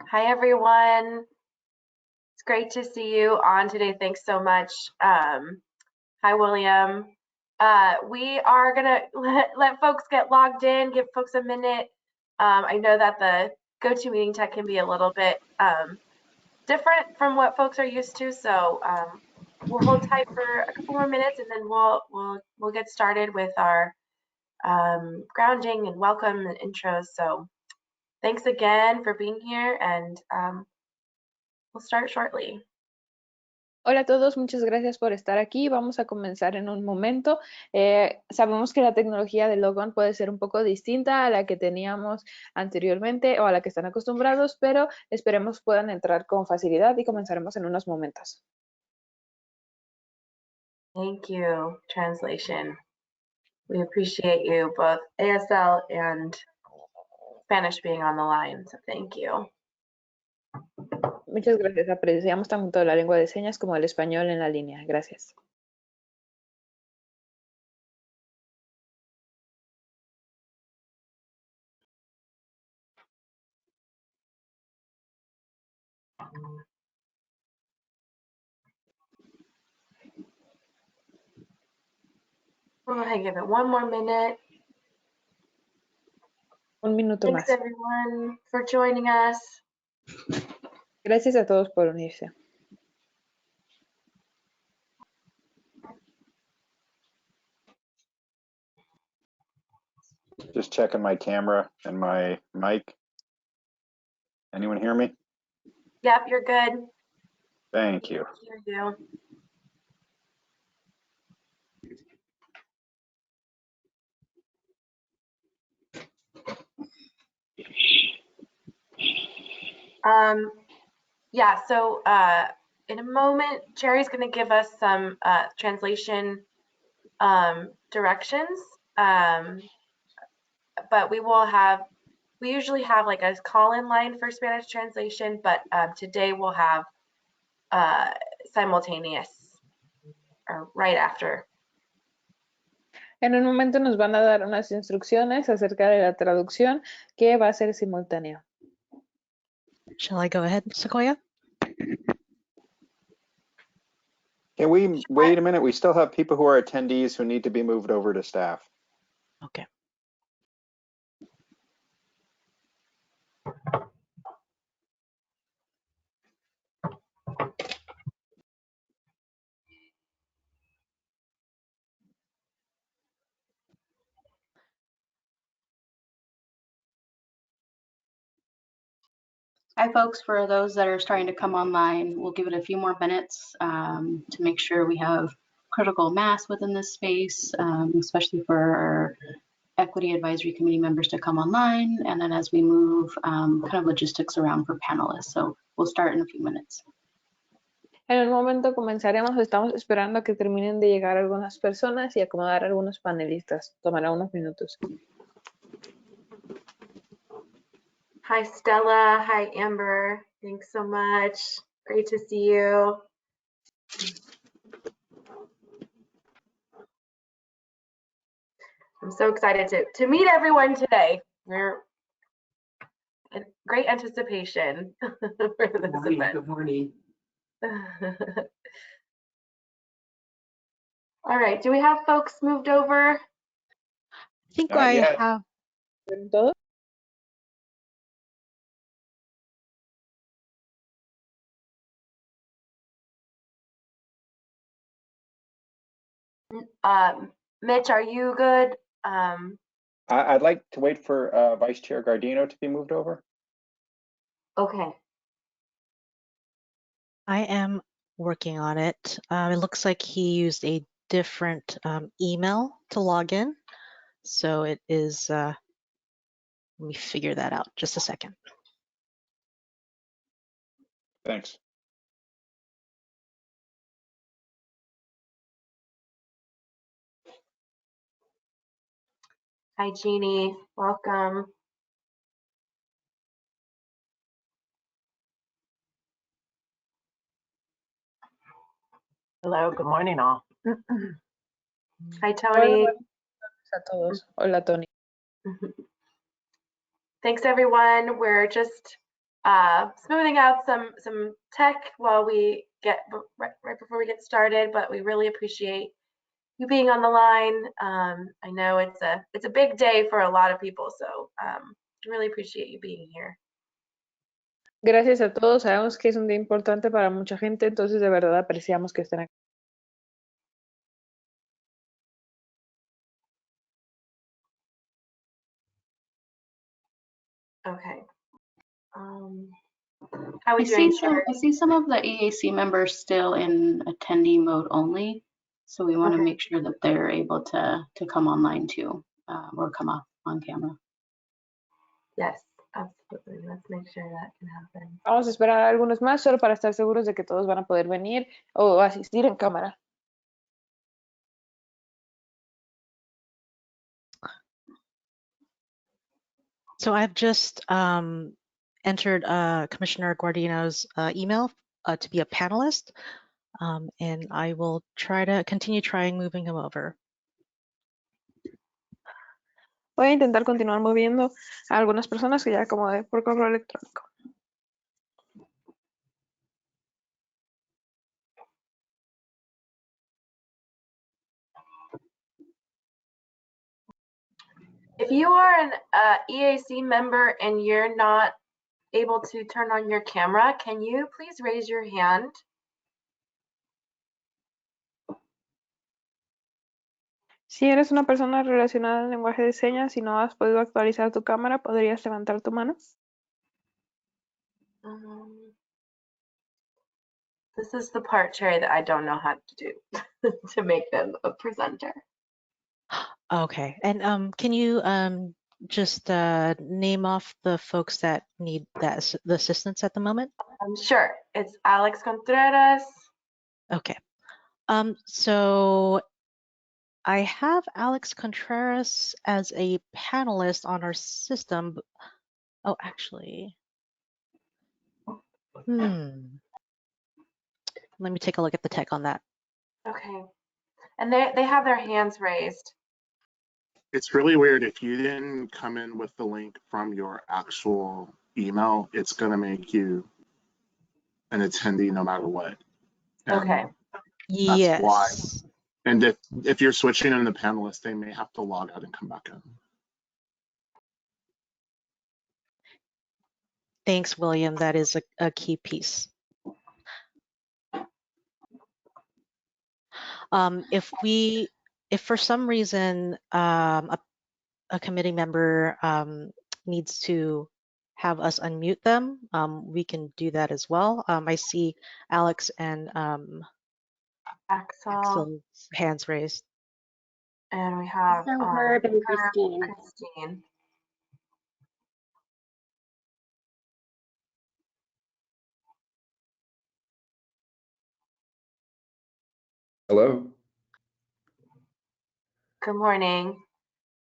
Hi, everyone. It's great to see you on today. Thanks so much. Hi, William. We are going to let folks get logged in, give folks a minute. I know that the GoToMeeting can be a little bit different from what folks are used to, so we'll hold tight for a couple more minutes, and then we'll get started with our grounding and welcome and intros. So thanks again for being here, and we'll start shortly. Hola a todos, muchas gracias por estar aquí. Vamos a comenzar en un momento. Sabemos que la tecnología de Logon puede ser un poco distinta a la que teníamos anteriormente o a la que están acostumbrados, pero esperemos puedan entrar con facilidad y comenzaremos en unos momentos. Thank you, translation. We appreciate you, both ASL and Spanish being on the line, so thank you. Muchas gracias. Apreciamos tanto la lengua de señas como el español en la línea. Gracias. We'll go ahead and give it one more minute. Un minuto Thanks, más. everyone, for joining us. Gracias a todos por unirse. Just checking my camera and my mic. Anyone hear me? Yep, you're good. Thank you. Hear you. Yeah, so in a moment, Cherry's going to give us some translation directions, but we usually have like a call-in line for Spanish translation, but today we'll have simultaneous or right after. En un momento nos van a dar unas instrucciones acerca de la traducción que va a ser simultánea. Shall I go ahead, Sequoia? Can we wait a minute? We still have people who are attendees who need to be moved over to staff. Okay. Hi, folks. For those that are starting to come online, we'll give it a few more minutes to make sure we have critical mass within this space, especially for our Equity Advisory Committee members to come online, and then as we move kind of logistics around for panelists. So we'll start in a few minutes. En un momento comenzaremos, estamos esperando a que terminen de llegar algunas personas y acomodar algunos panelistas. Tomará unos minutos. Hi, Stella. Hi, Amber. Thanks so much. Great to see you. I'm so excited to meet everyone today. We're in great anticipation for this event. Good morning. All right, do we have folks moved over? I think Not I yet. have. ¿Todo? Mitch, are you good? I'd like to wait for Vice Chair Gardino to be moved over. Okay. I am working on it. It looks like he used a different email to log in. So it is, let me figure that out. Just a second. Thanks. Hi, Jeannie. Welcome. Hello, good morning all. Hi, Tony. Hola a todos. Hola, Tony. Thanks, everyone. We're just smoothing out some tech while we get right before we get started, but we really appreciate you being on the line. I know it's a big day for a lot of people, so really appreciate you being here. Gracias a todos. Sabemos que es un día importante para mucha gente, entonces de verdad apreciamos que estén aquí. Okay. How are we doing? I see some of the EAC members still in attendee mode only, so we want to make sure that they're able to come online too, or come up on camera. Yes, absolutely. Let's make sure that can happen. Vamos a esperar a algunos más solo para estar seguros de que todos van a poder venir o asistir en cámara. So I've just entered Commissioner Guardino's email to be a panelist, and I will continue trying moving him over. Voy a intentar continuar moviendo a algunas personas que ya acomodé por correo electrónico. If you are an EAC member and you're not able to turn on your camera, can you please raise your hand? Si eres una persona relacionada al lenguaje de señas y no has podido actualizar tu cámara, ¿podrías levantar tu mano? This is the part, Cherry, that I don't know how to do to make them a presenter. Okay, and can you just name off the folks that need the assistance at the moment? Sure, it's Alex Contreras. Okay, so I have Alex Contreras as a panelist on our system. Oh, actually, let me take a look at the tech on that. Okay, and they have their hands raised. It's really weird. If you didn't come in with the link from your actual email, it's going to make you an attendee no matter what. And Okay. that's why. Yes. And if you're switching in the panelist, they may have to log out and come back in. Thanks, William. That is a key piece. If for some reason a committee member needs to have us unmute them, we can do that as well. I see Alex and Axel. hands raised. And we have Herb and Christine. Christine. Hello, Good morning.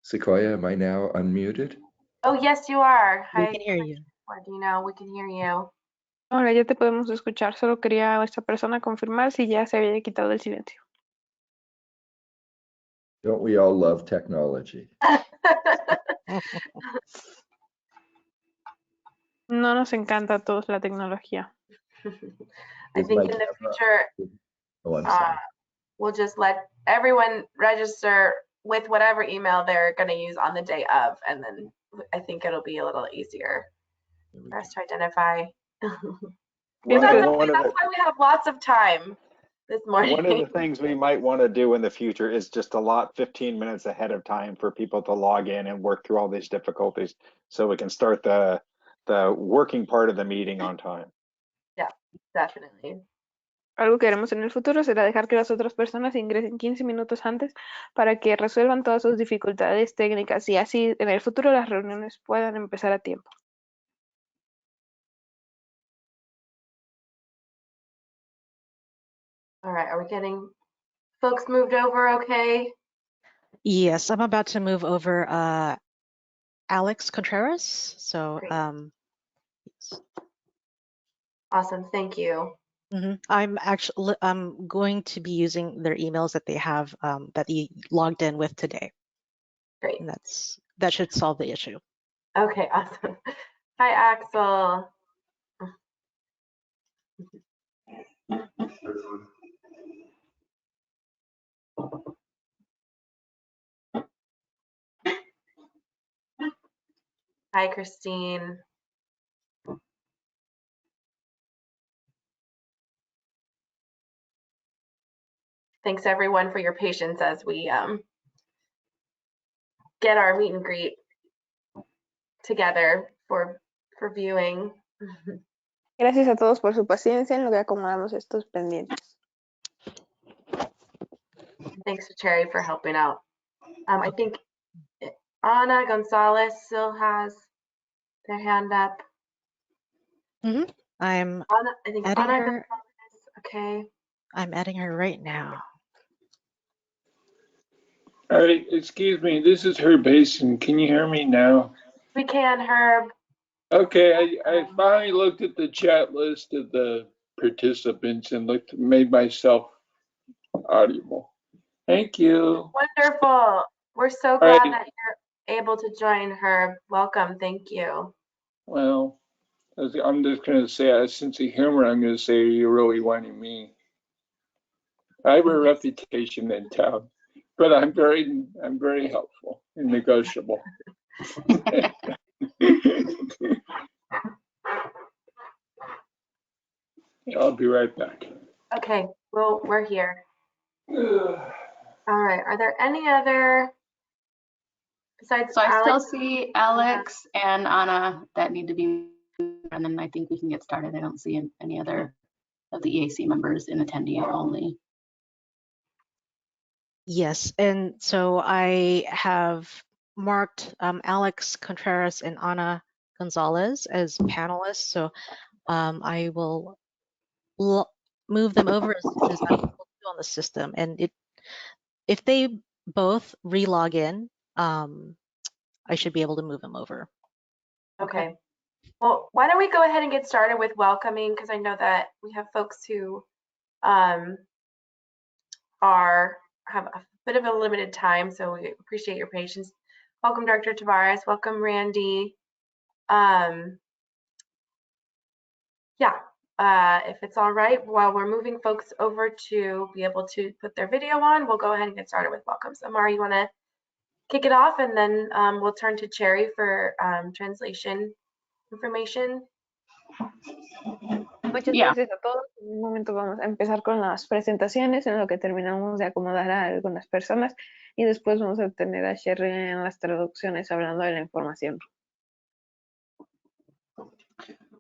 Sequoia, am I now unmuted? Oh, yes, you are. We Hi, can hear you. Guardino, we can hear you. Ahora ya te podemos escuchar. Solo quería a esta persona confirmar si ya se había quitado el silencio. Don't we all love technology? No nos encanta a todos la tecnología. I think in the future, Oh, I'm sorry. we'll just let everyone register with whatever email they're going to use on the day of, and then I think it'll be a little easier for us to identify. One That's of why we have lots of time this morning. One of the things we might want to do in the future is just allot 15 minutes ahead of time for people to log in and work through all these difficulties so we can start the working part of the meeting on time. Yeah, definitely. Algo que haremos en el futuro será dejar que las otras personas ingresen 15 minutos antes para que resuelvan todas sus dificultades técnicas y así en el futuro las reuniones puedan empezar a tiempo. All right, are we getting folks moved over okay? Yes, I'm about to move over Alex Contreras. So yes. Awesome, thank you. I'm going to be using their emails that they have that they logged in with today. Great. And that should solve the issue. Okay, awesome. Hi, Axel. Hi, Christine. Thanks everyone for your patience as we get our meet and greet together for viewing. Gracias a todos por su paciencia en lo que acomodamos estos pendientes. Thanks to Cherry for helping out. I think Ana Gonzalez still has their hand up. I'm Ana, I think adding Ana her. Gonzalez, okay. I'm adding her right now. All right, excuse me, this is Herb Basin. Can you hear me now? We can, Herb. Okay, I finally looked at the chat list of the participants and made myself audible. Thank you. Wonderful. We're so glad that you're able to join, Herb. Welcome. Thank you. Well, I'm just going to say, since of humor, I'm going to say you're really wanting me. I have a reputation in town, but I'm very helpful and negotiable. I'll be right back. Okay, well, we're here. All right, are there any other, besides So I still Alex? see Alex and Anna that need to be, and then I think we can get started. I don't see any other of the EAC members in attendee only. Yes, and so I have marked Alex Contreras and Ana Gonzalez as panelists. So I will move them over as soon as I'm able to on the system. And if they both re-log in, I should be able to move them over. Okay. Well, why don't we go ahead and get started with welcoming, because I know that we have folks who have a bit of a limited time, so we appreciate your patience. Welcome, Dr. Tavares. Welcome, Randy. If it's all right, while we're moving folks over to be able to put their video on, we'll go ahead and get started with welcome. So Mara, you want to kick it off, and then we'll turn to Cherry for translation information. Muchas gracias a todos. En un momento vamos a empezar con las presentaciones en lo que terminamos de acomodar a algunas personas y después vamos a tener a Sherry en las traducciones hablando de la información.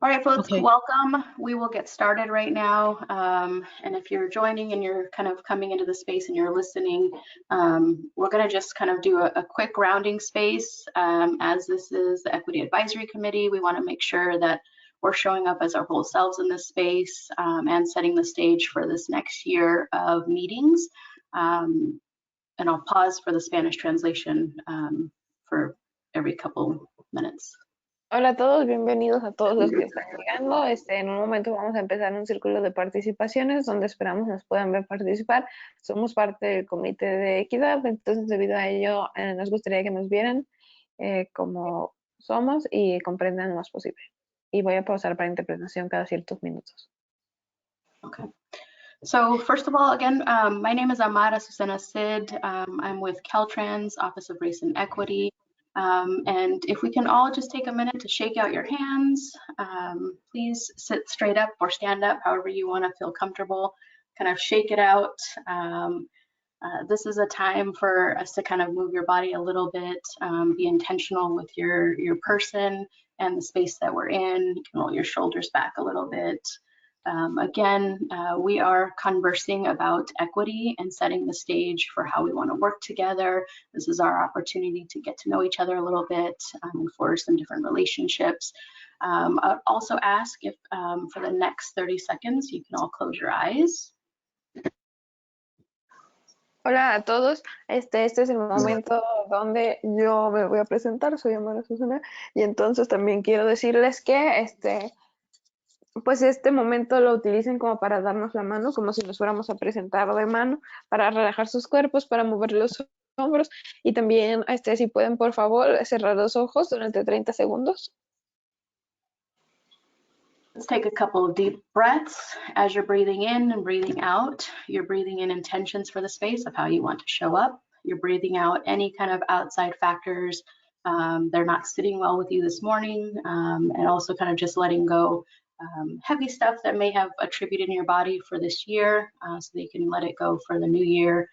All right, folks, welcome. We will get started right now. And if you're joining and you're kind of coming into the space and you're listening, we're going to just kind of do a quick rounding space. As this is the Equity Advisory Committee, we want to make sure that we're showing up as our whole selves in this space and setting the stage for this next year of meetings. And I'll pause for the Spanish translation for every couple minutes. Hola a todos, bienvenidos a todos los que están llegando. En un momento vamos a empezar un círculo de participaciones donde esperamos nos puedan ver participar. Somos parte del Comité de Equidad, entonces debido a ello nos gustaría que nos vieran como somos y comprendan lo más posible. Y voy a pausar para interpretación cada ciertos minutos. Okay. So first of all, again, my name is Amara Susana Sid. I'm with Caltrans, Office of Race and Equity. And if we can all just take a minute to shake out your hands, please sit straight up or stand up, however you want to feel comfortable. Kind of shake it out. This is a time for us to kind of move your body a little bit, be intentional with your person and the space that we're in. You can roll your shoulders back a little bit. Again, we are conversing about equity and setting the stage for how we want to work together. This is our opportunity to get to know each other a little bit and for some different relationships. I'd also ask if for the next 30 seconds, you can all close your eyes. Hola a todos, este es el momento donde yo me voy a presentar, soy Amara Susana, y entonces también quiero decirles que pues este momento lo utilicen como para darnos la mano, como si nos fuéramos a presentar de mano, para relajar sus cuerpos, para mover los hombros, y también si pueden por favor cerrar los ojos durante 30 segundos. Let's take a couple of deep breaths. As you're breathing in and breathing out, you're breathing in intentions for the space of how you want to show up. You're breathing out any kind of outside factors. They're not sitting well with you this morning, and also kind of just letting go heavy stuff that may have attributed in your body for this year, so that you can let it go for the new year.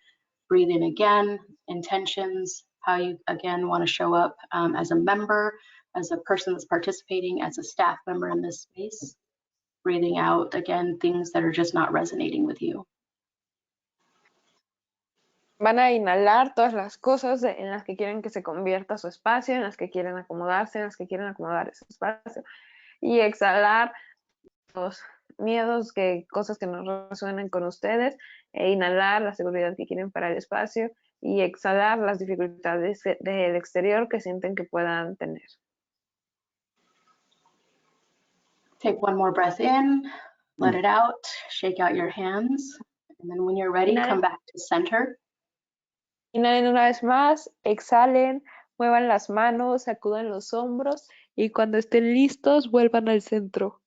Breathe in again, intentions, how you again want to show up as a member, as a person that's participating, as a staff member in this space. Breathing out again, things that are just not resonating with you. Van a inhalar todas las cosas en las que quieren que se convierta su espacio, en las que quieren acomodarse, en las que quieren acomodar ese espacio. Y exhalar los miedos, cosas que no resuenen con ustedes, e inhalar la seguridad que quieren para el espacio y exhalar las dificultades del exterior que sienten que puedan tener. Take one more breath in, let it out, shake out your hands, and then when you're ready, come back to center. Inhalen una vez más, exhalen, muevan las manos, sacudan los hombros y cuando estén listos, vuelvan al centro.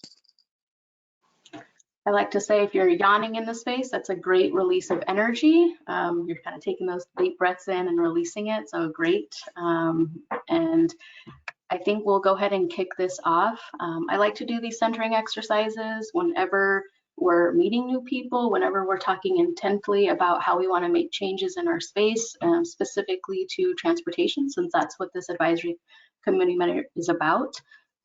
I like to say if you're yawning in the space, that's a great release of energy. You're kind of taking those deep breaths in and releasing it, so great. And I think we'll go ahead and kick this off. I like to do these centering exercises whenever we're meeting new people, whenever we're talking intently about how we want to make changes in our space, specifically to transportation, since that's what this advisory committee is about.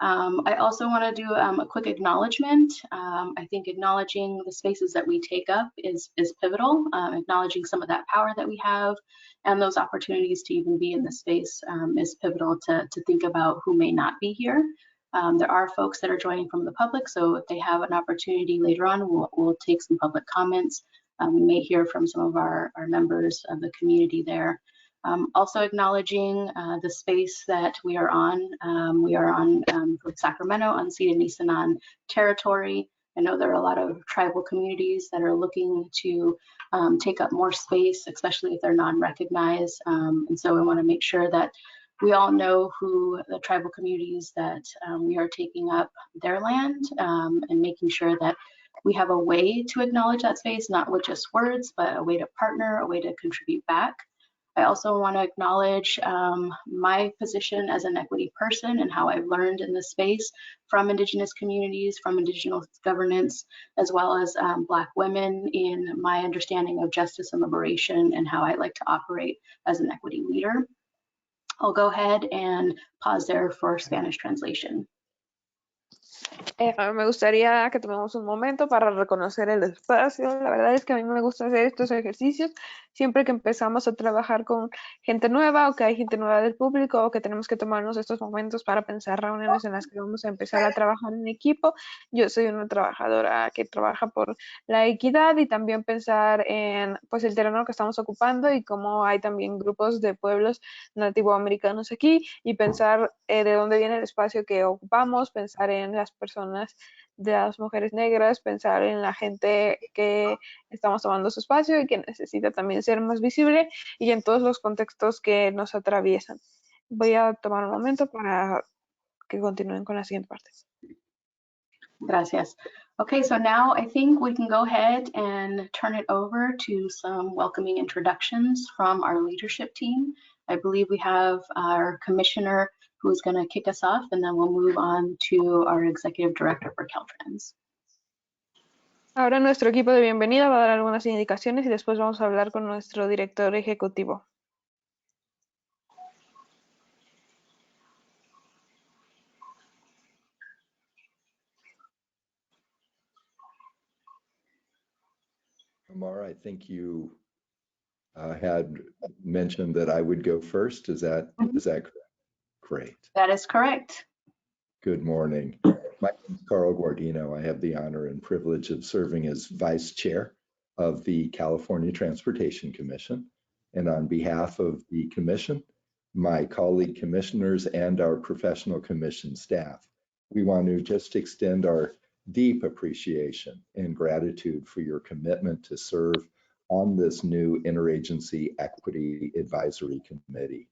I also want to do a quick acknowledgement. I think acknowledging the spaces that we take up is pivotal, acknowledging some of that power that we have and those opportunities to even be in the space is pivotal to think about who may not be here. There are folks that are joining from the public, so if they have an opportunity later on, we'll take some public comments. We may hear from some of our members of the community there. Also acknowledging the space that we are on. We are on Sacramento, unceded Nisenan territory. I know there are a lot of tribal communities that are looking to take up more space, especially if they're non-recognized. And so we want to make sure that we all know who the tribal communities that we are taking up their land, and making sure that we have a way to acknowledge that space, not with just words, but a way to partner, a way to contribute back. I also want to acknowledge my position as an equity person and how I've learned in this space from Indigenous communities, from Indigenous governance, as well as Black women in my understanding of justice and liberation and how I like to operate as an equity leader. I'll go ahead and pause there for Spanish translation. Me gustaría que tomemos un momento para reconocer el espacio. La verdad es que a mí me gusta hacer estos ejercicios siempre que empezamos a trabajar con gente nueva o que hay gente nueva del público o que tenemos que tomarnos estos momentos para pensar reuniones en las que vamos a empezar a trabajar en equipo. Yo soy una trabajadora que trabaja por la equidad y también pensar en pues el terreno que estamos ocupando y cómo hay también grupos de pueblos nativoamericanos aquí y pensar de dónde viene el espacio que ocupamos, pensar en las personas de las mujeres negras, pensar en la gente que estamos tomando su espacio y que necesita también ser más visible y en todos los contextos que nos atraviesan. Voy a tomar un momento para que continúen con la siguiente parte. Gracias. Okay, so now I think we can go ahead and turn it over to some welcoming introductions from our leadership team. I believe we have our commissioner who's going to kick us off, and then we'll move on to our executive director for Caltrans. Ahora nuestro equipo de bienvenida va a dar algunas indicaciones y después vamos a hablar con nuestro director ejecutivo. Amara, I think you had mentioned that I would go first. Is that correct? Great. That is correct. Good morning. My name is Carl Guardino. I have the honor and privilege of serving as Vice Chair of the California Transportation Commission. And on behalf of the Commission, my colleague commissioners, and our professional commission staff, we want to just extend our deep appreciation and gratitude for your commitment to serve on this new Interagency Equity Advisory Committee.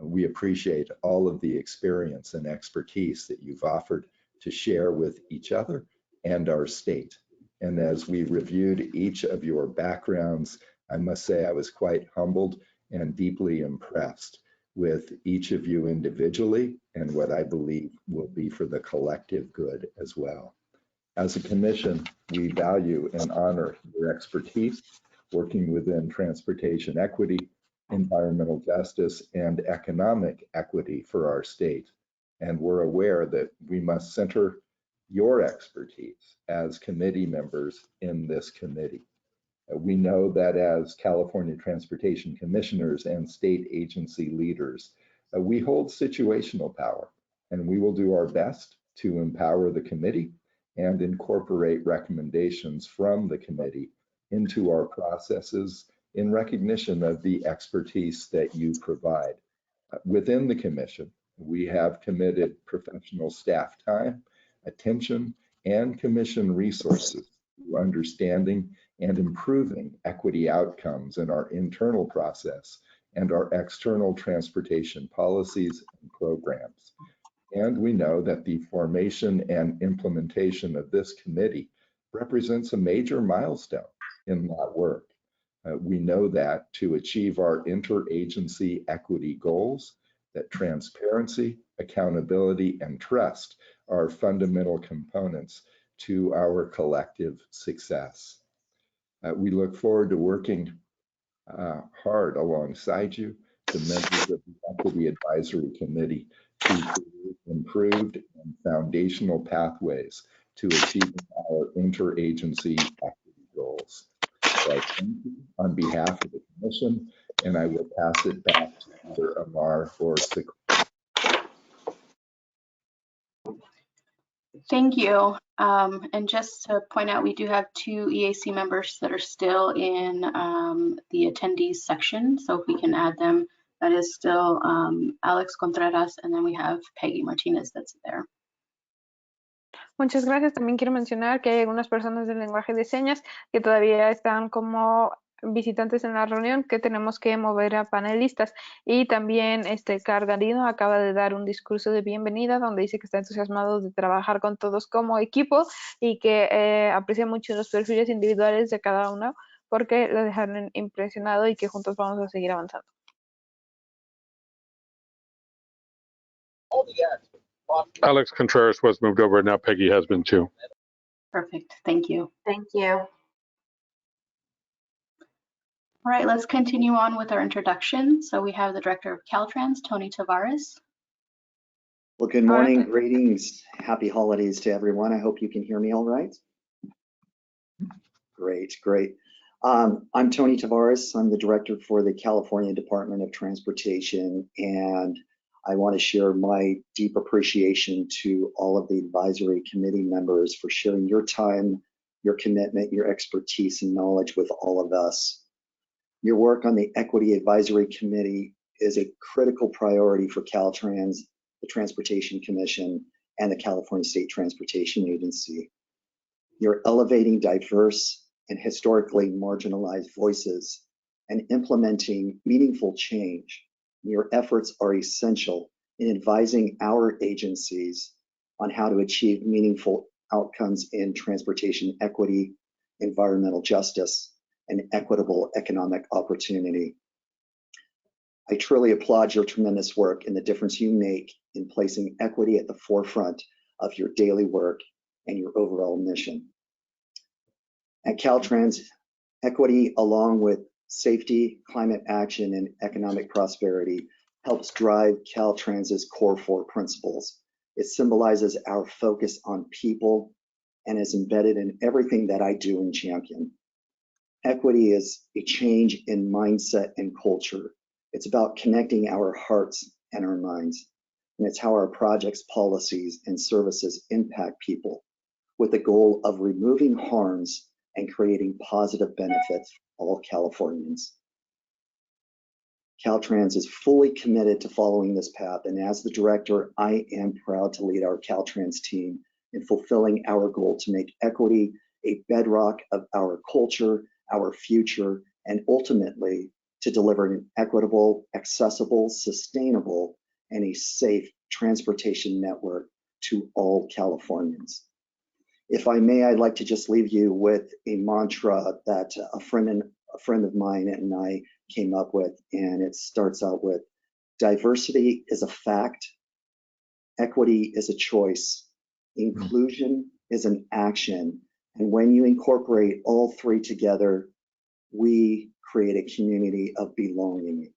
We appreciate all of the experience and expertise that you've offered to share with each other and our state. And as we reviewed each of your backgrounds, I must say I was quite humbled and deeply impressed with each of you individually and what I believe will be for the collective good as well. As a commission, we value and honor your expertise working within transportation equity, environmental justice, and economic equity for our state. And we're aware that we must center your expertise as committee members in this committee. We know that as California Transportation Commissioners and state agency leaders, we hold situational power, and we will do our best to empower the committee and incorporate recommendations from the committee into our processes in recognition of the expertise that you provide. Within the commission, we have committed professional staff time, attention, and commission resources to understanding and improving equity outcomes in our internal process and our external transportation policies and programs. And we know that the formation and implementation of this committee represents a major milestone in that work. We know that to achieve our interagency equity goals, that transparency, accountability, and trust are fundamental components to our collective success. We look forward to working hard alongside you, the members of the Equity Advisory Committee, to create improved and foundational pathways to achieving our interagency equity goals. So I thank you on behalf of the Commission, and I will pass it back to either Amar or Sikh. Thank you. And just to point out, we do have 2 EAC members that are still in the attendees section. So if we can add them, that is still Alex Contreras, and then we have Peggy Martinez that's there. Muchas gracias. También quiero mencionar que hay algunas personas del lenguaje de señas que todavía están como visitantes en la reunión que tenemos que mover a panelistas. Y también Cargarino acaba de dar un discurso de bienvenida donde dice que está entusiasmado de trabajar con todos como equipo y que aprecia mucho los perfiles individuales de cada uno porque lo dejaron impresionado y que juntos vamos a seguir avanzando. Alex Contreras was moved over. Now Peggy has been too. Perfect. Thank you. Thank you. All right, let's continue on with our introduction. So we have the Director of Caltrans, Tony Tavares. Well, good morning, greetings, happy holidays to everyone. I hope you can hear me all right. Great, great. I'm Tony Tavares. I'm the Director for the California Department of Transportation, and I want to share my deep appreciation to all of the advisory committee members for sharing your time, your commitment, your expertise and knowledge with all of us. Your work on the Equity Advisory Committee is a critical priority for Caltrans, the Transportation Commission, and the California State Transportation Agency. You're elevating diverse and historically marginalized voices and implementing meaningful change. Your efforts are essential in advising our agencies on how to achieve meaningful outcomes in transportation equity, environmental justice, and equitable economic opportunity. I truly applaud your tremendous work and the difference you make in placing equity at the forefront of your daily work and your overall mission. At Caltrans, equity, along with safety, climate action, and economic prosperity, helps drive Caltrans's core 4 principles. It symbolizes our focus on people and is embedded in everything that I do and champion. Equity is a change in mindset and culture. It's about connecting our hearts and our minds. And it's how our projects, policies, and services impact people with the goal of removing harms and creating positive benefits for all Californians. Caltrans is fully committed to following this path, and as the director, I am proud to lead our Caltrans team in fulfilling our goal to make equity a bedrock of our culture, our future, and ultimately to deliver an equitable, accessible, sustainable, and a safe transportation network to all Californians. If I may, I'd like to just leave you with a mantra that a friend of mine and I came up with, and it starts out with: diversity is a fact, equity is a choice, inclusion is an action, and when you incorporate all three together, we create a community of belonging.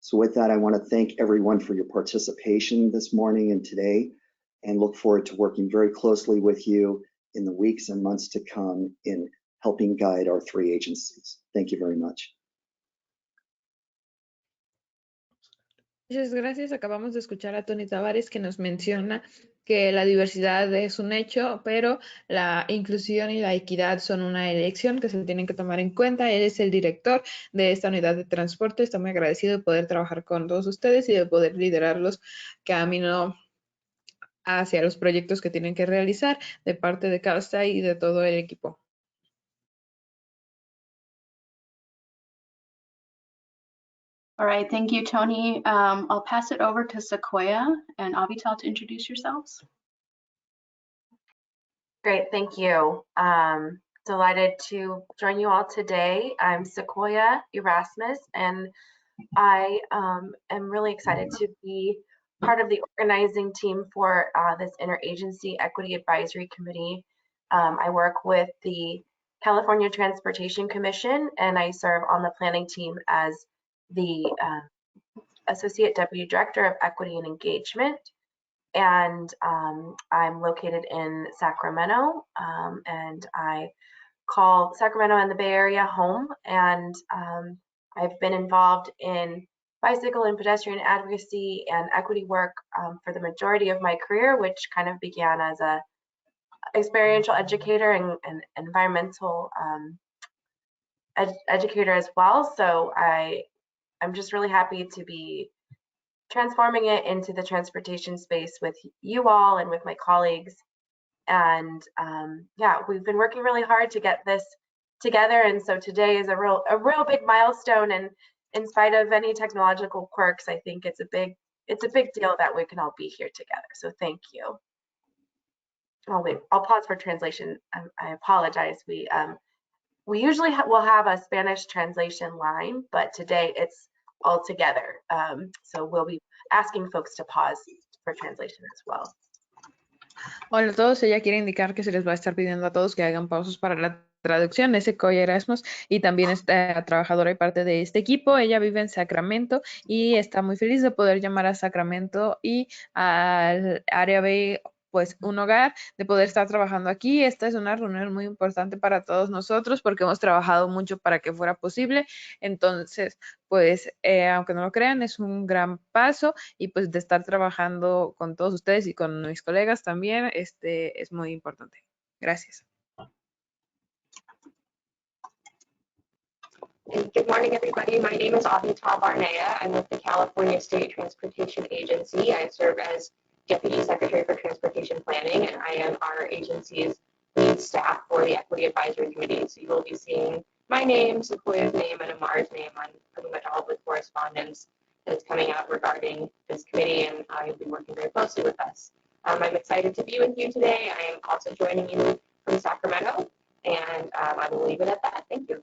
So with that, I want to thank everyone for your participation this morning and today, and look forward to working very closely with you in the weeks and months to come in helping guide our three agencies. Thank you very much. Muchas gracias. Acabamos de escuchar a Tony Tavares, que nos menciona que la diversidad es un hecho, pero la inclusión y la equidad son una elección que se tienen que tomar en cuenta. Él es el director de esta unidad de transporte. Está muy agradecido de poder trabajar con todos ustedes y de poder liderarlos camino hacia los proyectos que tienen que realizar de parte de CAUSTA y de todo el equipo. All right, thank you, Tony. I'll pass it over to Sequoia and Avital to introduce yourselves. Great, thank you. Delighted to join you all today. I'm Sequoia Erasmus, and I am really excited to be part of the organizing team for this Interagency Equity Advisory Committee. I work with the California Transportation Commission, and I serve on the planning team as the Associate Deputy Director of Equity and Engagement. And I'm located in Sacramento, and I call Sacramento and the Bay Area home. And I've been involved in bicycle and pedestrian advocacy and equity work for the majority of my career, which kind of began as a experiential educator and environmental educator as well. So I'm just really happy to be transforming it into the transportation space with you all and with my colleagues. And yeah, we've been working really hard to get this together. And so today is a real big milestone. And in spite of any technological quirks, I think it's a big deal that we can all be here together. So thank you. I'll pause for translation. I apologize. We usually will have a Spanish translation line, but today it's all together. So we'll be asking folks to pause for translation as well. Hola a todos, ella quiere indicar que se les va a estar pidiendo a todos que hagan pausas para la traducción. Es Sequoia Erasmus y también es trabajadora y parte de este equipo. Ella vive en Sacramento y está muy feliz de poder llamar a Sacramento y al área B pues un hogar, de poder estar trabajando aquí. Esta es una reunión muy importante para todos nosotros porque hemos trabajado mucho para que fuera posible. Entonces, pues, aunque no lo crean, es un gran paso y pues de estar trabajando con todos ustedes y con mis colegas también, es muy importante. Gracias. Good morning, everybody. My name is Avital Barnea. I'm with the California State Transportation Agency. I serve as Deputy Secretary for Transportation Planning, and I am our agency's lead staff for the Equity Advisory Committee. So you will be seeing my name, Sequoia's name, and Amar's name on pretty much all of the correspondence that's coming out regarding this committee, and you'll be working very closely with us. I'm excited to be with you today. I am also joining you from Sacramento, and I will leave it at that. Thank you.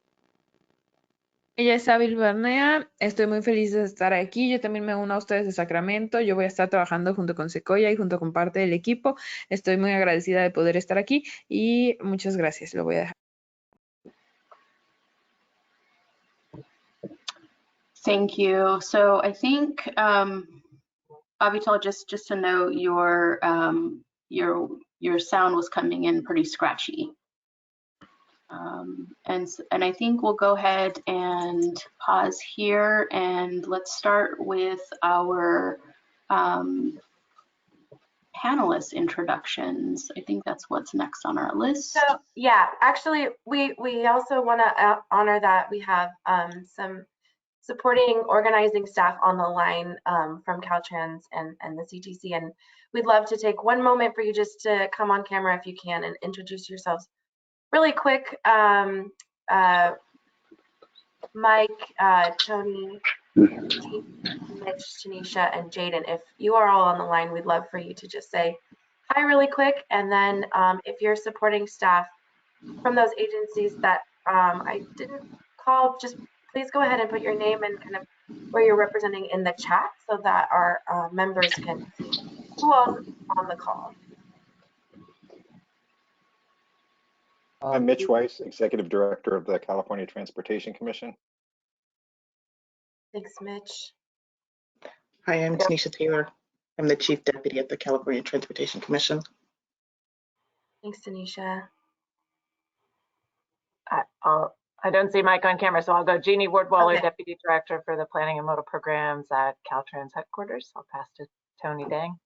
Ella es Abil Barnea, estoy muy feliz de estar aquí, yo también me uno a ustedes de Sacramento, yo voy a estar trabajando junto con Sequoia y junto con parte del equipo, estoy muy agradecida de poder estar aquí y muchas gracias, lo voy a dejar. Thank you. So I think, Avital, just to note, your sound was coming in pretty scratchy. And I think we'll go ahead and pause here, and let's start with our panelist introductions. I think that's what's next on our list. So yeah, actually, we also want to honor that we have some supporting organizing staff on the line from Caltrans and the CTC, and we'd love to take one moment for you just to come on camera if you can and introduce yourselves really quick. Mike, Tony, Mitch, Tanisha, and Jaden, if you are all on the line, we'd love for you to just say hi really quick, and then if you're supporting staff from those agencies that I didn't call, just please go ahead and put your name and kind of where you're representing in the chat so that our members can see who else is on the call. I'm Mitch Weiss, Executive Director of the California Transportation Commission. Thanks, Mitch. Hi, I'm Tanisha Taylor. I'm the Chief Deputy at the California Transportation Commission. Thanks, Tanisha. I don't see Mike on camera, so I'll go Jeannie Wardwaller, Okay. Deputy Director for the Planning and Modal Programs at Caltrans headquarters. I'll pass to Tony Dang.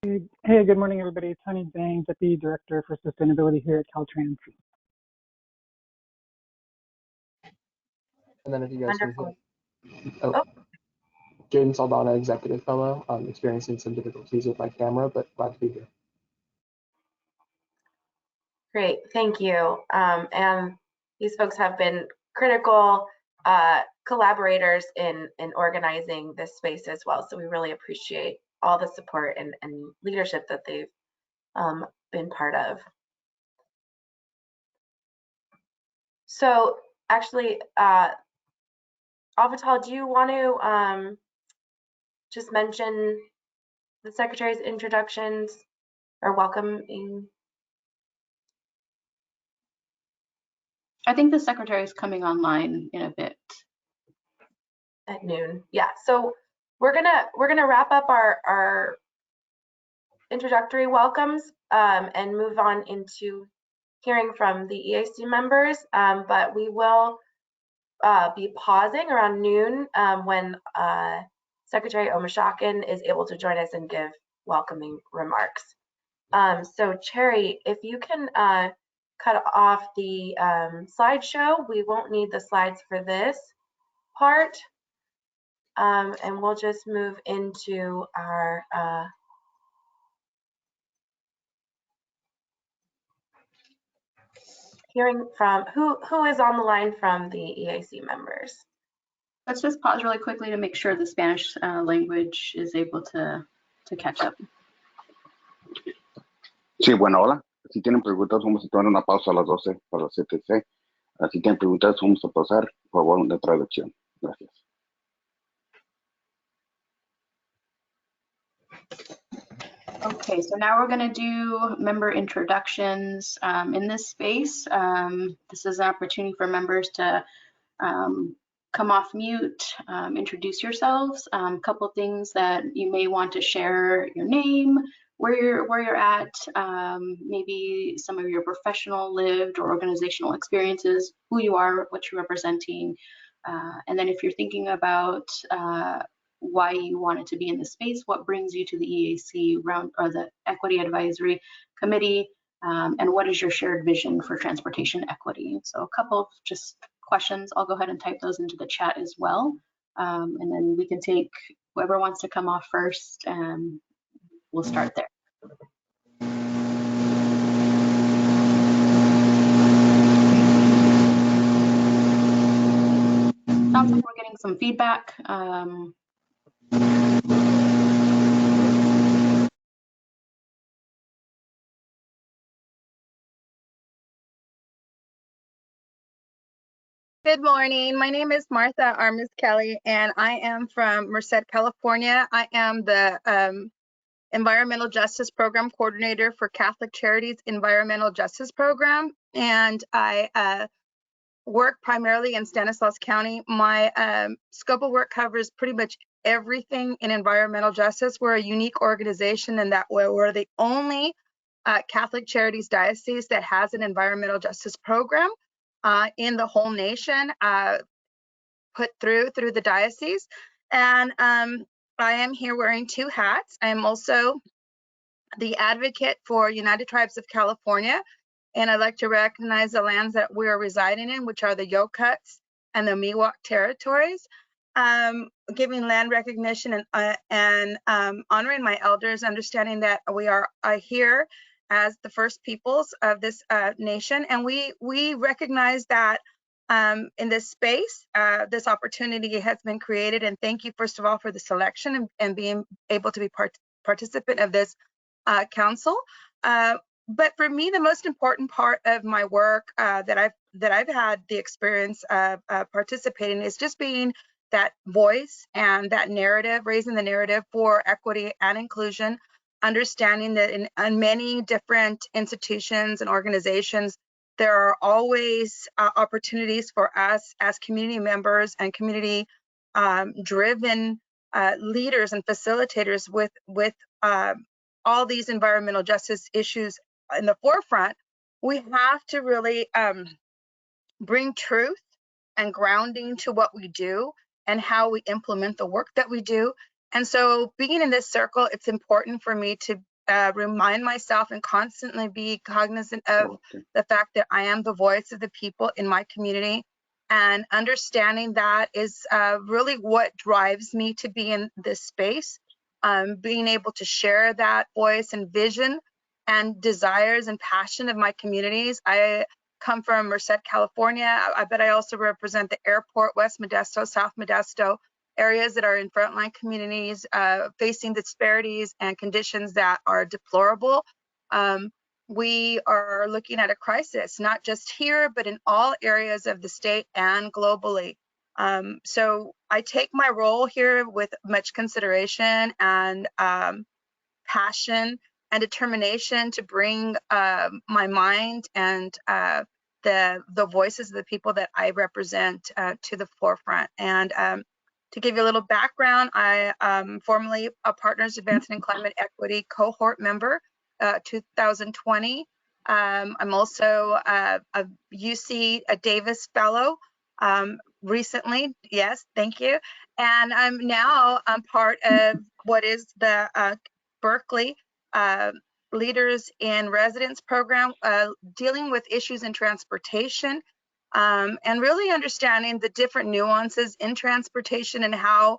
Hey, good morning, everybody. Tony Dang, Deputy Director for Sustainability here at Caltrans. And then if you guys Wonderful. can hear, Jaden Saldana, Executive Fellow. I'm experiencing some difficulties with my camera, but glad to be here. Great, thank you. And these folks have been critical collaborators in organizing this space as well. So we really appreciate all the support and leadership that they've been part of. So actually, Avital, do you want to just mention the Secretary's introductions or welcoming? I think the Secretary is coming online in a bit. At noon. Yeah, so we're gonna wrap up our introductory welcomes and move on into hearing from the EAC members, but we will be pausing around noon when Secretary Omishakin is able to join us and give welcoming remarks. So Cherry, if you can cut off the slideshow, we won't need the slides for this part. And we'll just move into our hearing from who is on the line from the EAC members. Let's just pause really quickly to make sure the Spanish language is able to catch up. Sí, bueno, hola. Si tienen preguntas, vamos a tomar una pausa a las 12 para las 7:06. Si tienen preguntas, vamos a pausar. Por favor, de traducción. Gracias. Okay, so now we're going to do member introductions in this space. This is an opportunity for members to come off mute, introduce yourselves. A couple things that you may want to share: your name, where you're at, maybe some of your professional, lived, or organizational experiences, who you are, what you're representing, and then if you're thinking about why you wanted to be in the space, what brings you to the EAC round or the Equity Advisory Committee, and what is your shared vision for transportation equity. So a couple of just questions. I'll go ahead and type those into the chat as well, and then we can take whoever wants to come off first, and we'll start there. Sounds like we're getting some feedback. Good morning. My name is Martha Armas Kelly, and I am from Merced, California. I am the Environmental Justice Program Coordinator for Catholic Charities Environmental Justice Program, and I work primarily in Stanislaus County. My scope of work covers pretty much everything in environmental justice. We're a unique organization in that we're the only Catholic Charities diocese that has an environmental justice program in the whole nation, put through the diocese. And I am here wearing two hats. I am also the advocate for United Tribes of California, and I'd like to recognize the lands that we are residing in, which are the Yokuts and the Miwok territories, giving land recognition and honoring my elders, understanding that we are here as the first peoples of this nation, and we recognize that in this space, this opportunity has been created, and thank you first of all for the selection and being able to be participant of this council. But for me, the most important part of my work that I've had the experience of participating is just being that voice and that narrative, raising the narrative for equity and inclusion, understanding that in many different institutions and organizations, there are always opportunities for us as community members and community driven leaders and facilitators with all these environmental justice issues in the forefront. We have to really bring truth and grounding to what we do and how we implement the work that we do. And so being in this circle, it's important for me to remind myself and constantly be cognizant of the fact that I am the voice of the people in my community. And understanding that is really what drives me to be in this space. Being able to share that voice and vision and desires and passion of my communities. I come from Merced, California, but I also represent the airport, West Modesto, South Modesto, areas that are in frontline communities facing disparities and conditions that are deplorable. We are looking at a crisis, not just here, but in all areas of the state and globally. So I take my role here with much consideration and passion and determination to bring my mind and the voices of the people that I represent to the forefront. And to give you a little background, I am formerly a Partners Advancing in Climate Equity cohort member, 2020. I'm also a UC Davis Fellow recently, yes, thank you. And I'm now part of what is the Berkeley Leaders in Residence program, dealing with issues in transportation and really understanding the different nuances in transportation and how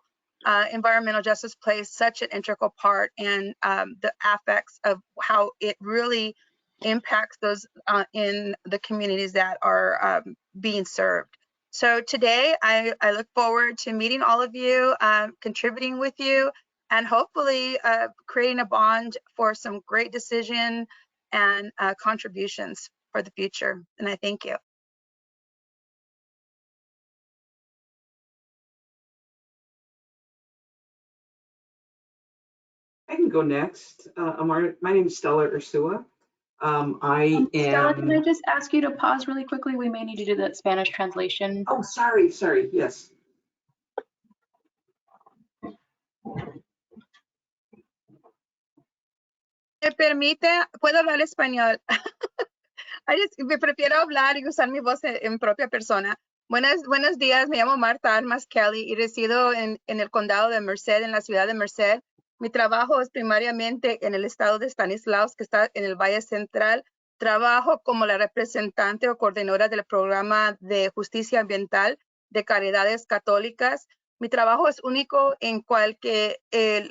environmental justice plays such an integral part in the aspects of how it really impacts those in the communities that are being served. So today, I look forward to meeting all of you, contributing with you, and hopefully creating a bond for some great decision and contributions for the future. And I thank you. I can go next. My name is Stella Ursua. Stella, can I just ask you to pause really quickly? We may need to do the Spanish translation. Oh, sorry, yes. Me permite, puedo hablar español. Me prefiero hablar y usar mi voz en propia persona. Buenos días, me llamo Marta Armas Kelly y resido en el condado de Merced, en la ciudad de Merced. Mi trabajo es primariamente en el estado de Stanislaus, que está en el Valle Central. Trabajo como la representante o coordinadora del programa de justicia ambiental de Caridades Católicas. Mi trabajo es único en cual que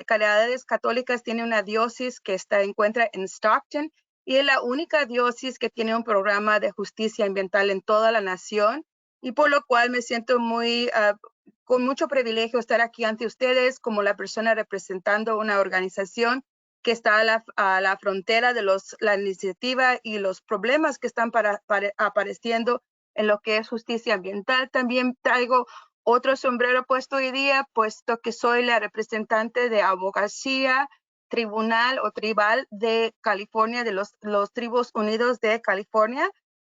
Caridades Católicas tiene una diócesis que se encuentra en Stockton y es la única diócesis que tiene un programa de justicia ambiental en toda la nación, y por lo cual me siento con mucho privilegio estar aquí ante ustedes como la persona representando una organización que está a la frontera de la iniciativa y los problemas que están apareciendo en lo que es justicia ambiental. También traigo otro sombrero puesto hoy día, puesto que soy la representante de abogacía tribunal o tribal de California, de los Tribus Unidos de California.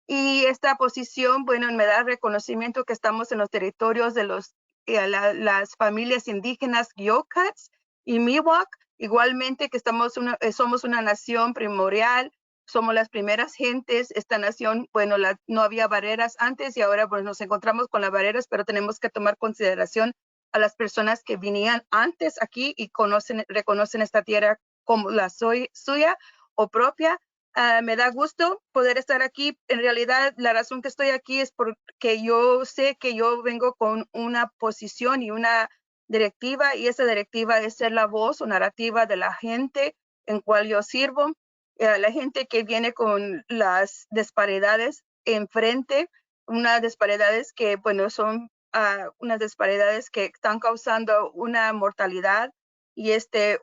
Y esta posición, bueno, me da reconocimiento que estamos en los territorios de las familias indígenas Yokuts y Miwok, igualmente que somos una nación primordial, somos las primeras gentes. Esta nación, bueno, no había barreras antes y ahora pues nos encontramos con las barreras, pero tenemos que tomar consideración a las personas que venían antes aquí y reconocen esta tierra como la suya o propia. Me da gusto poder estar aquí. En realidad, la razón que estoy aquí es porque yo sé que yo vengo con una posición y una directiva, y esa directiva es ser la voz o narrativa de la gente en cual yo sirvo, la gente que viene con las disparidades enfrente, unas disparidades que, bueno, son unas disparidades que están causando una mortalidad y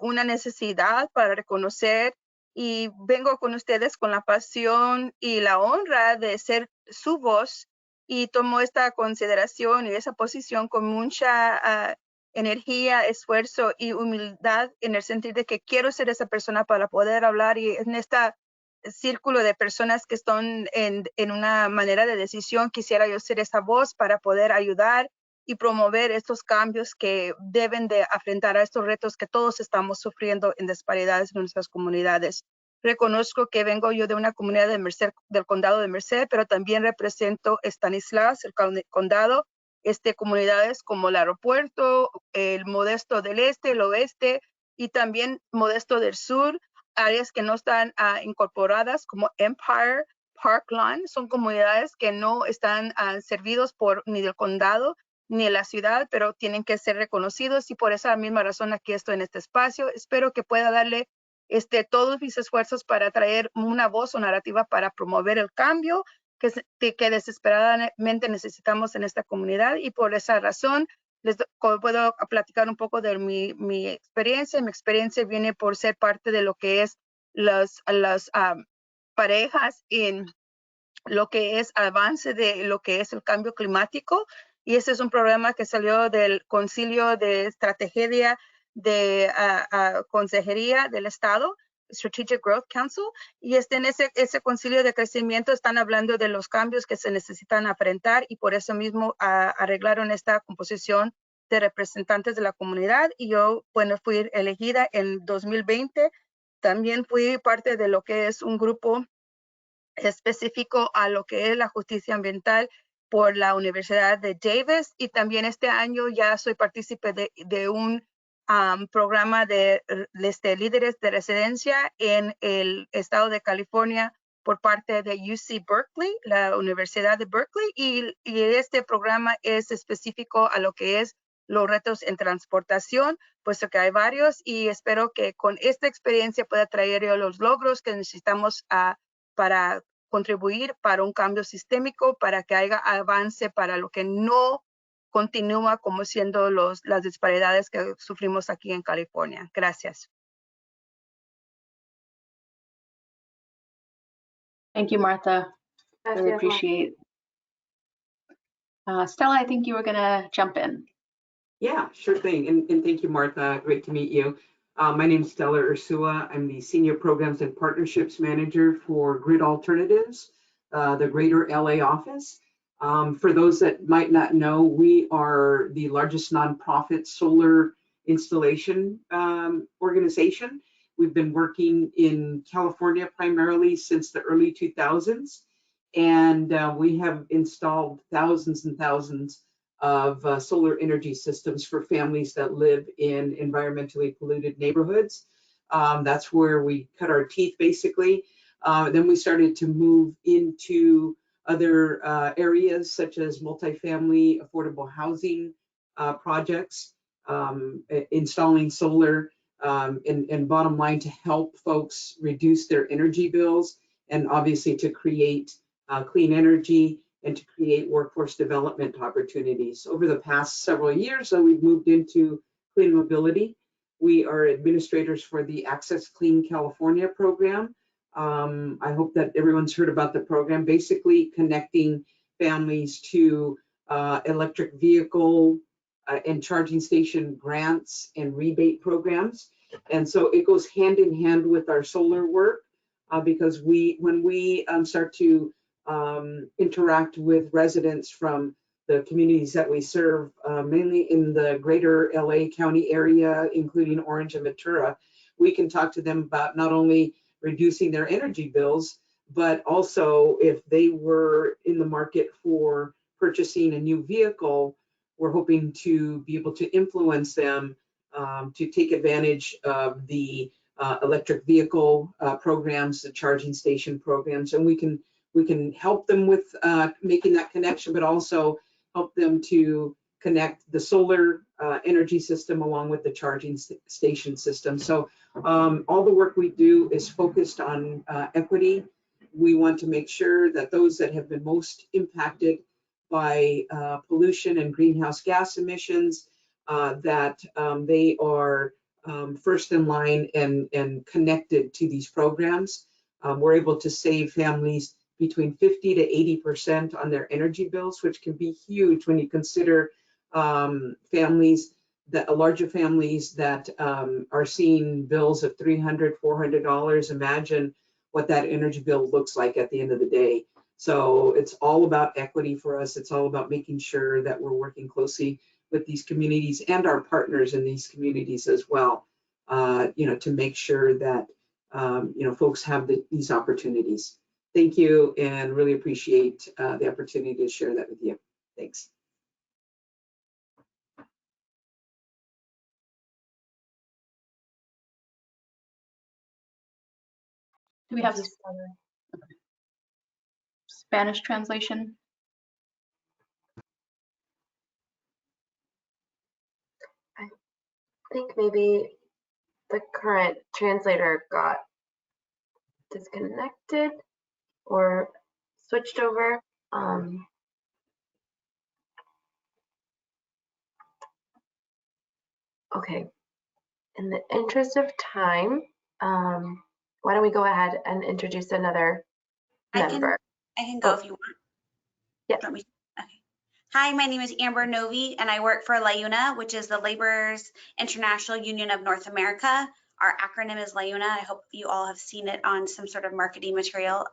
una necesidad para reconocer y vengo con ustedes con la pasión y la honra de ser su voz y tomo esta consideración y esa posición con mucha energía, esfuerzo y humildad en el sentido de que quiero ser esa persona para poder hablar y en este círculo de personas que están en una manera de decisión, quisiera yo ser esa voz para poder ayudar y promover estos cambios que deben de afrontar a estos retos que todos estamos sufriendo en disparidades en nuestras comunidades. Reconozco que vengo yo de una comunidad de Merced, del condado de Merced, pero también represento Stanislaus, el condado, comunidades como el aeropuerto, el Modesto del Este, el Oeste y también Modesto del Sur, áreas que no están incorporadas como Empire, Parkland, son comunidades que no están servidos por ni del condado ni la ciudad, pero tienen que ser reconocidos y por esa misma razón aquí estoy en este espacio. Espero que pueda darle todos mis esfuerzos para traer una voz o narrativa para promover el cambio que desesperadamente necesitamos en esta comunidad y por esa razón les puedo platicar un poco de mi experiencia. Mi experiencia viene por ser parte de lo que es las parejas en lo que es avance de lo que es el cambio climático. Y este es un programa que salió del Concilio de Estrategia de Consejería del Estado, Strategic Growth Council, y en ese concilio de crecimiento están hablando de los cambios que se necesitan enfrentar y por eso mismo arreglaron esta composición de representantes de la comunidad y yo, bueno, fui elegida en 2020. También fui parte de lo que es un grupo específico a lo que es la justicia ambiental por la Universidad de Davis y también este año ya soy partícipe de un programa de líderes de residencia en el estado de California por parte de UC Berkeley, la Universidad de Berkeley, y este programa es específico a lo que es los retos en transportación, puesto que hay varios y espero que con esta experiencia pueda traer yo los logros que necesitamos para contribuir para un cambio sistémico, para que haya avance para lo que no continúa como siendo las disparidades que sufrimos aquí en California. Gracias. Thank you, Martha. Really Gracias, appreciate. Stella, I think you were going to jump in. Yeah, sure thing. And thank you, Martha. Great to meet you. My name is Stella Ursua. I'm the Senior Programs and Partnerships Manager for Grid Alternatives, the Greater LA office. For those that might not know, we are the largest nonprofit solar installation organization. We've been working in California primarily since the early 2000s, and we have installed thousands and thousands of solar energy systems for families that live in environmentally polluted neighborhoods. That's where we cut our teeth, basically. Then we started to move into other areas such as multifamily affordable housing projects, installing solar, and bottom line to help folks reduce their energy bills and obviously to create clean energy and to create workforce development opportunities. Over the past several years, so we've moved into clean mobility. We are administrators for the Access Clean California program. I hope that everyone's heard about the program, basically connecting families to electric vehicle and charging station grants and rebate programs. And so it goes hand in hand with our solar work because when we start to interact with residents from the communities that we serve, mainly in the greater LA County area, including Orange and Ventura, we can talk to them about not only reducing their energy bills, but also if they were in the market for purchasing a new vehicle, we're hoping to be able to influence them to take advantage of the electric vehicle programs, the charging station programs, and we can help them with making that connection, but also help them to connect the solar energy system along with the charging station system. So all the work we do is focused on equity. We want to make sure that those that have been most impacted by pollution and greenhouse gas emissions, that they are first in line and connected to these programs. We're able to save families between 50 to 80% on their energy bills, which can be huge when you consider families that larger families that are seeing bills of $300, $400. Imagine what that energy bill looks like at the end of the day. So it's all about equity for us. It's all about making sure that we're working closely with these communities and our partners in these communities as well, to make sure that, folks have these opportunities. Thank you, and really appreciate the opportunity to share that with you. Thanks. Do we have Spanish translation? I think maybe the current translator got disconnected or switched over. Okay, in the interest of time, why don't we go ahead and introduce another member? I can go if you want. Yeah. Okay. Hi, my name is Amber Novi, and I work for LAUNA, which is the Laborers International Union of North America. Our acronym is LAUNA. I hope you all have seen it on some sort of marketing material.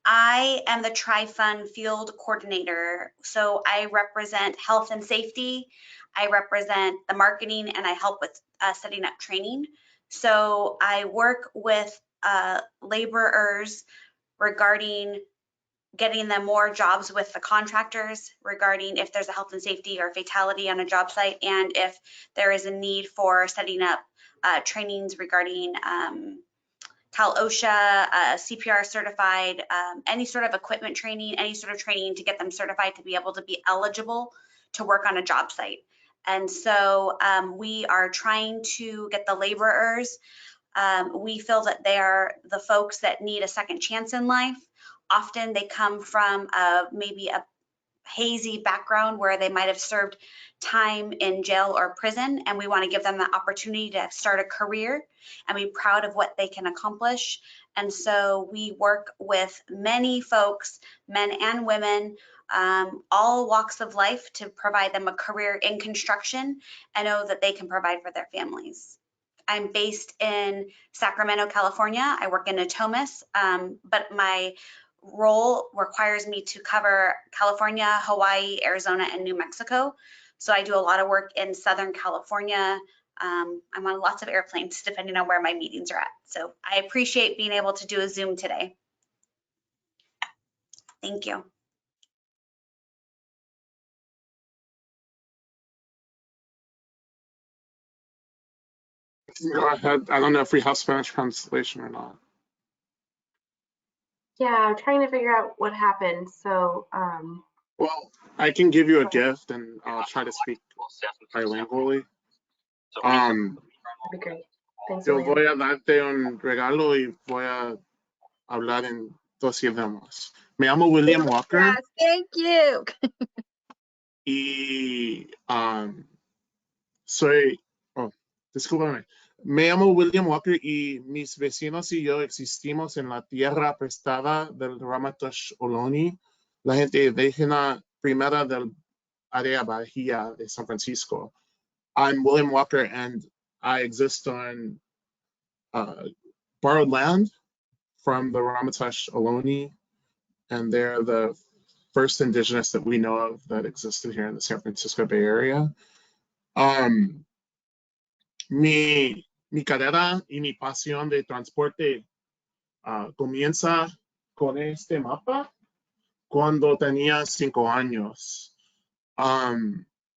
I am the Tri-Fund Field Coordinator, so I represent health and safety, I represent the marketing, and I help with setting up training. So I work with laborers regarding getting them more jobs with the contractors, regarding if there's a health and safety or fatality on a job site, and if there is a need for setting up trainings regarding Cal OSHA, CPR certified, any sort of equipment training, any sort of training to get them certified to be able to be eligible to work on a job site. And so we are trying to get the laborers. We feel that they are the folks that need a second chance in life. Often they come from maybe a hazy background where they might have served time in jail or prison, and we want to give them the opportunity to start a career and be proud of what they can accomplish. And so we work with many folks, men and women, all walks of life, to provide them a career in construction and know that they can provide for their families. I'm based in Sacramento, California. I work in Natomas, but my role requires me to cover California, Hawaii, Arizona, and New Mexico. So I do a lot of work in Southern California. I'm on lots of airplanes depending on where my meetings are at. So I appreciate being able to do a Zoom today. Thank you. Go ahead. I don't know if we have Spanish translation or not. Yeah, I'm trying to figure out what happened. So, well, I can give you a gift and I'll try to speak bilingually. That'd be great. Thanks, Yo William. voy a darte un regalo y voy a hablar en dos idiomas. Me llamo William Walker. Yes, thank you. Y discúlpame. Me llamo William Walker y mis vecinos y yo existimos en la tierra prestada del Ramatush Ohlone, la gente indígena primera del área Bahía de San Francisco. I'm William Walker and I exist on borrowed land from the Ramatush Ohlone, and they're the first indigenous that we know of that existed here in the San Francisco Bay Area. Mi carrera y mi pasión de transporte comienza con este mapa cuando tenía 5 años.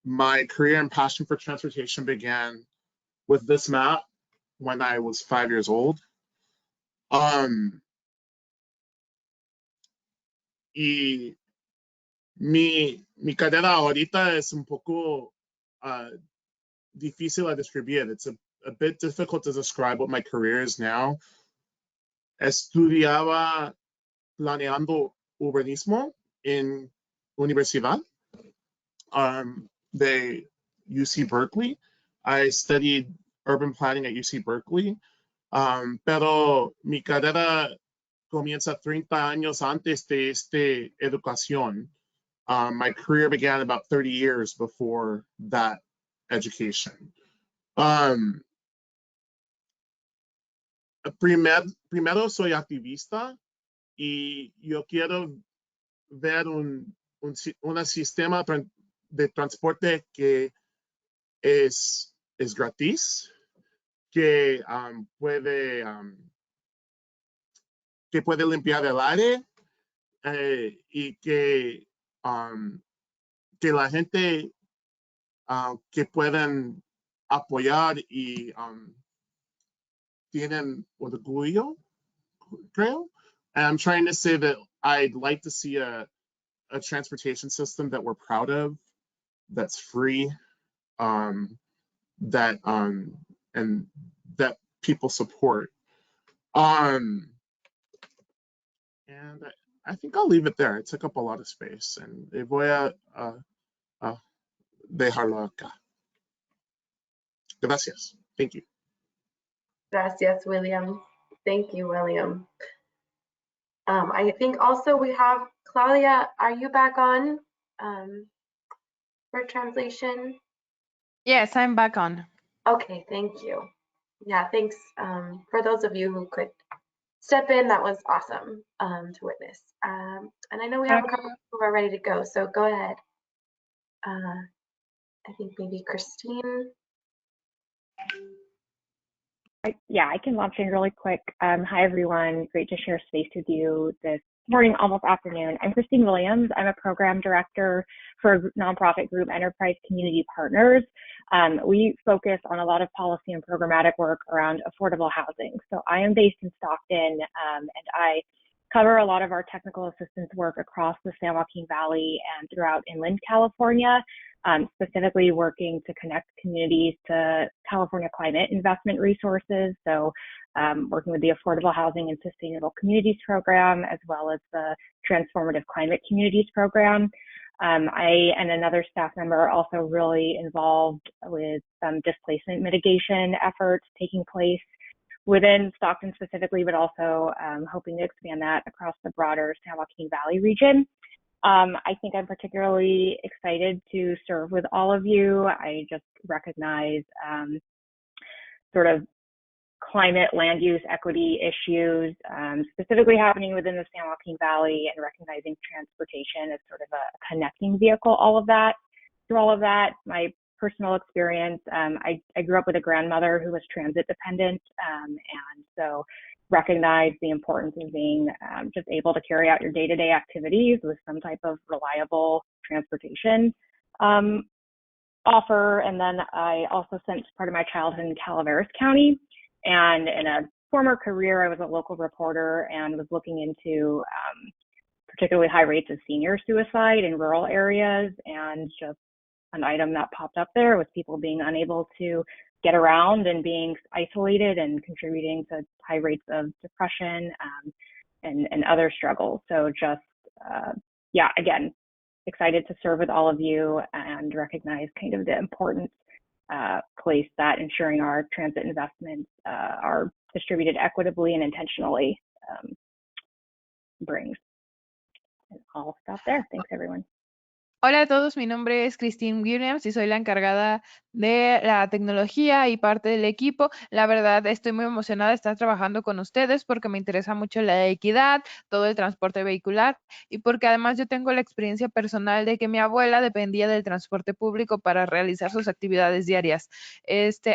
My career and passion for transportation began with this map when I was 5 years old. Y mi carrera ahorita es un poco difícil a describir. It's a bit difficult to describe what my career is now. Estudiaba planeando urbanismo en universidad de UC Berkeley. I studied urban planning at UC Berkeley. Pero mi carrera comienza 30 años antes de esta educación. My career began about 30 years before that education. Primero soy activista y yo quiero ver un sistema de transporte que es gratis, que puede limpiar el aire y que la gente que puedan apoyar y tienen orgullo, creo. And I'm trying to say that I'd like to see a transportation system that we're proud of, that's free, and that people support. And I think I'll leave it there. It took up a lot of space, and voy a dejarlo acá. Gracias. Thank you. Gracias, William. Thank you, William. I think also we have Claudia. Are you back on for translation? Yes, I'm back on. Okay, thank you. Yeah, thanks for those of you who could step in. That was awesome to witness. And I know we have a couple who are ready to go, so go ahead. I think maybe Christine. Yeah, I can launch in really quick. Hi, everyone. Great to share space with you this morning, almost afternoon. I'm Christine Williams. I'm a program director for a nonprofit group, Enterprise Community Partners. We focus on a lot of policy and programmatic work around affordable housing. So I am based in Stockton, and I cover a lot of our technical assistance work across the San Joaquin Valley and throughout inland California. Specifically working to connect communities to California climate investment resources. So working with the Affordable Housing and Sustainable Communities Program, as well as the Transformative Climate Communities Program. I and another staff member are also really involved with displacement mitigation efforts taking place within Stockton specifically, but also hoping to expand that across the broader San Joaquin Valley region. I think I'm particularly excited to serve with all of you. I just recognize sort of climate, land use, equity issues, specifically happening within the San Joaquin Valley, and recognizing transportation as sort of a connecting vehicle, through all of that. My personal experience, I grew up with a grandmother who was transit dependent, and so recognize the importance of being just able to carry out your day-to-day activities with some type of reliable transportation offer. And then I also spent part of my childhood in Calaveras County, and in a former career, I was a local reporter and was looking into particularly high rates of senior suicide in rural areas, and just an item that popped up there was people being unable to get around and being isolated and contributing to high rates of depression and other struggles. So just, yeah, again, excited to serve with all of you and recognize kind of the important place that ensuring our transit investments are distributed equitably and intentionally brings. And I'll stop there. Thanks, everyone. Hola a todos, mi nombre es Christine Williams y soy la encargada de la tecnología y parte del equipo. La verdad, estoy muy emocionada de estar trabajando con ustedes porque me interesa mucho la equidad, todo el transporte vehicular, y porque además yo tengo la experiencia personal de que mi abuela dependía del transporte público para realizar sus actividades diarias.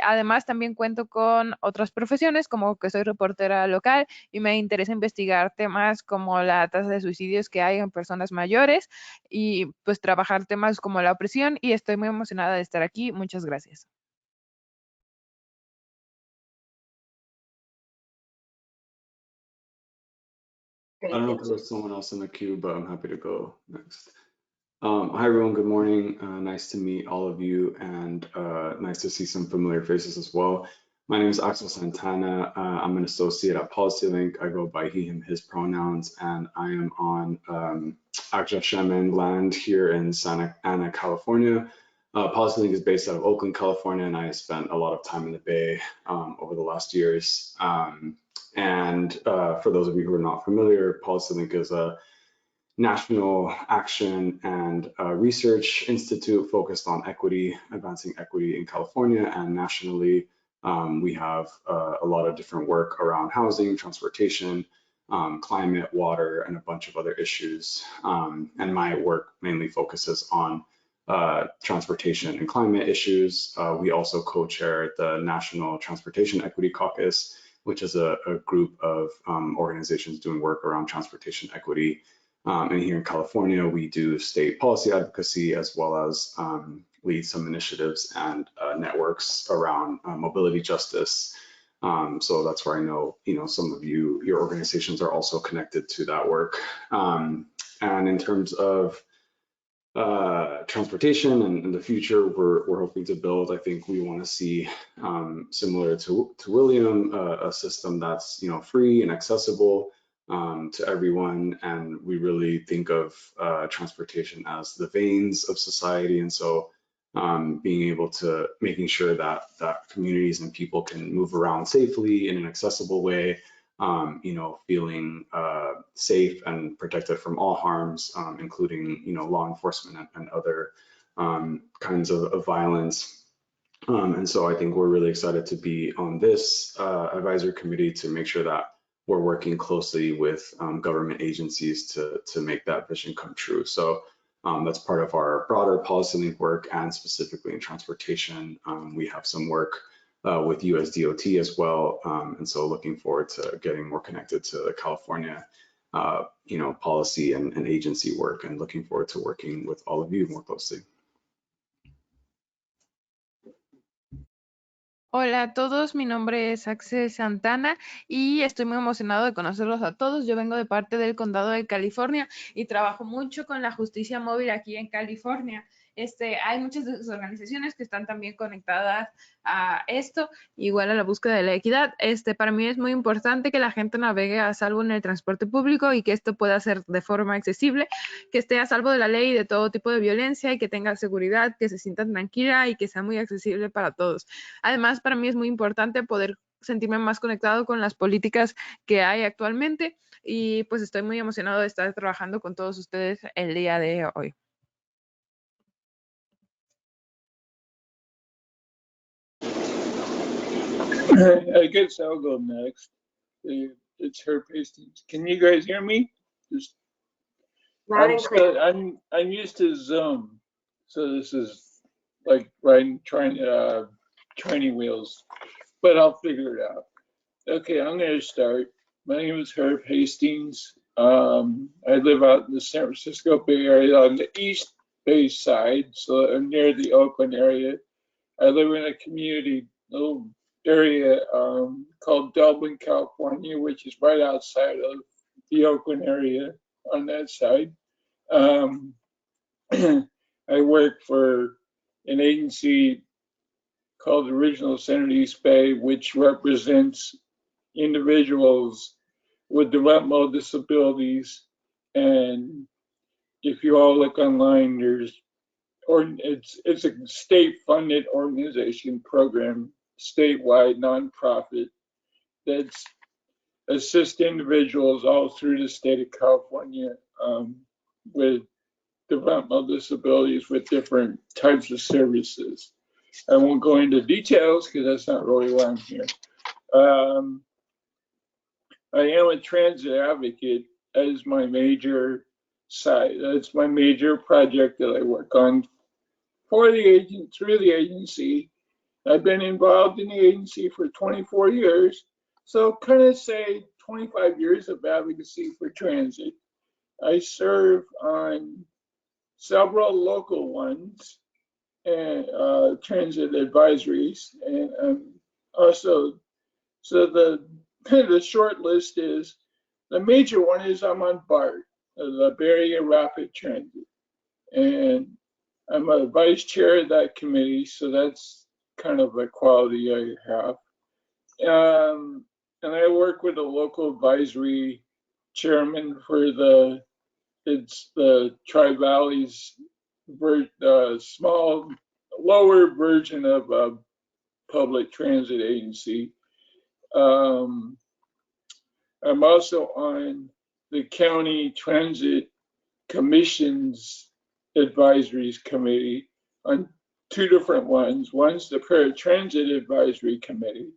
Además, también cuento con otras profesiones, como que soy reportera local y me interesa investigar temas como la tasa de suicidios que hay en personas mayores y pues trabajar temas como la opresión, y estoy muy emocionada de estar aquí. Muchas gracias. Great, I don't know if there's someone else in the queue, but I'm happy to go next. Hi, everyone. Good morning. Nice to meet all of you, and nice to see some familiar faces as well. My name is Axel Santana. I'm an associate at PolicyLink. I go by he, him, his pronouns, and I am on Agja Shemin land here in Santa Ana, California. PolicyLink is based out of Oakland, California, and I spent a lot of time in the Bay over the last years. For those of you who are not familiar, PolicyLink is a national action and research institute focused on equity, advancing equity in California, and nationally. We have a lot of different work around housing, transportation, climate, water, and a bunch of other issues. And my work mainly focuses on transportation and climate issues. We also co-chair the National Transportation Equity Caucus, which is a group of organizations doing work around transportation equity. And here in California, we do state policy advocacy as well as lead some initiatives and networks around mobility justice. So that's where I know, some of your organizations are also connected to that work. And in terms of transportation and the future, we're hoping to build. I think we want to see, similar to William, a system that's free and accessible to everyone, and we really think of transportation as the veins of society, and so being able to making sure that communities and people can move around safely in an accessible way. Feeling safe and protected from all harms, including, law enforcement and other kinds of violence. And so I think we're really excited to be on this advisory committee to make sure that we're working closely with government agencies to make that vision come true. So that's part of our broader PolicyLink work, and specifically in transportation. We have some work with USDOT as well. And so looking forward to getting more connected to the California, policy and agency work, and looking forward to working with all of you more closely. Hola a todos, mi nombre es Axel Santana y estoy muy emocionado de conocerlos a todos. Yo vengo de parte del Condado de California y trabajo mucho con la justicia móvil aquí en California. Hay muchas de sus organizaciones que están también conectadas a esto, igual a la búsqueda de la equidad. Para mí es muy importante que la gente navegue a salvo en el transporte público y que esto pueda ser de forma accesible, que esté a salvo de la ley y de todo tipo de violencia, y que tenga seguridad, que se sienta tranquila y que sea muy accesible para todos. Además, para mí es muy importante poder sentirme más conectado con las políticas que hay actualmente, y pues estoy muy emocionado de estar trabajando con todos ustedes el día de hoy. I guess I'll go next. It's Herb Hastings. Can you guys hear me? I'm used to Zoom, so this is like riding training wheels, but I'll figure it out. Okay, I'm going to start. My name is Herb Hastings. I live out in the San Francisco Bay Area on the East Bay side, so I'm near the Oakland area. I live in a community, little area called Dublin, California, which is right outside of the Oakland area on that side. I work for an agency called the Regional Center East Bay, which represents individuals with developmental disabilities. And if you all look online, it's a state-funded organization program, statewide nonprofit, that's assist individuals all through the state of California with developmental disabilities with different types of services. I won't go into details because that's not really why I'm here. I am a transit advocate as my major side. That's my major project that I work on through the agency. I've been involved in the agency for 24 years, so kind of say 25 years of advocacy for transit. I serve on several local ones and transit advisories, and also, so the short list is, the major one is I'm on BART, the Bay Area Rapid Transit, and I'm a vice chair of that committee, so that's kind of a quality I have. And I work with a local advisory chairman for it's the Tri-Valley's small lower version of a public transit agency. I'm also on the County Transit Commission's Advisories Committee on two different ones. One's the Paratransit Advisory Committee,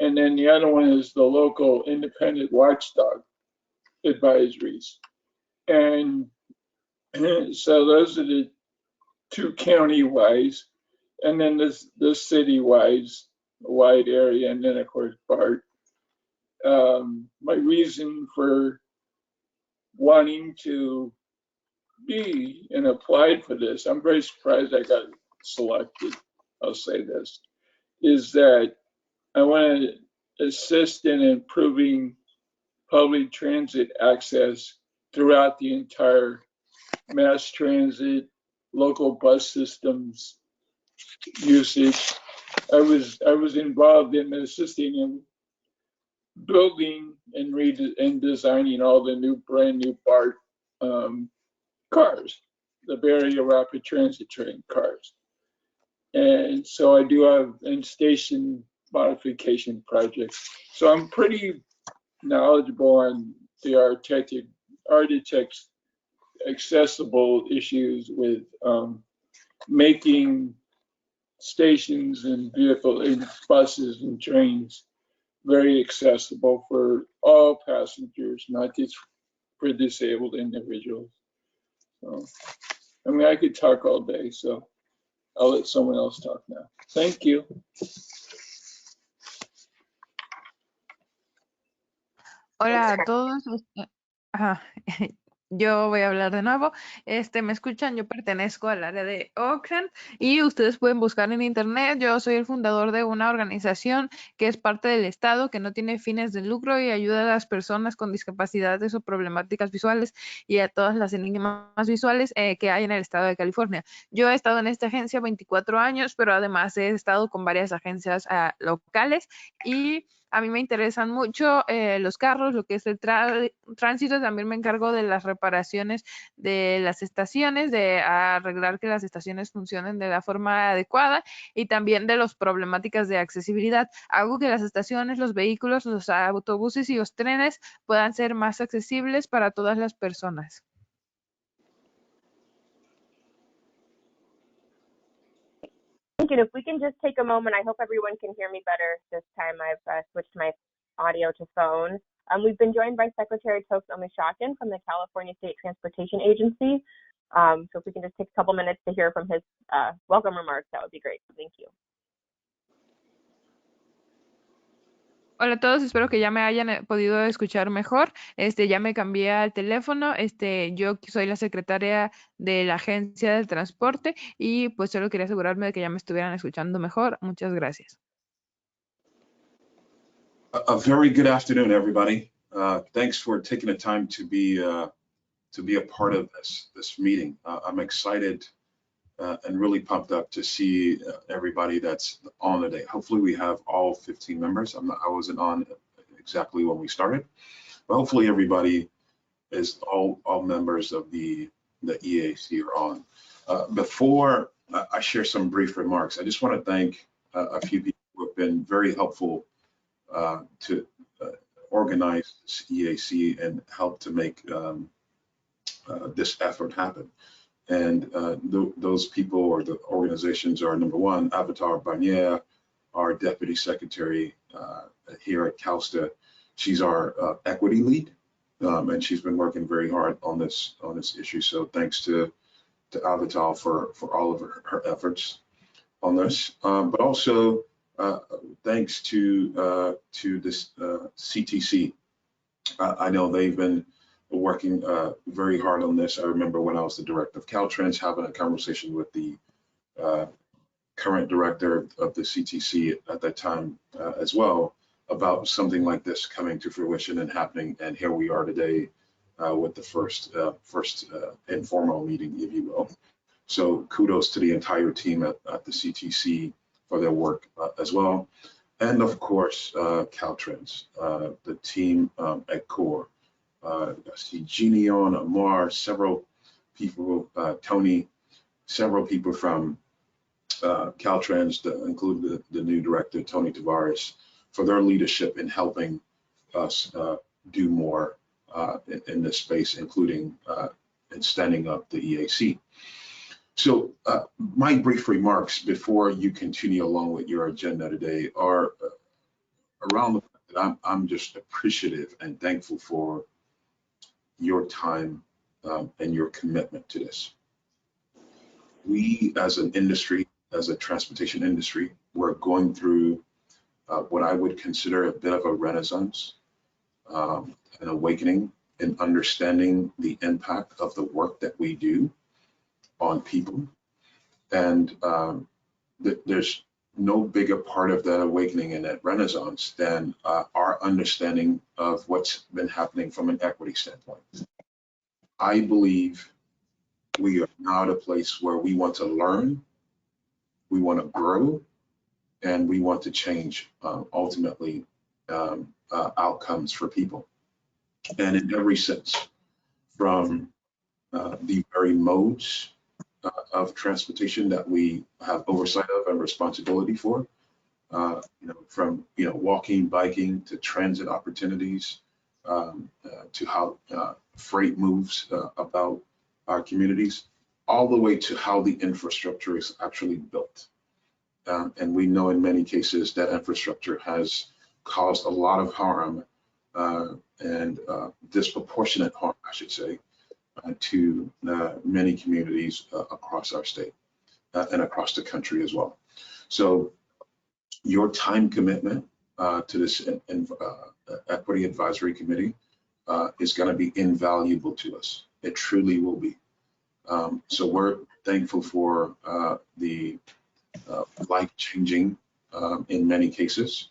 and then the other one is the local independent watchdog advisories. And so those are the two county-wise, and then the city-wise, wide area, and then of course BART. My reason for wanting to be and applied for this, I'm very surprised I got selected, I'll say this, is that I want to assist in improving public transit access throughout the entire mass transit, local bus systems usage. I was involved in assisting in building and designing all the brand new BART cars, the Bay Area Rapid Transit train cars. And so I do have station modification projects. So I'm pretty knowledgeable on the architect's accessible issues with making stations and buses and trains very accessible for all passengers, not just for disabled individuals. So, I mean, I could talk all day, so I'll let someone else talk now. Thank you. Hola a todos. Ajá. Yo voy a hablar de nuevo. ¿Me escuchan? Yo pertenezco al área de Oakland y ustedes pueden buscar en internet. Yo soy el fundador de una organización que es parte del Estado, que no tiene fines de lucro y ayuda a las personas con discapacidades o problemáticas visuales y a todas las enigmas visuales que hay en el estado de California. Yo he estado en esta agencia 24 años, pero además he estado con varias agencias locales y a mí me interesan mucho los carros, lo que es el tránsito. También me encargo de las reparaciones de las estaciones, de arreglar que las estaciones funcionen de la forma adecuada y también de las problemáticas de accesibilidad. Hago que las estaciones, los vehículos, los autobuses y los trenes puedan ser más accesibles para todas las personas. Thank you. If we can just take a moment, I hope everyone can hear me better this time. I've switched my audio to phone. We've been joined by Secretary Tokes Omishakin from the California State Transportation Agency. So if we can just take a couple minutes to hear from his welcome remarks, that would be great. Thank you. Hola a todos, espero que ya me hayan podido escuchar mejor. Ya me cambié al teléfono. Yo soy la secretaria de la Agencia del Transporte y pues solo quería asegurarme de que ya me estuvieran escuchando mejor. Muchas gracias. A very good afternoon, everybody. Thanks for taking the time to be a part of this meeting. I'm excited and really pumped up to see everybody that's on today. Hopefully we have all 15 members. I wasn't on exactly when we started, but hopefully everybody is all members of the EAC are on. Before I share some brief remarks, I just want to thank a few people who have been very helpful to organize this EAC and help to make this effort happen. And those people or the organizations are, number one, Avatar Barnier, our Deputy Secretary here at CalSTA. She's our equity lead, and she's been working very hard on this issue. So thanks to Avatar for all of her efforts on this. But also thanks to this CTC. I know they've been working very hard on this. I remember when I was the director of Caltrans having a conversation with the current director of the CTC at that time as well about something like this coming to fruition and happening. And here we are today with the first informal meeting, if you will. So kudos to the entire team at the CTC for their work as well. And of course, Caltrans, the team at CORE. I see Jeannie on, Amar, several people, Tony, several people from Caltrans, include the new director, Tony Tavares, for their leadership in helping us do more in this space, including in standing up the EAC. So my brief remarks before you continue along with your agenda today are around the fact that I'm just appreciative and thankful for your time and your commitment to this. We as an industry, as a transportation industry, we're going through what I would consider a bit of a renaissance, an awakening in understanding the impact of the work that we do on people. And there's no bigger part of that awakening and that renaissance than our understanding of what's been happening from an equity standpoint. I believe we are now at a place where we want to learn, we want to grow, and we want to change ultimately outcomes for people. And in every sense, from the very modes of transportation that we have oversight of and responsibility for, from walking, biking, to transit opportunities, to how freight moves about our communities, all the way to how the infrastructure is actually built. And we know in many cases that infrastructure has caused a lot of harm and disproportionate harm, I should say, to many communities across our state and across the country as well. So your time commitment to this Equity Advisory Committee is going to be invaluable to us. It truly will be. So we're thankful for the life-changing, in many cases,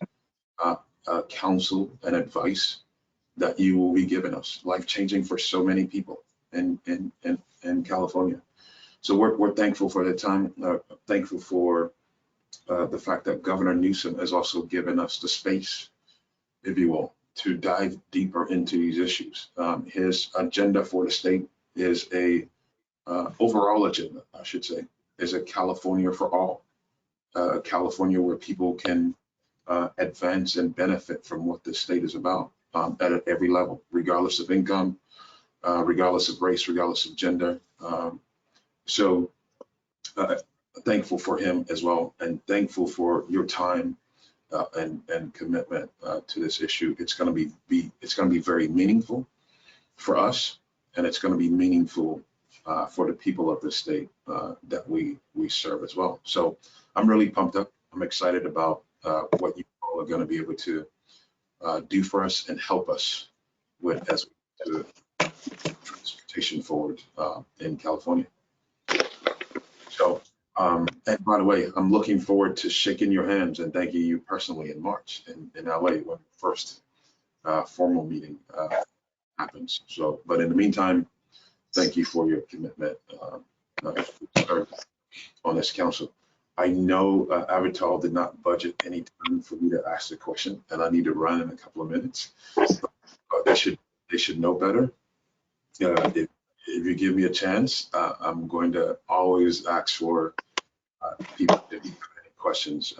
counsel and advice that you will be giving us, life-changing for so many people in California. So we're thankful for the time, thankful for the fact that Governor Newsom has also given us the space, if you will, to dive deeper into these issues. His agenda for the state is a overall agenda, I should say, is a California for all, California where people can advance and benefit from what this state is about at every level, regardless of income, regardless of race, regardless of gender. So thankful for him as well, and thankful for your time and commitment to this issue. It's going to be very meaningful for us, and it's going to be meaningful for the people of the state that we serve as well. So I'm really pumped up. I'm excited about what you all are going to be able to do for us and help us with as we do transportation forward in California. So, and by the way, I'm looking forward to shaking your hands and thanking you personally in March in LA when the first formal meeting happens. So, but in the meantime, thank you for your commitment on this council. I know Avatar did not budget any time for me to ask the question, and I need to run in a couple of minutes. But they should know better. If you give me a chance, I'm going to always ask for people if you have any questions.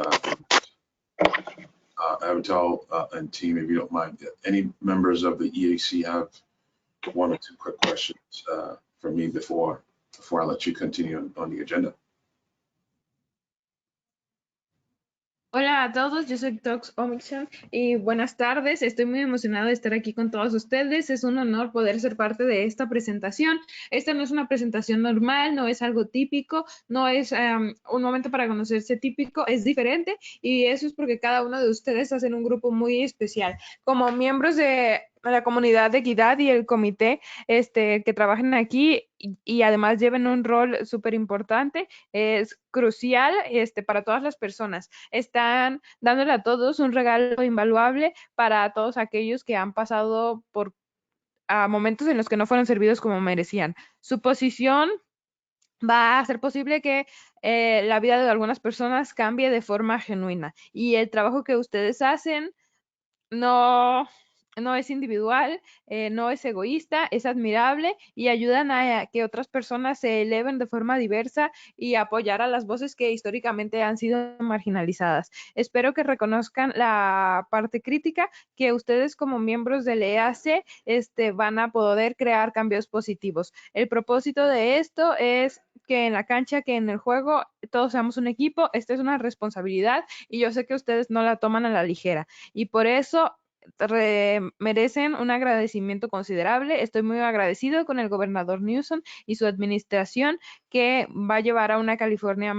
Avatar and team, if you don't mind, any members of the EAC have one or two quick questions for me before I let you continue on the agenda. Hola a todos, yo soy Tox Omixon y buenas tardes. Estoy muy emocionada de estar aquí con todos ustedes. Es un honor poder ser parte de esta presentación. Esta no es una presentación normal, no es algo típico, no es un momento para conocerse típico, es diferente, y eso es porque cada uno de ustedes hacen un grupo muy especial. Como miembros de la comunidad de equidad y el comité que trabajan aquí y además lleven un rol súper importante, es crucial para todas las personas. Están dándole a todos un regalo invaluable para todos aquellos que han pasado por momentos en los que no fueron servidos como merecían. Su posición va a hacer posible que la vida de algunas personas cambie de forma genuina, y el trabajo que ustedes hacen no no es individual, no es egoísta, es admirable y ayudan a que otras personas se eleven de forma diversa y apoyar a las voces que históricamente han sido marginalizadas. Espero que reconozcan la parte crítica, que ustedes como miembros del EAC van a poder crear cambios positivos. El propósito de esto es que en la cancha, que en el juego, todos seamos un equipo. Esta es una responsabilidad y yo sé que ustedes no la toman a la ligera. Y por eso merecen un agradecimiento considerable. Estoy muy agradecido con el gobernador Newsom y su administración, que va a llevar a una California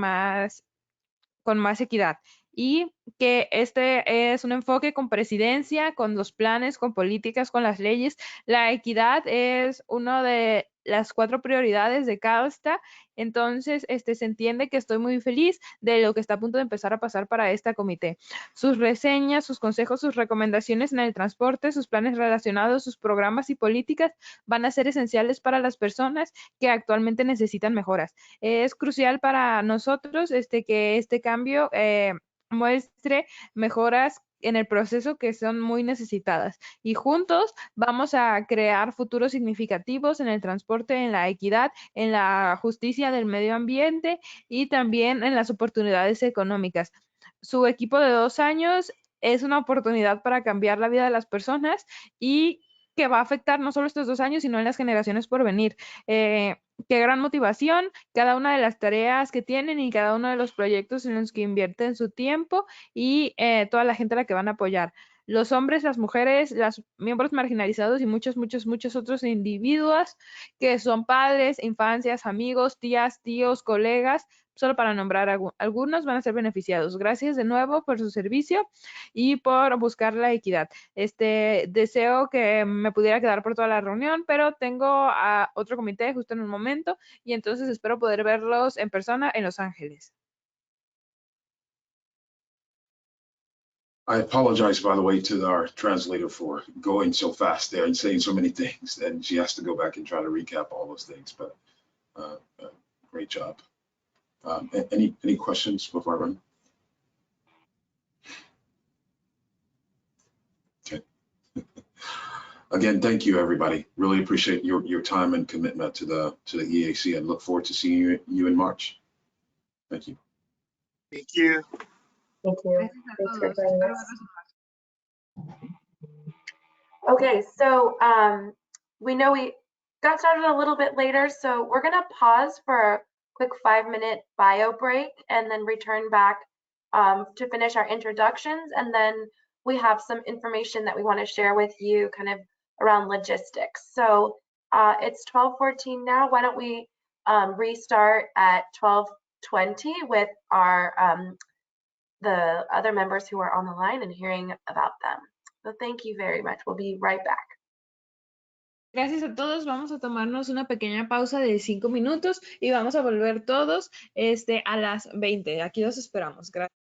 con más equidad, y que este es un enfoque con presidencia, con los planes, con políticas, con las leyes. La equidad es una de las 4 prioridades de CAUSTA. Entonces, se entiende que estoy muy feliz de lo que está a punto de empezar a pasar para este comité. Sus reseñas, sus consejos, sus recomendaciones en el transporte, sus planes relacionados, sus programas y políticas van a ser esenciales para las personas que actualmente necesitan mejoras. Es crucial para nosotros que este cambio muestre mejoras en el proceso que son muy necesitadas, y juntos vamos a crear futuros significativos en el transporte, en la equidad, en la justicia del medio ambiente y también en las oportunidades económicas. Su equipo de 2 años es una oportunidad para cambiar la vida de las personas, y que va a afectar no solo estos 2 años, sino en las generaciones por venir. Qué gran motivación cada una de las tareas que tienen y cada uno de los proyectos en los que invierten su tiempo, y toda la gente a la que van a apoyar. Los hombres, las mujeres, los miembros marginalizados y muchos, muchos, muchos otros individuos que son padres, infancias, amigos, tías, tíos, colegas, solo para nombrar algunos, van a ser beneficiados. Gracias de nuevo por su servicio y por buscar la equidad. Deseo que me pudiera quedar por toda la reunión, pero tengo a otro comité justo en un momento, y entonces espero poder verlos en persona en Los Ángeles. I apologize, by the way, to our translator for going so fast there and saying so many things, and she has to go back and try to recap all those things, but great job. Any questions before I run? Okay. Again, thank you, everybody. Really appreciate your time and commitment to the EAC, and look forward to seeing you in March. Thank you. Thank you. Thank you. Gracias a Thanks for todos. joining Espero us. verlos en Okay, so we know we got started a little bit later, so we're gonna pause for a quick 5-minute bio break and then return back to finish our introductions, and then we have some information that we want to share with you kind of around logistics. So it's 12:14 now. Why don't we restart at 12:20 with our the other members who are on the line and hearing about them. So thank you very much. We'll be right back. Gracias a todos. Vamos a tomarnos una pequeña pausa de 5 minutos y vamos a volver todos a las 20. Aquí los esperamos. Gracias.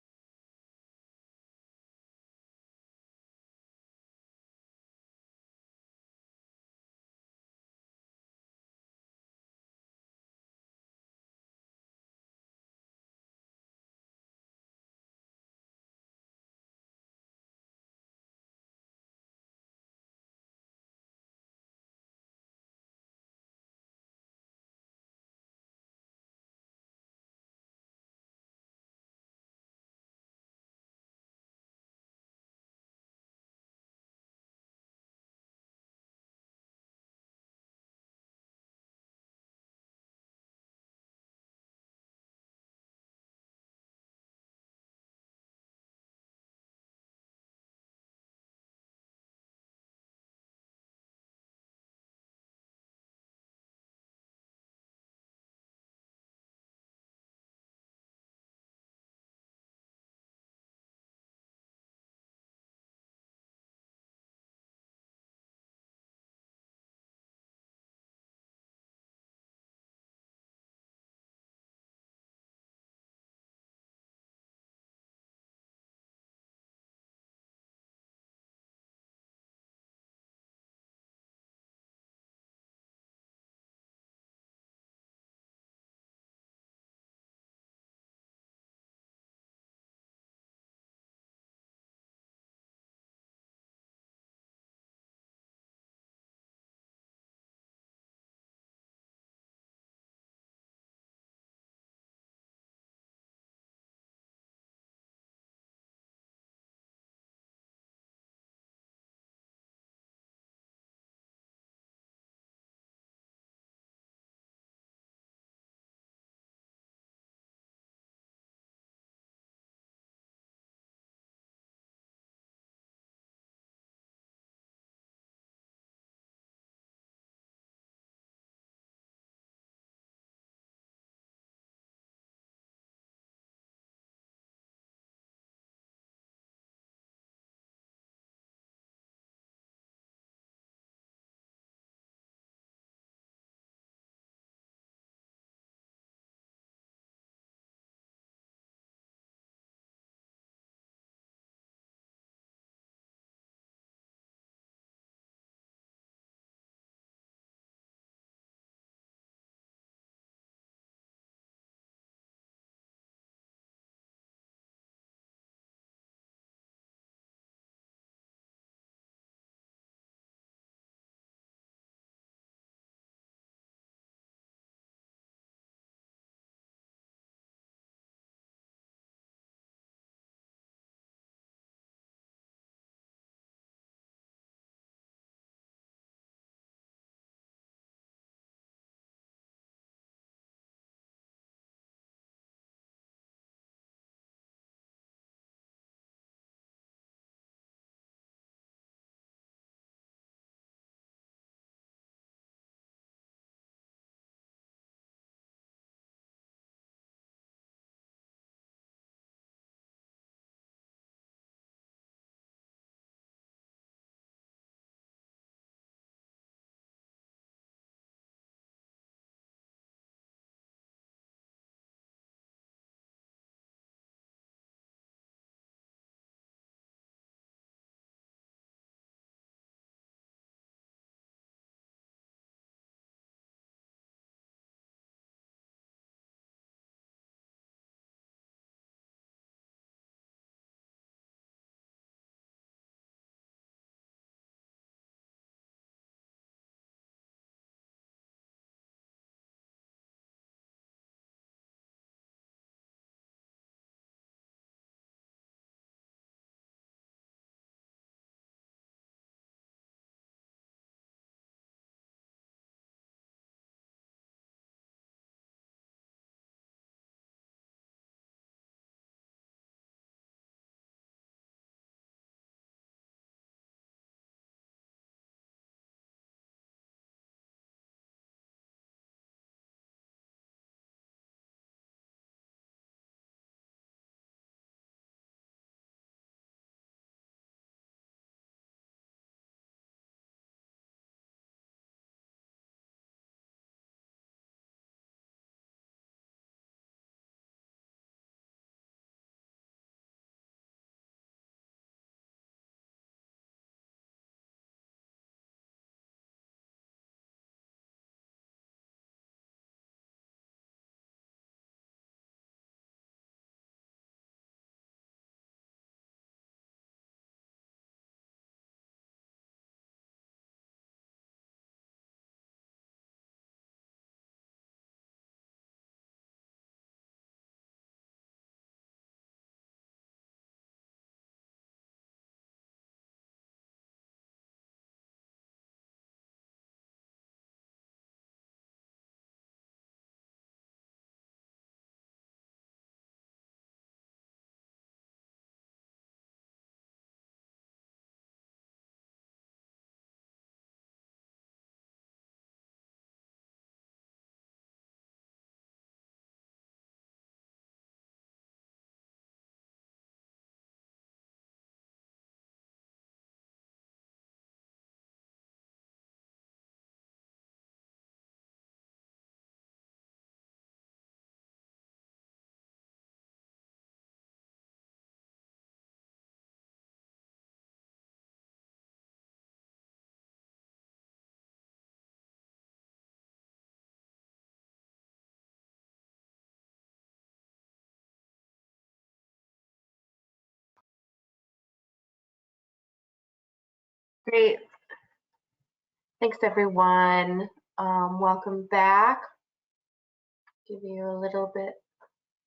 Great. Thanks, everyone. Welcome back. Give you a little bit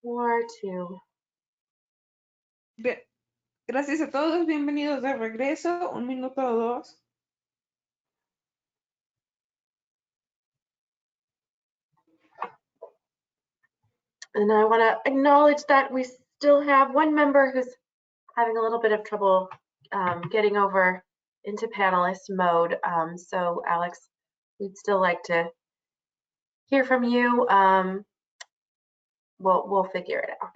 more to. Bien. Gracias a todos, bienvenidos de regreso. Un minuto o dos. And I want to acknowledge that we still have one member who's having a little bit of trouble getting over into panelist mode. So Alex, we'd still like to hear from you. We'll figure it out.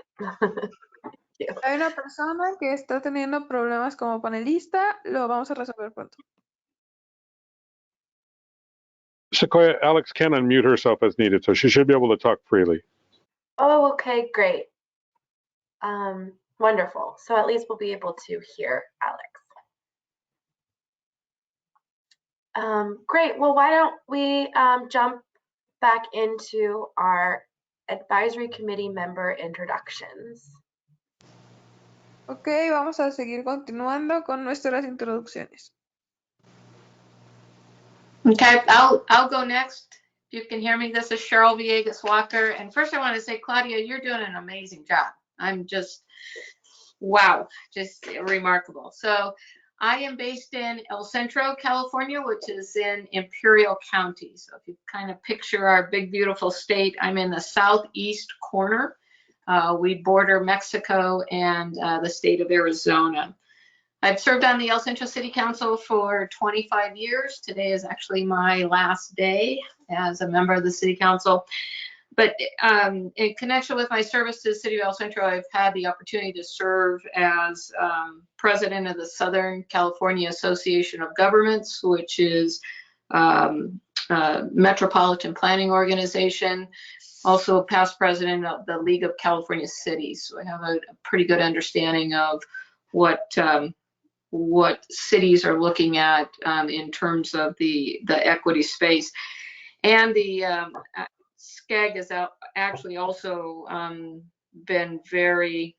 Hay una persona que está teniendo problemas como panelista, lo vamos a resolver pronto. Sequoia, Alex can unmute herself as needed, so she should be able to talk freely. Oh, okay, great. Wonderful. So at least we'll be able to hear Alex. Great. Well, why don't we jump back into our advisory committee member introductions. Ok, vamos a seguir continuando con nuestras introducciones. Okay, I'll go next. If you can hear me, this is Cheryl Villegas Walker. And first I want to say, Claudia, you're doing an amazing job. I'm just, wow, just remarkable. So I am based in El Centro, California, which is in Imperial County. So if you kind of picture our big, beautiful state, I'm in the southeast corner. We border Mexico and the state of Arizona. I've served on the El Centro City Council for 25 years. Today is actually my last day as a member of the City Council. But in connection with my service to the City of El Centro, I've had the opportunity to serve as president of the Southern California Association of Governments, which is a metropolitan planning organization. Also past president of the League of California Cities. So I have a pretty good understanding of what cities are looking at in terms of the equity space. And the SCAG has actually also been very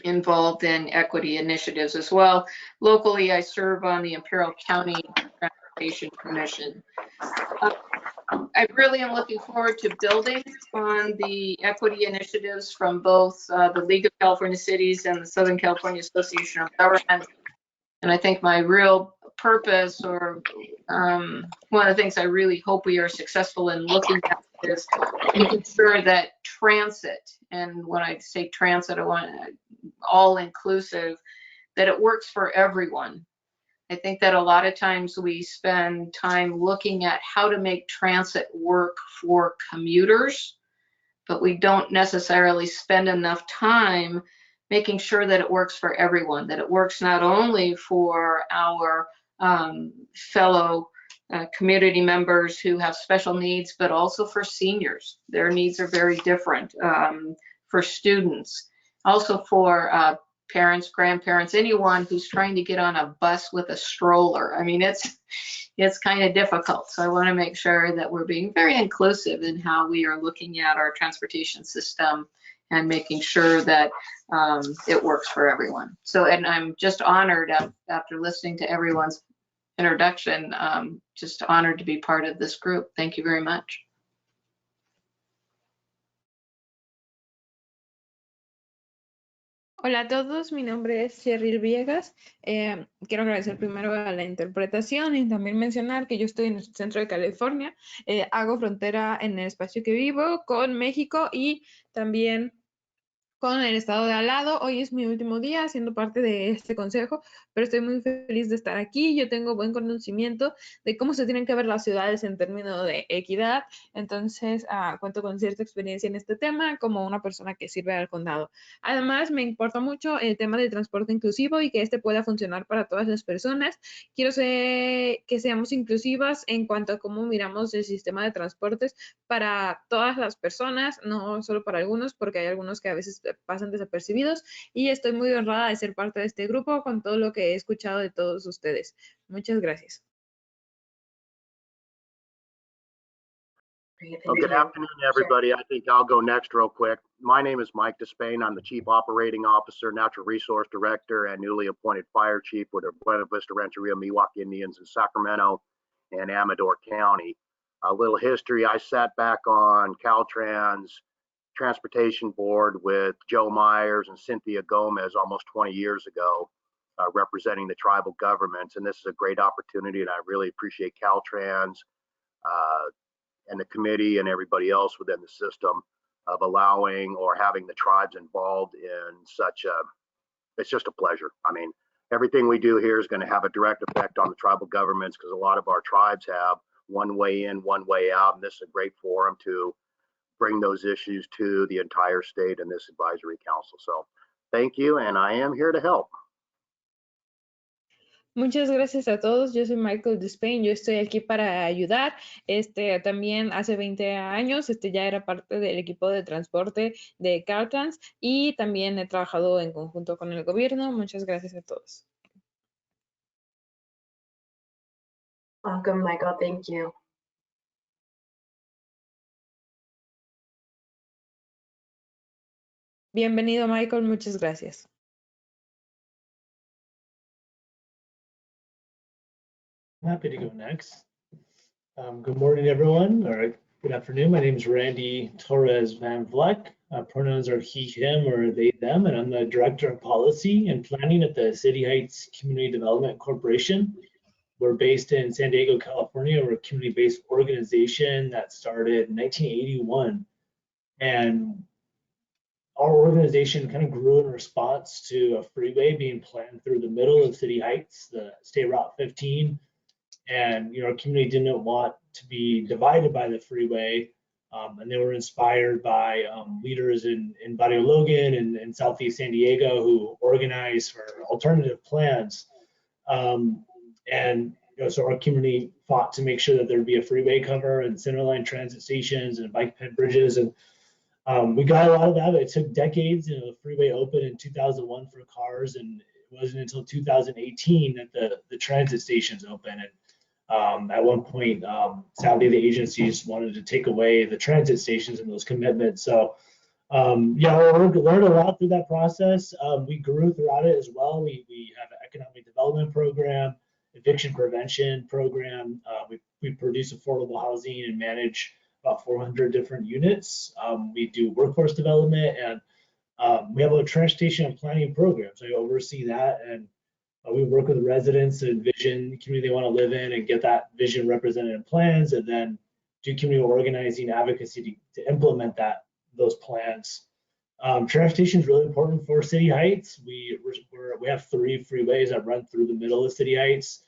involved in equity initiatives as well. Locally, I serve on the Imperial County Transportation Commission. I really am looking forward to building on the equity initiatives from both the League of California Cities and the Southern California Association of Governments. And I think my real purpose, or one of the things I really hope we are successful in looking at, is making sure that transit, and when I say transit, I want all inclusive, that it works for everyone. I think that a lot of times we spend time looking at how to make transit work for commuters, but we don't necessarily spend enough time making sure that it works for everyone, that it works not only for our fellow community members who have special needs, but also for seniors. Their needs are very different, for students, also for parents, grandparents, anyone who's trying to get on a bus with a stroller. I mean, it's kind of difficult. So I want to make sure that we're being very inclusive in how we are looking at our transportation system and making sure that it works for everyone. So, and I'm just honored after listening to everyone's introduction, just honored to be part of this group. Thank you very much. Hola a todos, mi nombre es Cheryl Villegas. Quiero agradecer primero a la interpretación y también mencionar que yo estoy en el centro de California. Hago frontera en el espacio que vivo con México y también con el estado de al lado. Hoy es mi último día siendo parte de este consejo, pero estoy muy feliz de estar aquí. Yo tengo buen conocimiento de cómo se tienen que ver las ciudades en términos de equidad, entonces cuento con cierta experiencia en este tema como una persona que sirve al condado. Además, me importa mucho el tema del transporte inclusivo y que este pueda funcionar para todas las personas. Quiero que seamos inclusivas en cuanto a cómo miramos el sistema de transportes para todas las personas, no solo para algunos, porque hay algunos que a veces pasan desapercibidos, y estoy muy honrada de ser parte de este grupo con todo lo que he escuchado de todos ustedes. Muchas gracias. Great, Well, thank good you. afternoon, everybody. I think I'll go next real quick. My name is Mike Despain. I'm the Chief Operating Officer, Natural Resource Director, and newly appointed Fire Chief with the Buena Vista Rancheria Miwok Indians in Sacramento and Amador County. A little history, I sat back on Caltrans Transportation Board with Joe Myers and Cynthia Gomez almost 20 years ago, representing the tribal governments. And this is a great opportunity, and I really appreciate Caltrans and the committee and everybody else within the system of allowing or having the tribes involved in such a, it's just a pleasure. I mean, everything we do here is going to have a direct effect on the tribal governments because a lot of our tribes have one way in, one way out, and this is a great forum to bring those issues to the entire state and this advisory council. So thank you, and I am here to help. Muchas gracias a todos. Yo soy Michael Despain. Yo estoy aquí para ayudar. También hace 20 años ya era parte del equipo de transporte de Caltrans y también he trabajado en conjunto con el gobierno. Muchas gracias a todos. Welcome, Michael. Thank you. Bienvenido, Michael. Muchas gracias. I'm happy to go next. Good morning, everyone, or good afternoon. My name is Randy Torres Van Vleck. Pronouns are he, him, or they, them, and I'm the Director of Policy and Planning at the City Heights Community Development Corporation. We're based in San Diego, California. We're a community-based organization that started in 1981. And our organization kind of grew in response to a freeway being planned through the middle of City Heights, the State Route 15. And our community didn't want to be divided by the freeway, and they were inspired by leaders in Barrio Logan and Southeast San Diego who organized for alternative plans. So our community fought to make sure that there'd be a freeway cover and centerline transit stations and bike ped bridges, and we got a lot of that. But it took decades. The freeway opened in 2001 for cars, and it wasn't until 2018 that the transit stations opened. And at one point, sadly, the agencies wanted to take away the transit stations and those commitments. So, yeah, we learned a lot through that process. We grew throughout it as well. We have an economic development program, eviction prevention program. We produce affordable housing and manage about 400 different units. We do workforce development, and we have a transportation and planning program. So I oversee that, and we work with residents to envision the community they want to live in and get that vision represented in plans, and then do community organizing advocacy to implement those plans. Transportation is really important for City Heights. We have 3 freeways that run through the middle of City Heights,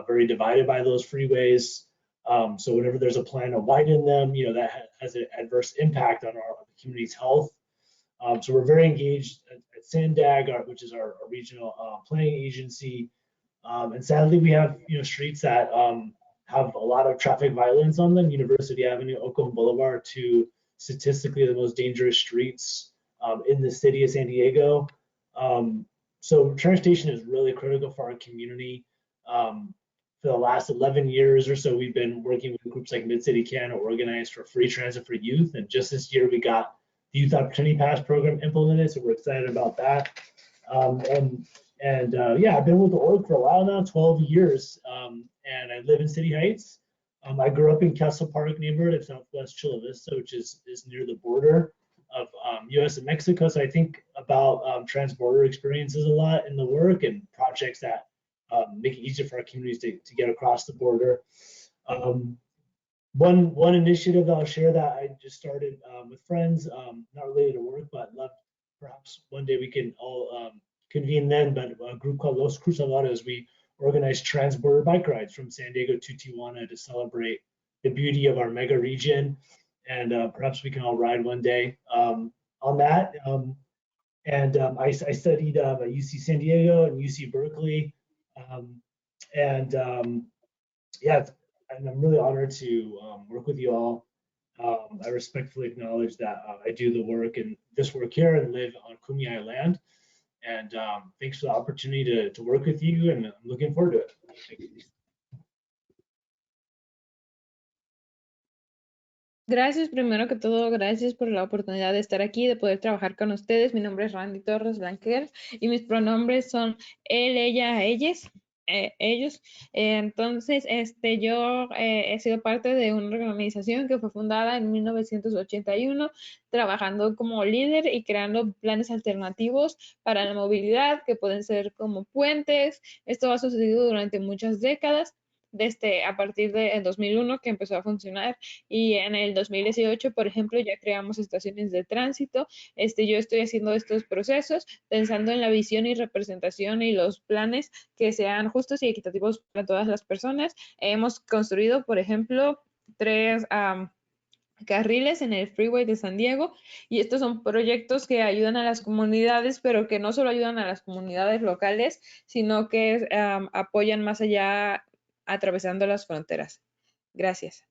very divided by those freeways. So whenever there's a plan to widen them, that has an adverse impact on our community's health. So we're very engaged at SANDAG, which is our regional planning agency. And sadly, we have streets that have a lot of traffic violence on them. University Avenue, Oakland Boulevard, 2 statistically the most dangerous streets in the city of San Diego. So transportation is really critical for our community. For the last 11 years or so, we've been working with groups like Mid-City Can organized for free transit for youth. And just this year, we got the Youth Opportunity Pass program implemented, so we're excited about that. Yeah, I've been with the org for a while now, 12 years, and I live in City Heights. I grew up in Castle Park neighborhood of Southwest Chula Vista, which is near the border of U.S. and Mexico. So I think about trans-border experiences a lot in the work and projects that make it easier for our communities to get across the border. One initiative that I'll share that I just started with friends, not related to work, but love perhaps one day we can all convene then, but a group called Los Cruzadoras, we organize trans-border bike rides from San Diego to Tijuana to celebrate the beauty of our mega region, and perhaps we can all ride one day on that. I studied at UC San Diego and UC Berkeley, yeah, and I'm really honored to work with you all. I respectfully acknowledge that I do the work and this work here and live on Kumeyaay land. And thanks for the opportunity to work with you, and I'm looking forward to it. Thank you. Gracias, primero que todo, gracias por la oportunidad de estar aquí, de poder trabajar con ustedes. Mi nombre es Randy Torres Blanquer y mis pronombres son él, ella, ellos. Ellos. Entonces, yo he sido parte de una organización que fue fundada en 1981, trabajando como líder y creando planes alternativos para la movilidad, que pueden ser como puentes. Esto ha sucedido durante muchas décadas, desde a partir del 2001 que empezó a funcionar, y en el 2018, por ejemplo, ya creamos estaciones de tránsito. Yo estoy haciendo estos procesos pensando en la visión y representación y los planes que sean justos y equitativos para todas las personas. Hemos construido, por ejemplo, 3 carriles en el freeway de San Diego, y estos son proyectos que ayudan a las comunidades, pero que no solo ayudan a las comunidades locales, sino que apoyan más allá, atravesando las fronteras. Gracias.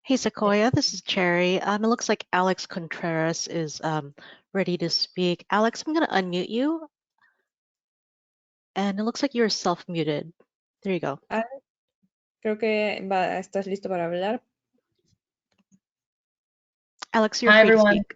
Hey, Sequoia, this is Cherry. It looks like Alex Contreras is ready to speak. Alex, I'm going to unmute you. And it looks like you're self-muted. There you go. Creo que estás listo para hablar. Alex, you're Hi, free to everyone. speak.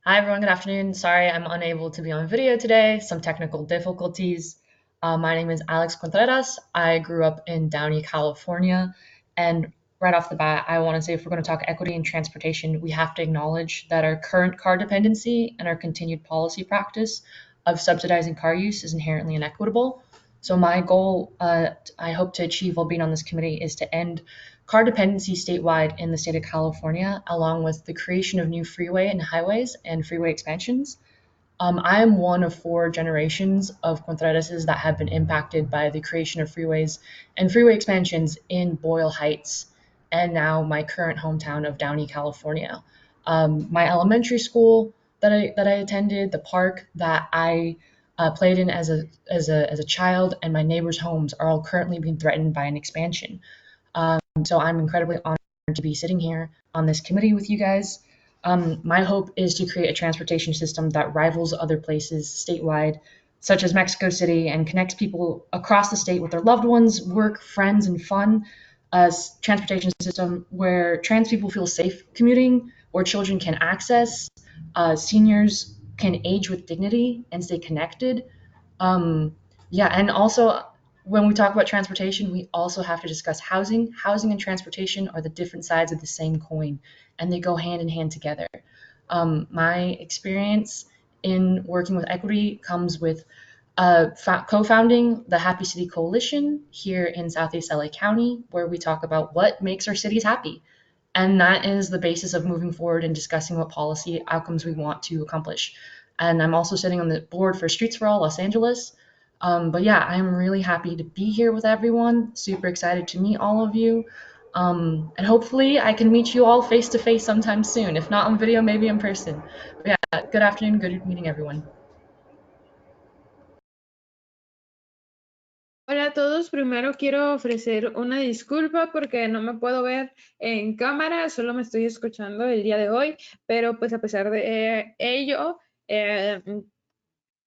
Hi, everyone. Good afternoon. Sorry, I'm unable to be on video today. Some technical difficulties. My name is Alex Contreras. I grew up in Downey, California. And right off the bat, I want to say if we're going to talk equity in transportation, we have to acknowledge that our current car dependency and our continued policy practice of subsidizing car use is inherently inequitable. So my goal, I hope to achieve while being on this committee, is to end car dependency statewide in the state of California, along with the creation of new freeway and highways and freeway expansions. I am one of 4 generations of Contrerases that have been impacted by the creation of freeways and freeway expansions in Boyle Heights, and now my current hometown of Downey, California. My elementary school that I attended, the park that I played in as a child, and my neighbors' homes are all currently being threatened by an expansion. So I'm incredibly honored to be sitting here on this committee with you guys. My hope is to create a transportation system that rivals other places statewide, such as Mexico City, and connects people across the state with their loved ones, work, friends, and fun. A transportation system where trans people feel safe commuting, where children can access, seniors can age with dignity and stay connected. Yeah, and also when we talk about transportation, we also have to discuss housing. Housing and transportation are the different sides of the same coin, and they go hand in hand together. My experience in working with equity comes with co-founding the Happy City Coalition here in Southeast LA County, where we talk about what makes our cities happy. And that is the basis of moving forward and discussing what policy outcomes we want to accomplish. And I'm also sitting on the board for Streets for All Los Angeles. But yeah, I'm really happy to be here with everyone. Super excited to meet all of you. And hopefully I can meet you all face to face sometime soon. If not on video, maybe in person. But yeah, good afternoon, good meeting everyone. Hola a todos, primero quiero ofrecer una disculpa porque no me puedo ver en cámara, solo me estoy escuchando el día de hoy, pero pues a pesar de ello,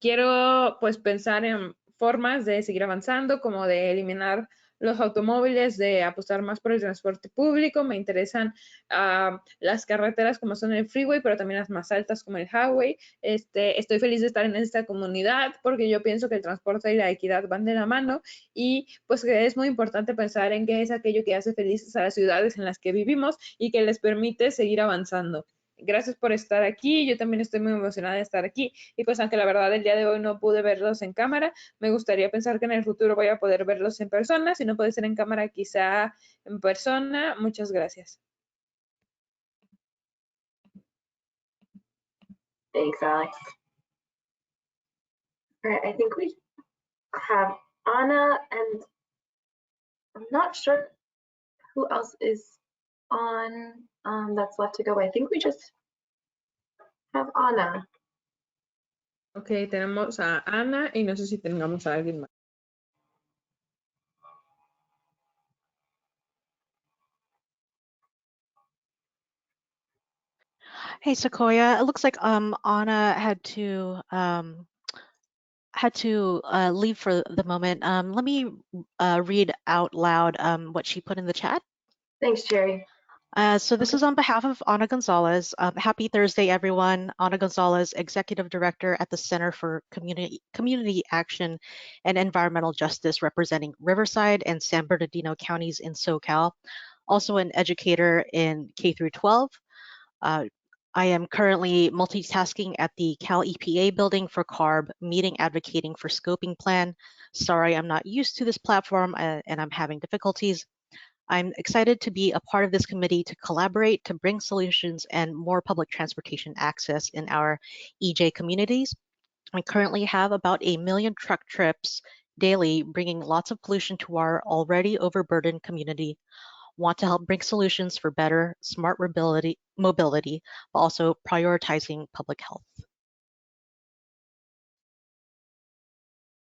quiero pues pensar en formas de seguir avanzando, como de eliminar los automóviles, de apostar más por el transporte público. Me interesan las carreteras como son el freeway, pero también las más altas como el highway. Estoy feliz de estar en esta comunidad porque yo pienso que el transporte y la equidad van de la mano, y pues que es muy importante pensar en qué es aquello que hace felices a las ciudades en las que vivimos y que les permite seguir avanzando. Gracias por estar aquí. Yo también estoy muy emocionada de estar aquí, y pues aunque la verdad el día de hoy no pude verlos en cámara, me gustaría pensar que en el futuro voy a poder verlos en persona. Si no puede ser en cámara, quizá en persona. Muchas gracias. Thanks, Alex. All right, I think we have Anna, and I'm not sure who else is on that's left to go. I think we just have Anna. Ok, tenemos a Ana y no sé si tengamos a alguien más. Hey, Sequoia, it looks like Anna had to leave for the moment. Let me read out loud what she put in the chat. Thanks, Jerry. So this is on behalf of Ana Gonzalez. Happy Thursday, everyone. Ana Gonzalez, Executive Director at the Center for Community Action and Environmental Justice, representing Riverside and San Bernardino counties in SoCal. Also an educator in K through 12. I am currently multitasking at the Cal EPA building for CARB, meeting advocating for scoping plan. Sorry, I'm not used to this platform and I'm having difficulties. I'm excited to be a part of this committee to collaborate to bring solutions and more public transportation access in our EJ communities. We currently have about 1 million truck trips daily, bringing lots of pollution to our already overburdened community. Want to help bring solutions for better, smart mobility, but also prioritizing public health.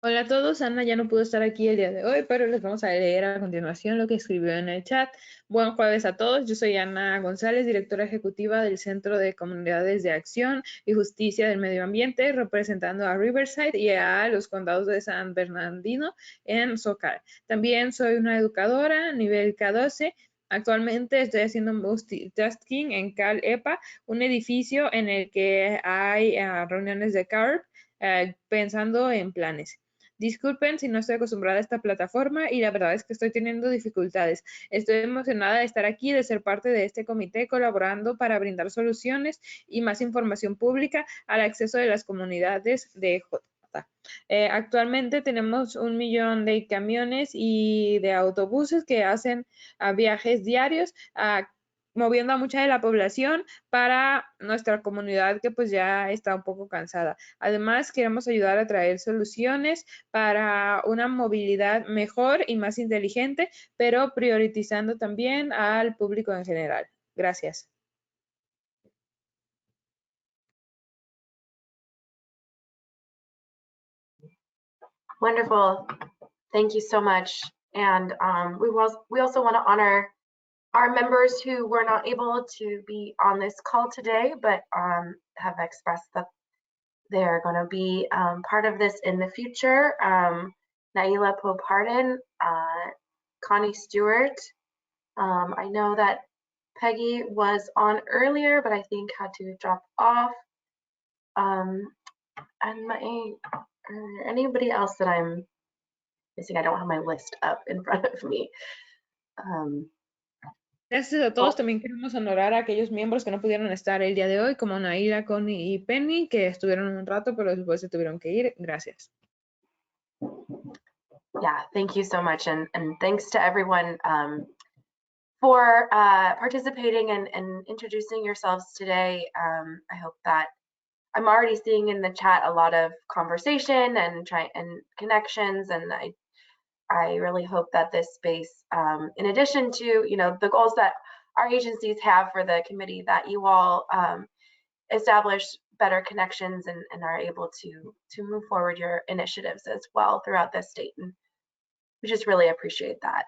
Hola a todos, Ana ya no pudo estar aquí el día de hoy, pero les vamos a leer a continuación lo que escribió en el chat. Buen jueves a todos, yo soy Ana González, directora ejecutiva del Centro de Comunidades de Acción y Justicia del Medio Ambiente, representando a Riverside y a los condados de San Bernardino en SoCal. También soy una educadora, nivel K12. Actualmente estoy haciendo multitasking en Cal EPA, un edificio en el que hay reuniones de CARB, pensando en planes. Disculpen si no estoy acostumbrada a esta plataforma y la verdad es que estoy teniendo dificultades. Estoy emocionada de estar aquí, de ser parte de este comité, colaborando para brindar soluciones y más información pública al acceso de las comunidades de J. Actualmente tenemos 1 millón de camiones y de autobuses que hacen viajes diarios, moviendo a mucha de la población para nuestra comunidad que pues ya está un poco cansada. Además, queremos ayudar a traer soluciones para una movilidad mejor y más inteligente, pero priorizando también al público en general. Gracias. Wonderful. Thank you so much. And we also want to honor our members who were not able to be on this call today, but have expressed that they're going to be part of this in the future. Naila Popardin, Connie Stewart. I know that Peggy was on earlier, but I think had to drop off. And anybody else that I'm missing? I don't have my list up in front of me. Gracias a todos. También queremos honorar a aquellos miembros que no pudieron estar el día de hoy, como Naira, Connie y Penny, que estuvieron un rato, pero después se tuvieron que ir. Gracias. Yeah, thank you so much. And thanks to everyone for participating and introducing yourselves today. I hope that I'm already seeing in the chat a lot of conversation and connections, and I really hope that this space, in addition to the goals that our agencies have for the committee, that you all establish better connections and are able to move forward your initiatives as well throughout the state. And we just really appreciate that.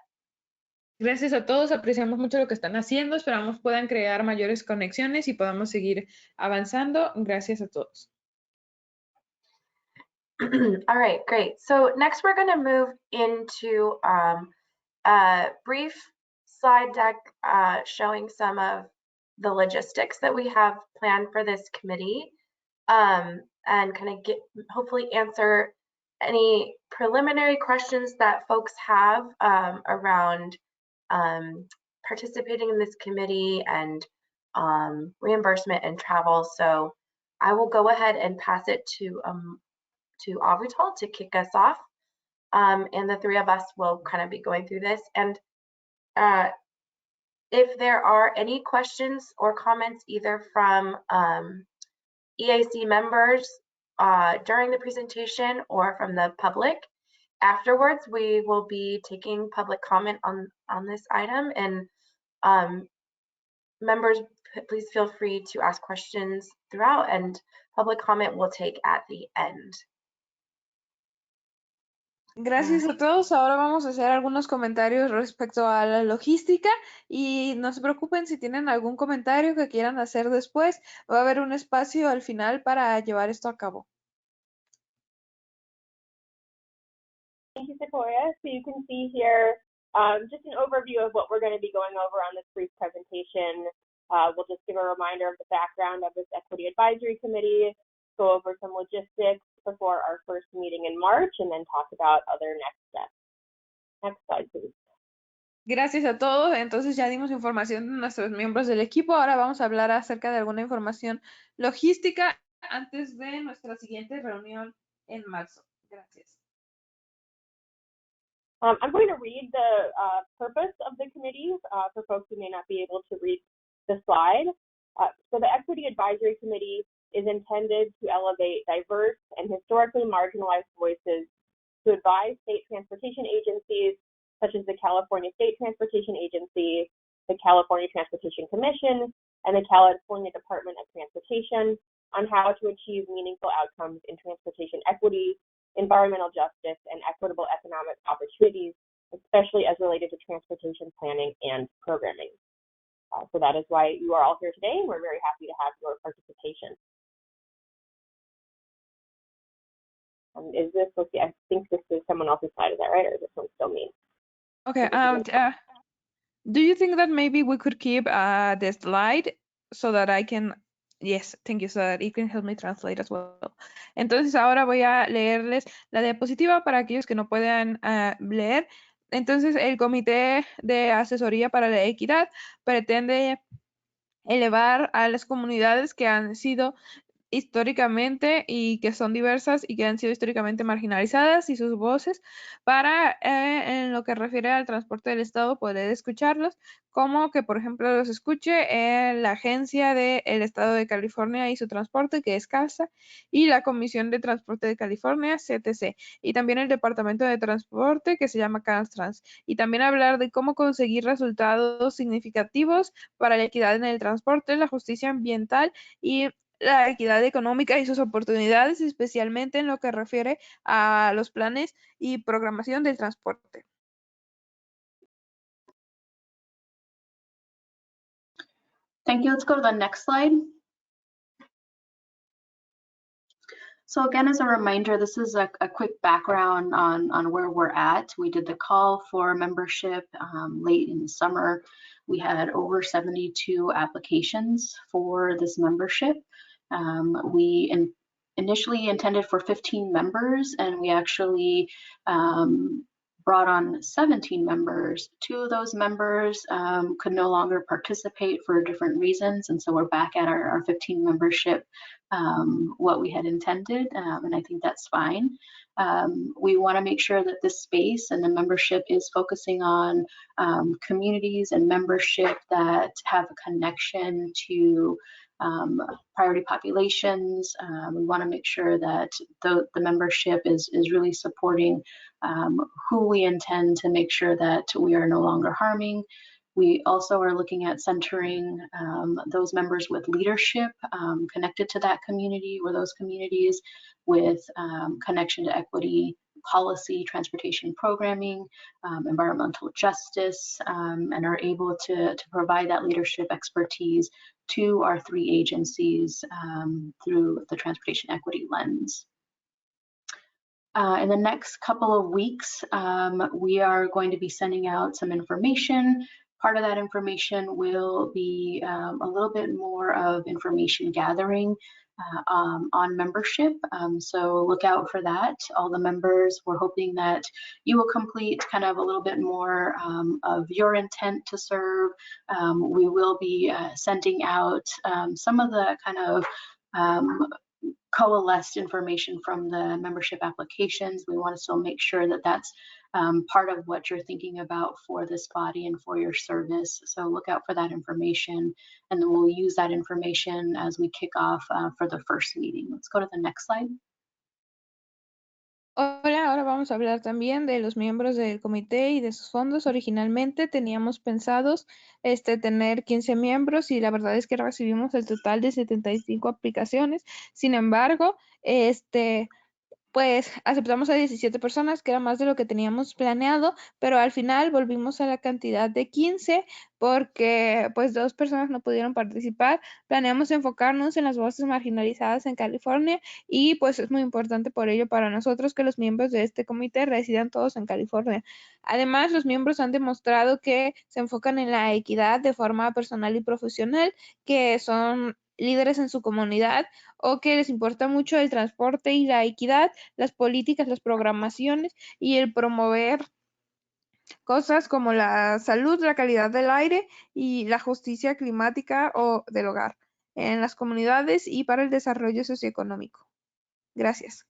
Gracias a todos, apreciamos mucho lo que están haciendo, esperamos puedan crear mayores conexiones y podamos seguir avanzando. Gracias a todos. All right, great. So next we're going to move into a brief slide deck showing some of the logistics that we have planned for this committee, and kind of hopefully answer any preliminary questions that folks have around participating in this committee and reimbursement and travel. So I will go ahead and pass it to Avital to kick us off, and the three of us will kind of be going through this. And if there are any questions or comments either from EAC members during the presentation or from the public, afterwards we will be taking public comment on this item. And members, please feel free to ask questions throughout, and public comment will take at the end. Gracias a todos. Ahora vamos a hacer algunos comentarios respecto a la logística y no se preocupen si tienen algún comentario que quieran hacer después. Va a haber un espacio al final para llevar esto a cabo. Thank you, Sequoia. So you can see here Just an overview of what we're going to be going over on this brief presentation. We'll just give a reminder of the background of this Equity Advisory Committee, go over some logistics before our first meeting in March, and then talk about other next steps. Next slide, please. Gracias a todos. Entonces ya dimos información de nuestros miembros del equipo. Ahora vamos a hablar acerca de alguna información logística antes de nuestra siguiente reunión en marzo. Gracias. I'm going to read the purpose of the committee for folks who may not be able to read the slide. So the Equity Advisory Committee is intended to elevate diverse and historically marginalized voices to advise state transportation agencies such as the California State Transportation Agency, the California Transportation Commission, and the California Department of Transportation on how to achieve meaningful outcomes in transportation equity, environmental justice, and equitable economic opportunities, especially as related to transportation planning and programming. So that is why you are all here today, and we're very happy to have your participation. Is this, let's see, I think this is someone else's slide, is that right, or is this one still me? Okay, do you think that maybe we could keep the slide so that I can, yes, thank you, so that you can help me translate as well. Entonces ahora voy a leerles la diapositiva para aquellos que no puedan leer. Entonces el Comité de Asesoría para la Equidad pretende elevar a las comunidades que han sido históricamente y que son diversas y que han sido históricamente marginalizadas y sus voces para, en lo que refiere al transporte del Estado, poder escucharlos, como que, por ejemplo, los escuche la Agencia del Estado de California y su transporte, que es CASA, y la Comisión de Transporte de California, CTC, y también el Departamento de Transporte, que se llama Caltrans, y también hablar de cómo conseguir resultados significativos para la equidad en el transporte, la justicia ambiental y la equidad económica y sus oportunidades, especialmente en lo que refiere a los planes y programación del transporte. Thank you. Let's go to the next slide. So again, as a reminder, this is a quick background on where we're at. We did the call for membership late in the summer. We had over 72 applications for this membership. We initially intended for 15 members, and we actually brought on 17 members. 2 of those members could no longer participate for different reasons, and so we're back at our 15 membership, what we had intended, and I think that's fine. We want to make sure that this space and the membership is focusing on communities and membership that have a connection to priority populations. We want to make sure that the membership is really supporting who we intend to make sure that we are no longer harming. We also are looking at centering those members with leadership connected to that community or those communities with connection to equity, policy, transportation programming, environmental justice, and are able to provide that leadership expertise to our 3 agencies through the transportation equity lens. In the next couple of weeks, we are going to be sending out some information. Part of that information will be a little bit more of information gathering on membership. So look out for that. All the members, we're hoping that you will complete kind of a little bit more of your intent to serve. We will be sending out some of the kind of coalesced information from the membership applications. We want to still make sure that that's part of what you're thinking about for this body and for your service. So look out for that information, and then we'll use that information as we kick off for the first meeting. Let's go to the next slide. Hola, ahora vamos a hablar también de los miembros del comité y de sus fondos. Originalmente teníamos pensados tener 15 miembros y la verdad es que recibimos el total de 75 aplicaciones. Sin embargo, pues aceptamos a 17 personas, que era más de lo que teníamos planeado, pero al final volvimos a la cantidad de 15 porque pues 2 personas no pudieron participar. Planeamos enfocarnos en las voces marginalizadas en California y pues es muy importante por ello para nosotros que los miembros de este comité residan todos en California. Además, los miembros han demostrado que se enfocan en la equidad de forma personal y profesional, que son líderes en su comunidad o que les importa mucho el transporte y la equidad, las políticas, las programaciones y el promover cosas como la salud, la calidad del aire y la justicia climática o del hogar en las comunidades y para el desarrollo socioeconómico. Gracias.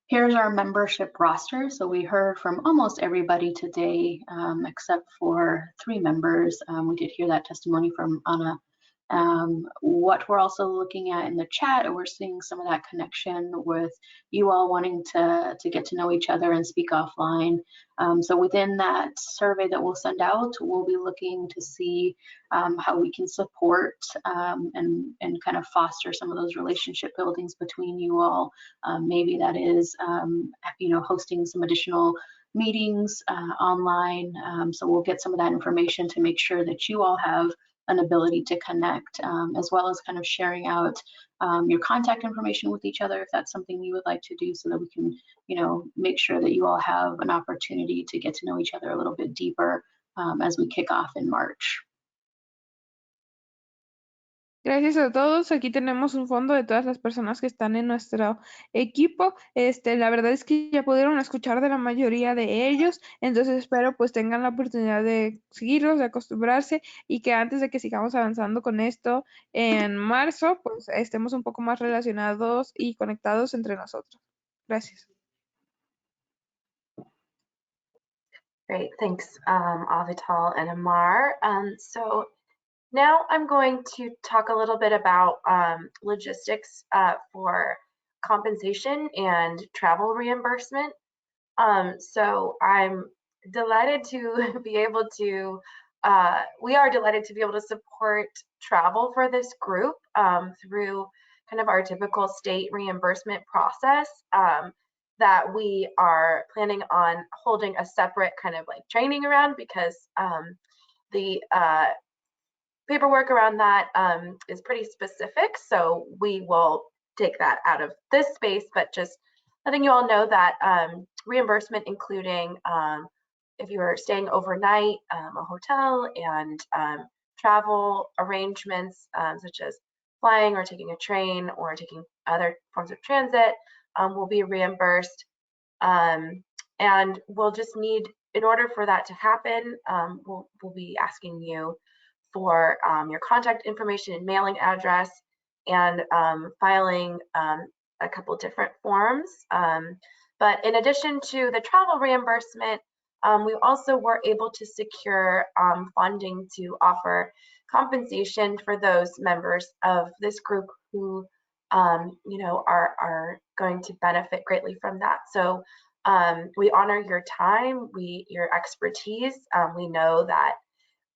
Here's our membership roster. So we heard from almost everybody today, except for 3 members. We did hear that testimony from Anna. What we're also looking at in the chat, we're seeing some of that connection with you all wanting to get to know each other and speak offline. So within that survey that we'll send out, we'll be looking to see how we can support and kind of foster some of those relationship buildings between you all. Maybe that is, hosting some additional meetings online. So we'll get some of that information to make sure that you all have an ability to connect, as well as kind of sharing out your contact information with each other if that's something you would like to do, so that we can, make sure that you all have an opportunity to get to know each other a little bit deeper as we kick off in March. Gracias a todos. Aquí tenemos un fondo de todas las personas que están en nuestro equipo. La verdad es que ya pudieron escuchar de la mayoría de ellos, entonces espero pues tengan la oportunidad de seguirlos, de acostumbrarse y que antes de que sigamos avanzando con esto en marzo, pues estemos un poco más relacionados y conectados entre nosotros. Gracias. Great, thanks, Avital and Amar. So now I'm going to talk a little bit about logistics for compensation and travel reimbursement. So I'm delighted to be able to, we are delighted to be able to support travel for this group through kind of our typical state reimbursement process that we are planning on holding a separate kind of like training around, because the paperwork around that is pretty specific. So we will take that out of this space, but just letting you all know that reimbursement, including if you are staying overnight, a hotel, and travel arrangements such as flying or taking a train or taking other forms of transit will be reimbursed. And we'll just need, in order for that to happen, we'll be asking you for your contact information and mailing address, and filing a couple different forms. But in addition to the travel reimbursement, we also were able to secure funding to offer compensation for those members of this group who are going to benefit greatly from that. So we honor your time, your expertise. We know that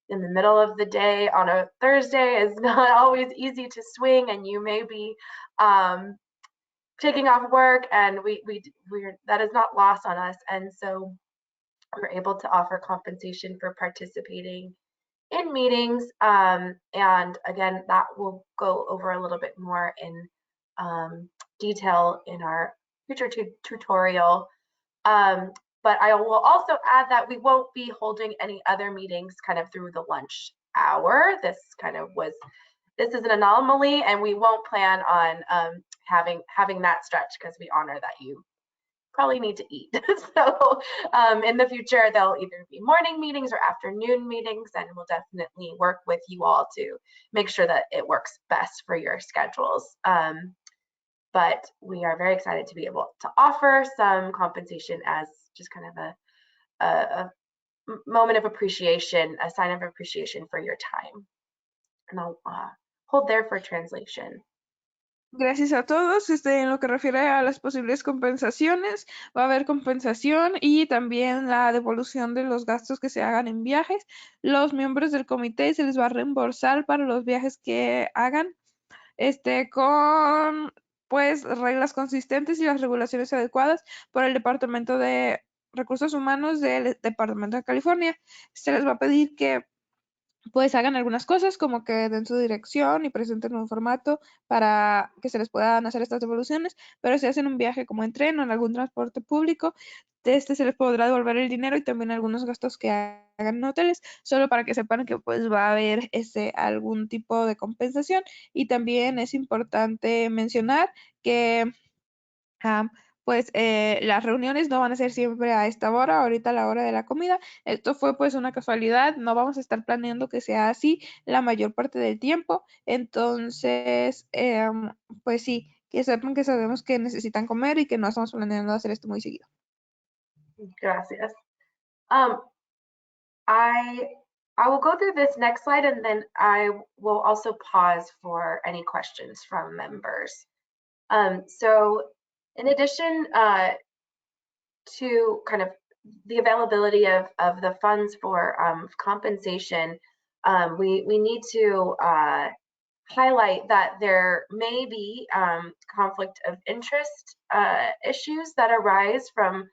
in the middle of the day on a Thursday is not always easy to swing, and you may be taking off work, and we're that is not lost on us. And so we're able to offer compensation for participating in meetings. And again, that will go over a little bit more in detail in our future tutorial. But I will also add that we won't be holding any other meetings kind of through the lunch hour. This is an anomaly, and we won't plan on having that stretch, because we honor that you probably need to eat. So in the future, there'll either be morning meetings or afternoon meetings, and we'll definitely work with you all to make sure that it works best for your schedules. But we are very excited to be able to offer some compensation as just kind of a moment of appreciation, a sign of appreciation for your time. And I'll hold there for translation. Gracias a todos. En lo que refiere a las posibles compensaciones, va a haber compensación y también la devolución de los gastos que se hagan en viajes. Los miembros del comité se les va a reembolsar para los viajes que hagan, con pues reglas consistentes y las regulaciones adecuadas por el Departamento de Recursos Humanos del Departamento de California. Se les va a pedir que pues hagan algunas cosas como que den su dirección y presenten un formato para que se les puedan hacer estas devoluciones, pero si hacen un viaje como en tren o en algún transporte público, de este se les podrá devolver el dinero y también algunos gastos que hagan en hoteles, solo para que sepan que pues va a haber algún tipo de compensación. Y también es importante mencionar que pues las reuniones no van a ser siempre a esta hora, ahorita a la hora de la comida. Esto fue pues una casualidad, no vamos a estar planeando que sea así la mayor parte del tiempo. Entonces, pues sí, que sepan que sabemos que necesitan comer y que no estamos planeando hacer esto muy seguido. Gracias. I will go through this next slide and then I will also pause for any questions from members. So in addition to kind of the availability of the funds for compensation, we need to highlight that there may be conflict of interest issues that arise from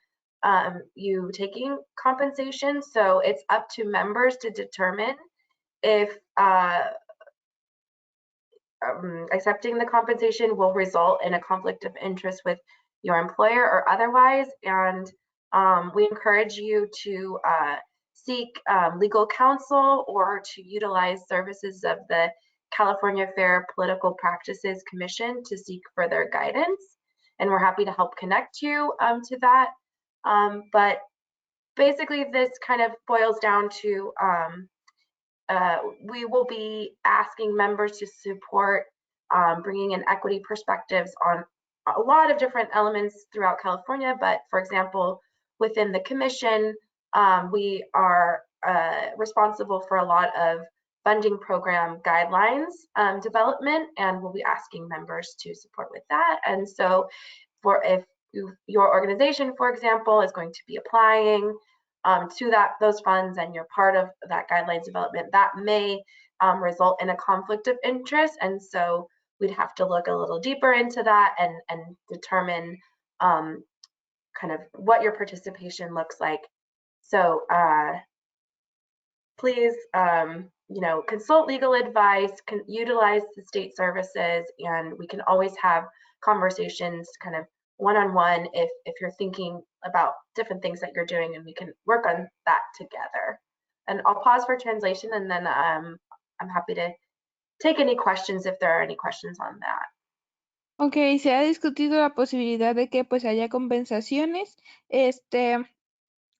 you taking compensation. So it's up to members to determine if accepting the compensation will result in a conflict of interest with your employer or otherwise. And we encourage you to seek legal counsel or to utilize services of the California Fair Political Practices Commission to seek further guidance. And we're happy to help connect you to that. But basically, this kind of boils down to we will be asking members to support bringing in equity perspectives on a lot of different elements throughout California. But for example, within the commission, we are responsible for a lot of funding program guidelines development, and we'll be asking members to support with that. And so for if your organization, for example, is going to be applying to those funds and you're part of that guidelines development, that may result in a conflict of interest. And so we'd have to look a little deeper into that and determine kind of what your participation looks like. So please, consult legal advice, utilize the state services, and we can always have conversations kind of one-on-one if you're thinking about different things that you're doing, and we can work on that together. And I'll pause for translation, and then I'm happy to take any questions if there are any questions on that. Ok, se ha discutido la posibilidad de que pues haya compensaciones,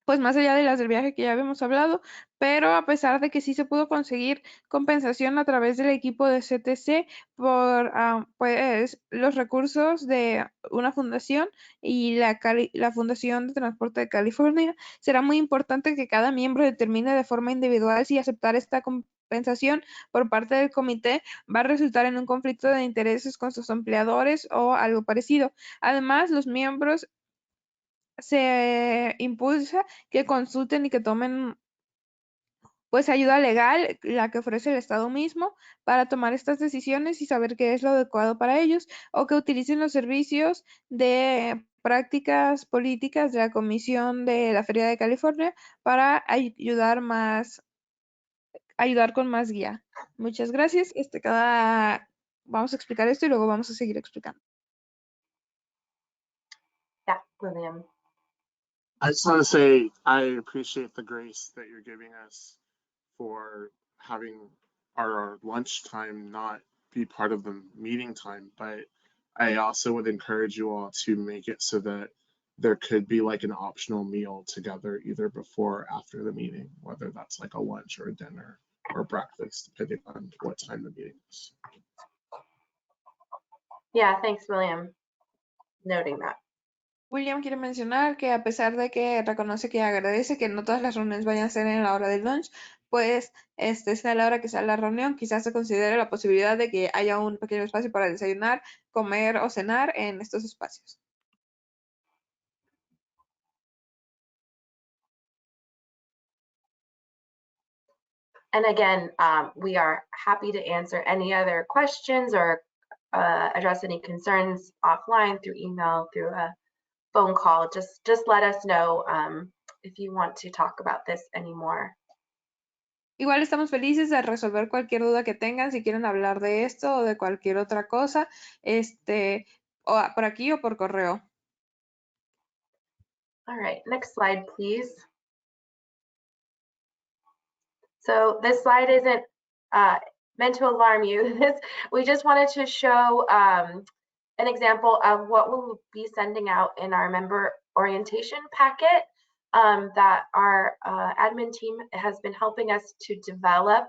pues más allá de las del viaje que ya habíamos hablado, pero a pesar de que sí se pudo conseguir compensación a través del equipo de CTC por pues los recursos de una fundación y la Fundación de Transporte de California, será muy importante que cada miembro determine de forma individual si aceptar esta compensación por parte del comité va a resultar en un conflicto de intereses con sus empleadores o algo parecido. Además, los miembros se impulsa que consulten y que tomen pues ayuda legal, la que ofrece el Estado mismo, para tomar estas decisiones y saber qué es lo adecuado para ellos, o que utilicen los servicios de prácticas políticas de la Comisión de la Feria de California para ayudar con más guía. Muchas gracias. Vamos a explicar esto y luego vamos a seguir explicando. Yeah, William. I just want to say I appreciate the grace that you're giving us for having our lunchtime not be part of the meeting time, but I also would encourage you all to make it so that there could be like an optional meal together either before or after the meeting, whether that's like a lunch or a dinner or breakfast, depending on what time the meeting is. Yeah, thanks, William. Noting that. William quiere mencionar que a pesar de que reconoce que agradece que no todas las reuniones vayan a ser en la hora del lunch, pues sea la hora que sea la reunión, quizás se considere la posibilidad de que haya un pequeño espacio para desayunar, comer o cenar en estos espacios. And again, we are happy to answer any other questions or address any concerns offline through email, through a phone call. Just let us know if you want to talk about this anymore. Igual estamos felices de resolver cualquier duda que tengan, si quieren hablar de esto o de cualquier otra cosa, o por aquí o por correo. All right, next slide, please. So this slide isn't meant to alarm you. We just wanted to show an example of what we'll be sending out in our member orientation packet that our admin team has been helping us to develop,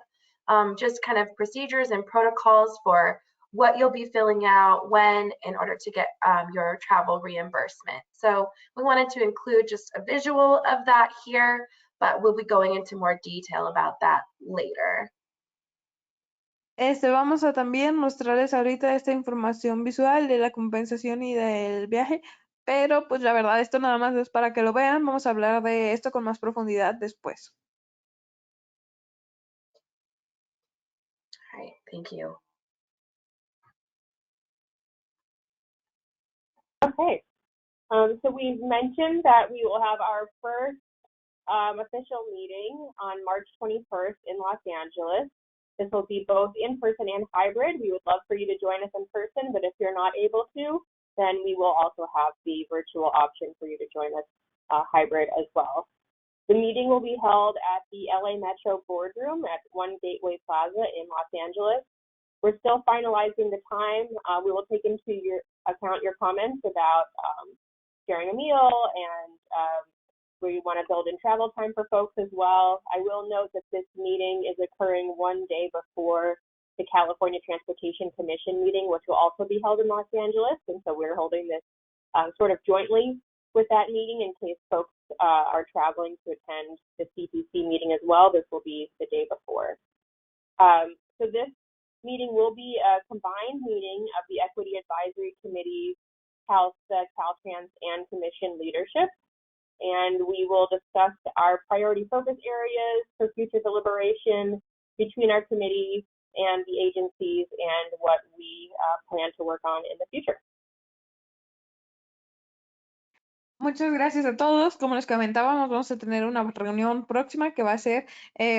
just kind of procedures and protocols for what you'll be filling out when in order to get your travel reimbursement. So we wanted to include just a visual of that here, but we'll be going into more detail about that later. Vamos a también mostrarles ahorita esta información visual de la compensación y del viaje, pero pues la verdad esto nada más es para que lo vean. Vamos a hablar de esto con más profundidad después. All right, thank you. Okay, so we've mentioned that we will have our first official meeting on March 21st in Los Angeles. This will be both in person and hybrid. We would love for you to join us in person, but if you're not able to, then we will also have the virtual option for you to join us hybrid as well. The meeting will be held at the LA Metro Boardroom at One Gateway Plaza in Los Angeles. We're still finalizing the time. We will take into account your comments about sharing a meal, and we want to build in travel time for folks as well. I will note that this meeting is occurring one day before the California Transportation Commission meeting, which will also be held in Los Angeles. And so we're holding this sort of jointly with that meeting in case folks are traveling to attend the CTC meeting as well. This will be the day before. So this meeting will be a combined meeting of the Equity Advisory Committee, CalSTA, Caltrans, and Commission leadership. And we will discuss our priority focus areas for future deliberation between our committee and the agencies and what we plan to work on in the future. Muchas gracias a todos. Como les comentábamos, vamos a tener una reunión próxima que va a ser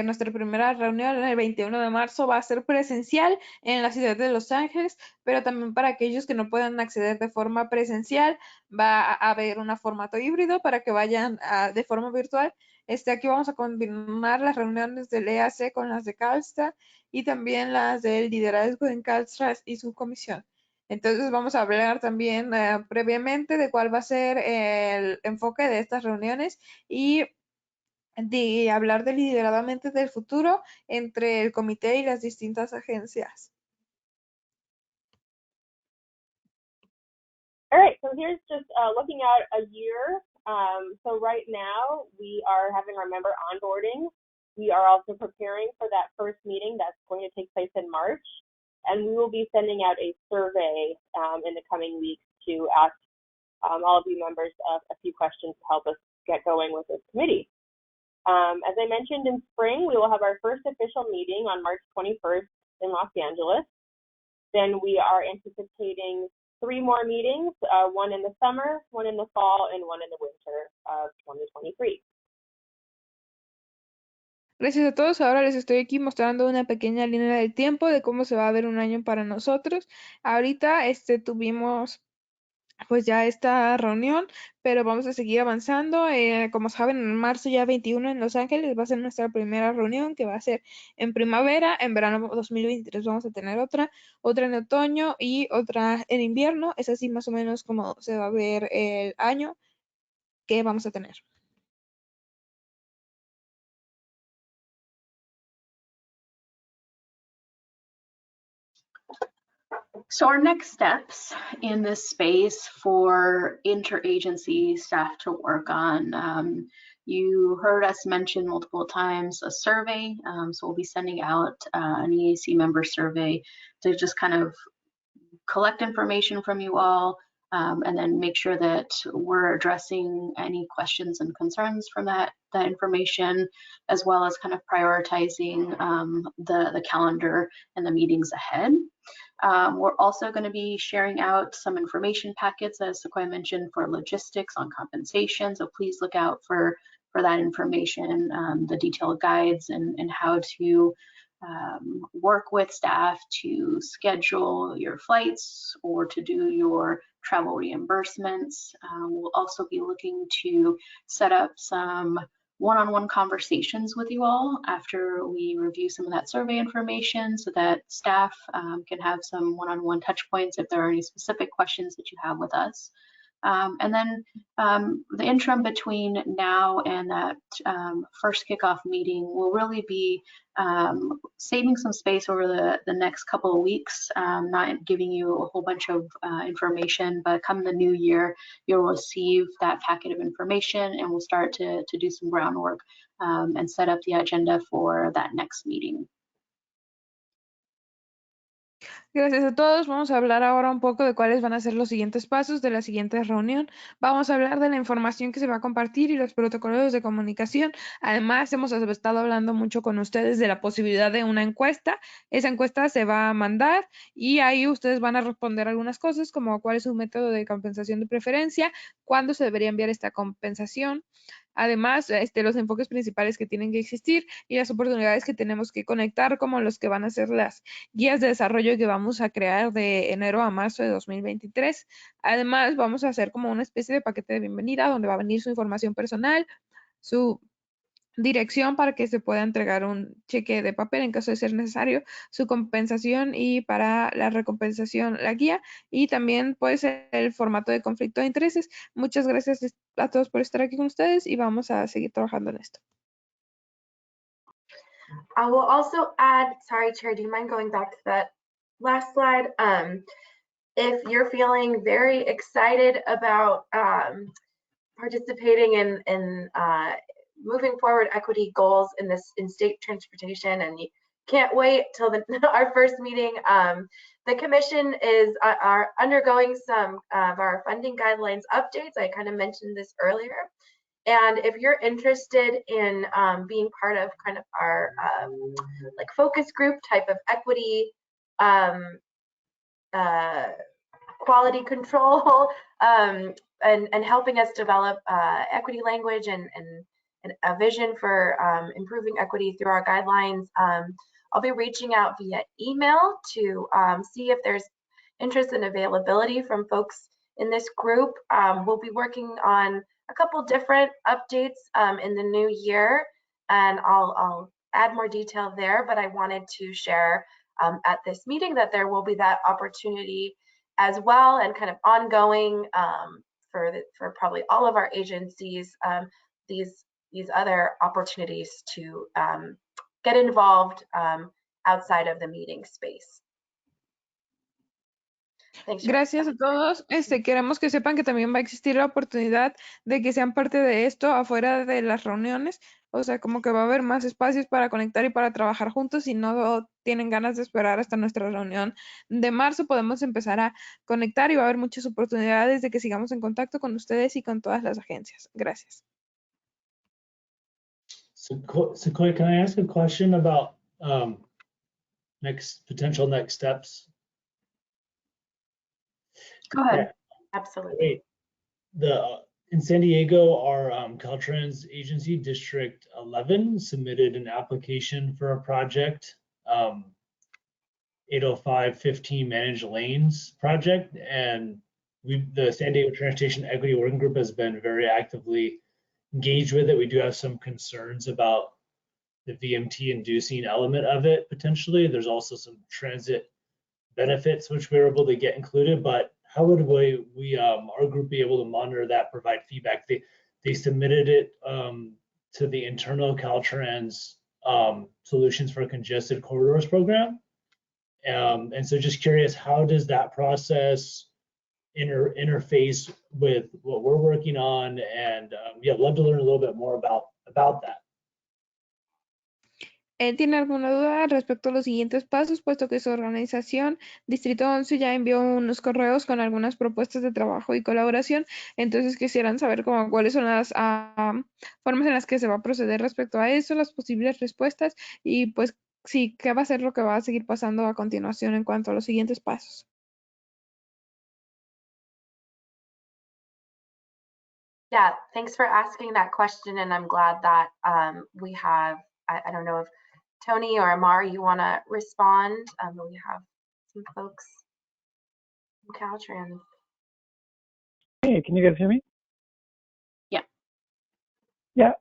nuestra primera reunión el 21 de marzo. Va a ser presencial en la ciudad de Los Ángeles, pero también para aquellos que no puedan acceder de forma presencial, va a haber un formato híbrido para que vayan de forma virtual. Aquí vamos a combinar las reuniones del EAC con las de CalSTA y también las del liderazgo en CalSTRAS y su comisión. Entonces vamos a hablar también previamente de cuál va a ser el enfoque de estas reuniones y de hablar deliberadamente del futuro entre el comité y las distintas agencias. All right, so here's just looking out a year. So right now we are having our member onboarding. We are also preparing for that first meeting that's going to take place in March. And we will be sending out a survey in the coming weeks to ask all of you members a few questions to help us get going with this committee. As I mentioned, in spring, we will have our first official meeting on March 21st in Los Angeles. Then we are anticipating 3 more meetings, one in the summer, one in the fall, and one in the winter of 2023. Gracias a todos. Ahora les estoy aquí mostrando una pequeña línea del tiempo de cómo se va a ver un año para nosotros. Ahorita tuvimos pues ya esta reunión, pero vamos a seguir avanzando. Como saben, en marzo ya 21 en Los Ángeles va a ser nuestra primera reunión, que va a ser en primavera. En verano 2023 vamos a tener otra en otoño y otra en invierno. Es así más o menos como se va a ver el año que vamos a tener. So our next steps in this space for interagency staff to work on, you heard us mention multiple times a survey. So we'll be sending out an EAC member survey to just kind of collect information from you all, and then make sure that we're addressing any questions and concerns from that information, as well as kind of prioritizing the calendar and the meetings ahead. We're also going to be sharing out some information packets, as Sequoia mentioned, for logistics on compensation. So please look out for that information, the detailed guides and how to work with staff to schedule your flights or to do your travel reimbursements. We'll also be looking to set up some one-on-one conversations with you all after we review some of that survey information, so that staff can have some one-on-one touch points if there are any specific questions that you have with us. And then the interim between now and that first kickoff meeting will really be saving some space over the next couple of weeks, not giving you a whole bunch of information, but come the new year, you'll receive that packet of information and we'll start to do some groundwork and set up the agenda for that next meeting. Gracias a todos. Vamos a hablar ahora un poco de cuáles van a ser los siguientes pasos de la siguiente reunión. Vamos a hablar de la información que se va a compartir y los protocolos de comunicación. Además, hemos estado hablando mucho con ustedes de la posibilidad de una encuesta. Esa encuesta se va a mandar y ahí ustedes van a responder algunas cosas, como cuál es su método de compensación de preferencia, cuándo se debería enviar esta compensación. Además, los enfoques principales que tienen que existir y las oportunidades que tenemos que conectar, como los que van a ser las guías de desarrollo que vamos a crear de enero a marzo de 2023. Además, vamos a hacer como una especie de paquete de bienvenida donde va a venir su información personal, su dirección para que se pueda entregar un cheque de papel en caso de ser necesario, su compensación y para la recompensación la guía, y también puede ser el formato de conflicto de intereses. Muchas gracias a todos por estar aquí con ustedes y vamos a seguir trabajando en esto. I will also add, sorry, Chair, do you mind going back to that last slide? If you're feeling very excited about participating in moving forward equity goals in state transportation, and you can't wait till our first meeting, the commission are undergoing some of our funding guidelines updates. I kind of mentioned this earlier. And if you're interested in being part of kind of our like focus group type of equity quality control and helping us develop equity language and a vision for improving equity through our guidelines, I'll be reaching out via email to see if there's interest and availability from folks in this group. We'll be working on a couple different updates in the new year, and I'll add more detail there, but I wanted to share at this meeting that there will be that opportunity as well, and kind of ongoing for probably all of our agencies, these other opportunities to get involved outside of the meeting space. Gracias a todos. Queremos que sepan que también va a existir la oportunidad de que sean parte de esto afuera de las reuniones. O sea, como que va a haber más espacios para conectar y para trabajar juntos. Si no tienen ganas de esperar hasta nuestra reunión de marzo, podemos empezar a conectar y va a haber muchas oportunidades de que sigamos en contacto con ustedes y con todas las agencias. Gracias. Sequoia, can I ask a question about potential next steps? Go ahead. Yeah. Absolutely. In San Diego, our Caltrans agency, District 11, submitted an application for a project, 805-15 Managed Lanes project, and the San Diego Transportation Equity Working Group has been very actively engaged with it. We do have some concerns about the VMT inducing element of it potentially. There's also some transit benefits which we're able to get included, but how would our group be able to monitor that, provide feedback? They submitted it to the internal Caltrans Solutions for Congested Corridors program. And so just curious, how does that process interface with what we're working on? And yeah, I'd love to learn a little bit more about that. ¿Tiene alguna duda respecto a los siguientes pasos, puesto que su organización, Distrito 11, ya envió unos correos con algunas propuestas de trabajo y colaboración? Entonces quisieran saber como cuáles son las formas en las que se va a proceder respecto a eso, las posibles respuestas y pues sí, qué va a ser lo que va a seguir pasando a continuación en cuanto a los siguientes pasos. Yeah, thanks for asking that question, and I'm glad that we have, I don't know if Tony or Amari, you want to respond? We have some folks from Caltrans. Hey, can you guys hear me? Yeah. Yeah,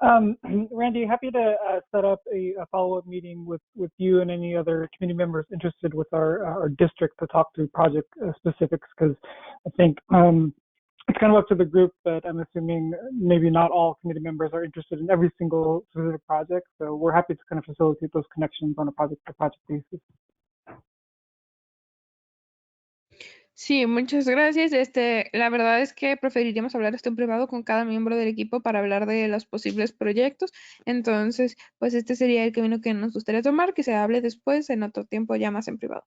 Randy, happy to set up a follow-up meeting with you and any other community members interested with our district to talk through project specifics, because I think it's kind of up to the group, but I'm assuming maybe not all committee members are interested in every single specific project. So we're happy to kind of facilitate those connections on a project-to-project basis. Sí, muchas gracias. La verdad es que preferiríamos hablar esto en privado con cada miembro del equipo para hablar de los posibles proyectos. Entonces, pues este sería el camino que nos gustaría tomar, que se hable después en otro tiempo ya más en privado.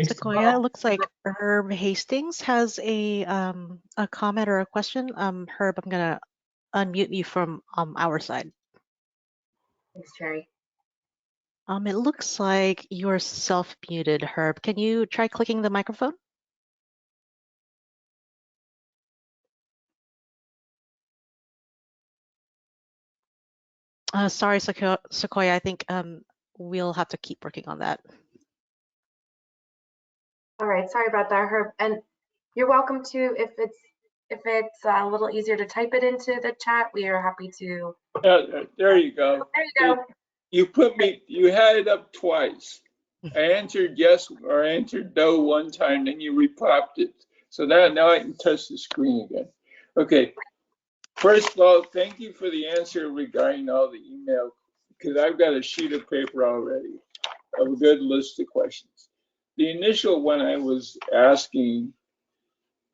Sequoia, it looks like Herb Hastings has a comment or a question. Herb, I'm gonna unmute you from our side. Thanks, Cherry. It looks like you're self-muted, Herb. Can you try clicking the microphone? Sorry, Sequoia, I think we'll have to keep working on that. All right, sorry about that, Herb. And you're welcome to, if it's a little easier to type it into the chat, we are happy to. There you go. There you go. You had it up twice. I answered yes or answered no one time, then you repopped it. So now I can touch the screen again. Okay. First of all, thank you for the answer regarding all the email, because I've got a sheet of paper already of a good list of questions. The initial one I was asking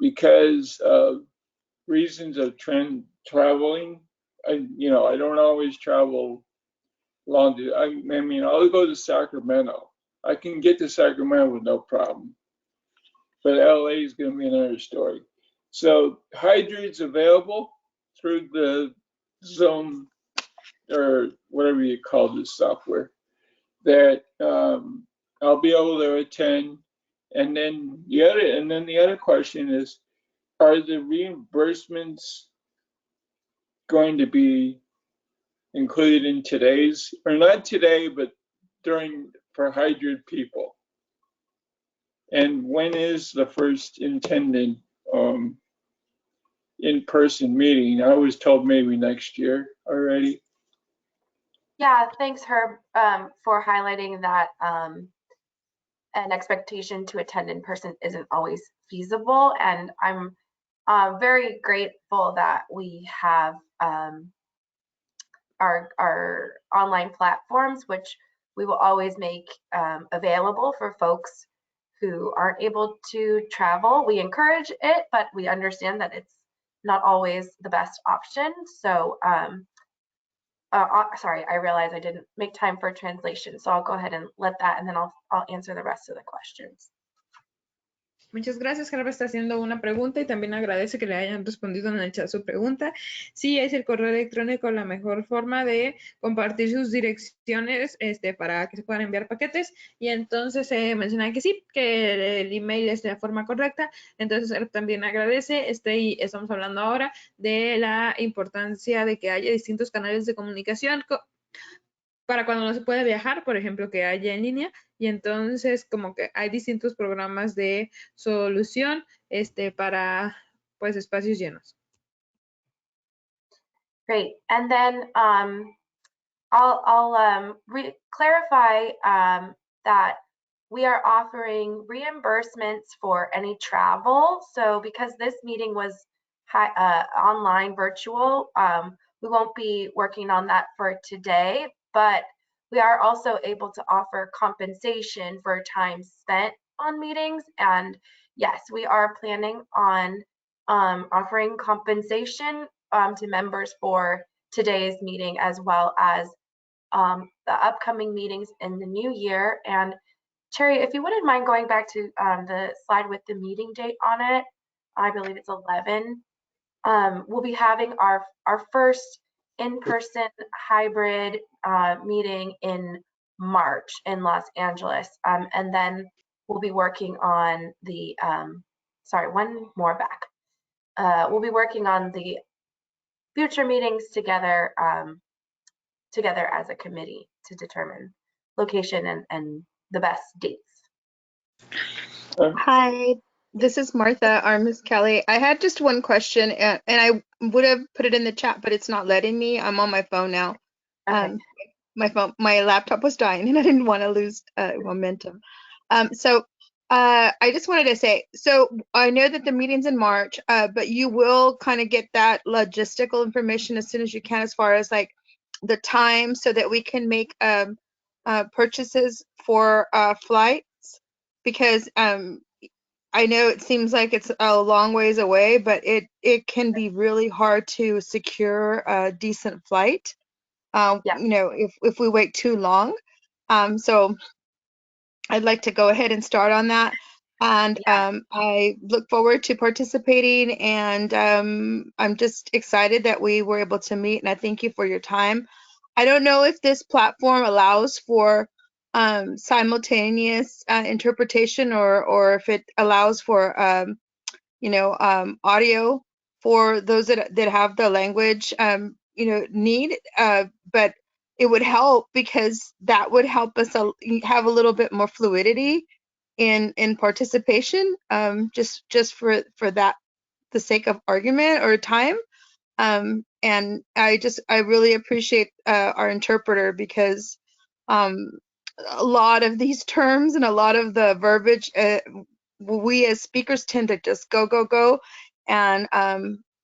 because of reasons of traveling. I don't always travel long. I mean, I'll go to Sacramento. I can get to Sacramento with no problem. But LA is going to be another story. So Hydroid's available through the Zoom or whatever you call this software that I'll be able to attend. And then the other question is, are the reimbursements going to be included in today's, or not today, but for Hydroid people? And when is the first intended in-person meeting? I was told maybe next year already. Yeah, thanks, Herb, for highlighting that an expectation to attend in person isn't always feasible. And I'm very grateful that we have our online platforms, which we will always make available for folks who aren't able to travel. We encourage it, but we understand that it's not always the best option. So sorry, I realize I didn't make time for translation, so I'll go ahead and let that, and then I'll answer the rest of the questions. Muchas gracias. Gerardo está haciendo una pregunta y también agradece que le hayan respondido en el chat su pregunta. Sí, es el correo electrónico la mejor forma de compartir sus direcciones para que se puedan enviar paquetes. Y entonces menciona que sí, que el email es de la forma correcta. Entonces él también agradece. Y estamos hablando ahora de la importancia de que haya distintos canales de comunicación para cuando no se puede viajar, por ejemplo, que haya en línea, y entonces como que hay distintos programas de solución para pues espacios llenos. Great, and then I'll clarify that we are offering reimbursements for any travel. So because this meeting was online virtual, we won't be working on that for today, but we are also able to offer compensation for time spent on meetings. And yes, we are planning on offering compensation to members for today's meeting, as well as the upcoming meetings in the new year. And Cherry, if you wouldn't mind going back to the slide with the meeting date on it, I believe it's 11. We'll be having our first in-person hybrid meeting in March in Los Angeles. And then we'll be working on the, sorry, one more back. We'll be working on the future meetings together, together as a committee to determine location and the best dates. Hi, this is Martha Armis Kelly. I had just one question, and I would have put it in the chat, but it's not letting me. I'm on my phone now. Okay. My laptop was dying, and I didn't want to lose momentum. I just wanted to say, so I know that the meeting's in March, but you will kind of get that logistical information as soon as you can, as far as like the time, so that we can make purchases for flights, because I know it seems like it's a long ways away, but it can be really hard to secure a decent flight, you know, if we wait too long. So I'd like to go ahead and start on that. And I look forward to participating, and I'm just excited that we were able to meet, and I thank you for your time. I don't know if this platform allows for simultaneous interpretation, or if it allows for you know, audio for those that have the language you know, need, but it would help, because that would help us have a little bit more fluidity in participation, just for that, the sake of argument or time. And I really appreciate our interpreter, because a lot of these terms and a lot of the verbiage, we as speakers tend to just go, and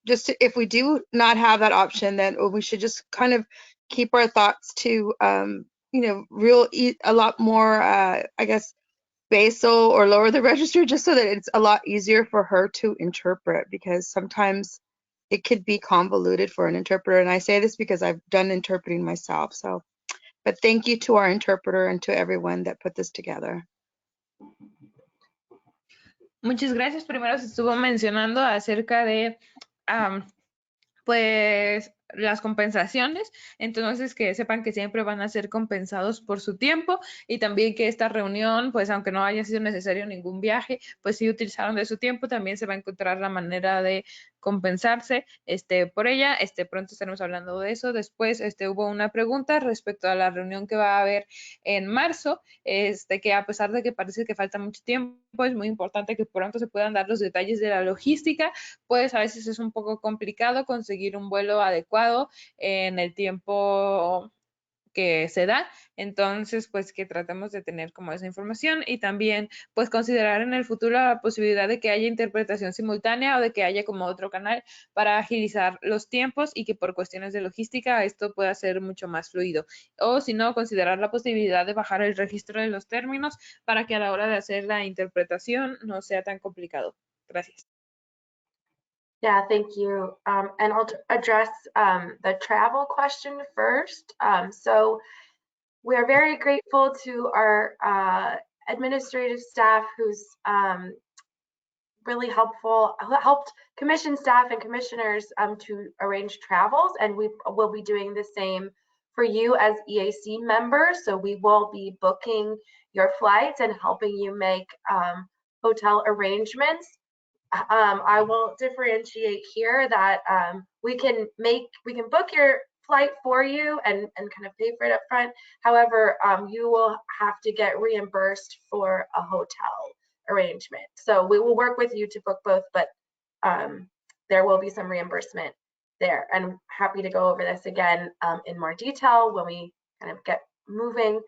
just if we do not have that option, then we should just kind of keep our thoughts to you know, a lot more I guess basal, or lower the register, just so that it's a lot easier for her to interpret, because sometimes it could be convoluted for an interpreter. And I say this because I've done interpreting myself. So, but thank you to our interpreter and to everyone that put this together. Muchas gracias. Primero se estuvo mencionando acerca de pues las compensaciones, entonces que sepan que siempre van a ser compensados por su tiempo, y también que esta reunión, pues aunque no haya sido necesario ningún viaje, pues si utilizaron de su tiempo, también se va a encontrar la manera de compensarse por ella. Pronto estaremos hablando de eso. Después hubo una pregunta respecto a la reunión que va a haber en marzo, que a pesar de que parece que falta mucho tiempo, es muy importante que pronto se puedan dar los detalles de la logística, pues a veces es un poco complicado conseguir un vuelo adecuado en el tiempo que se da. Entonces, pues que tratemos de tener como esa información, y también pues considerar en el futuro la posibilidad de que haya interpretación simultánea, o de que haya como otro canal para agilizar los tiempos, y que por cuestiones de logística esto pueda ser mucho más fluido. O si no, considerar la posibilidad de bajar el registro de los términos para que a la hora de hacer la interpretación no sea tan complicado. Gracias. Yeah, thank you. And I'll address the travel question first. So we are very grateful to our administrative staff, who's really helped commission staff and commissioners to arrange travels, and we will be doing the same for you as EAC members. So we will be booking your flights and helping you make hotel arrangements. I will differentiate here that we can book your flight for you and kind of pay for it up front. However, you will have to get reimbursed for a hotel arrangement. So we will work with you to book both, but there will be some reimbursement there. And happy to go over this again in more detail when we kind of get moving.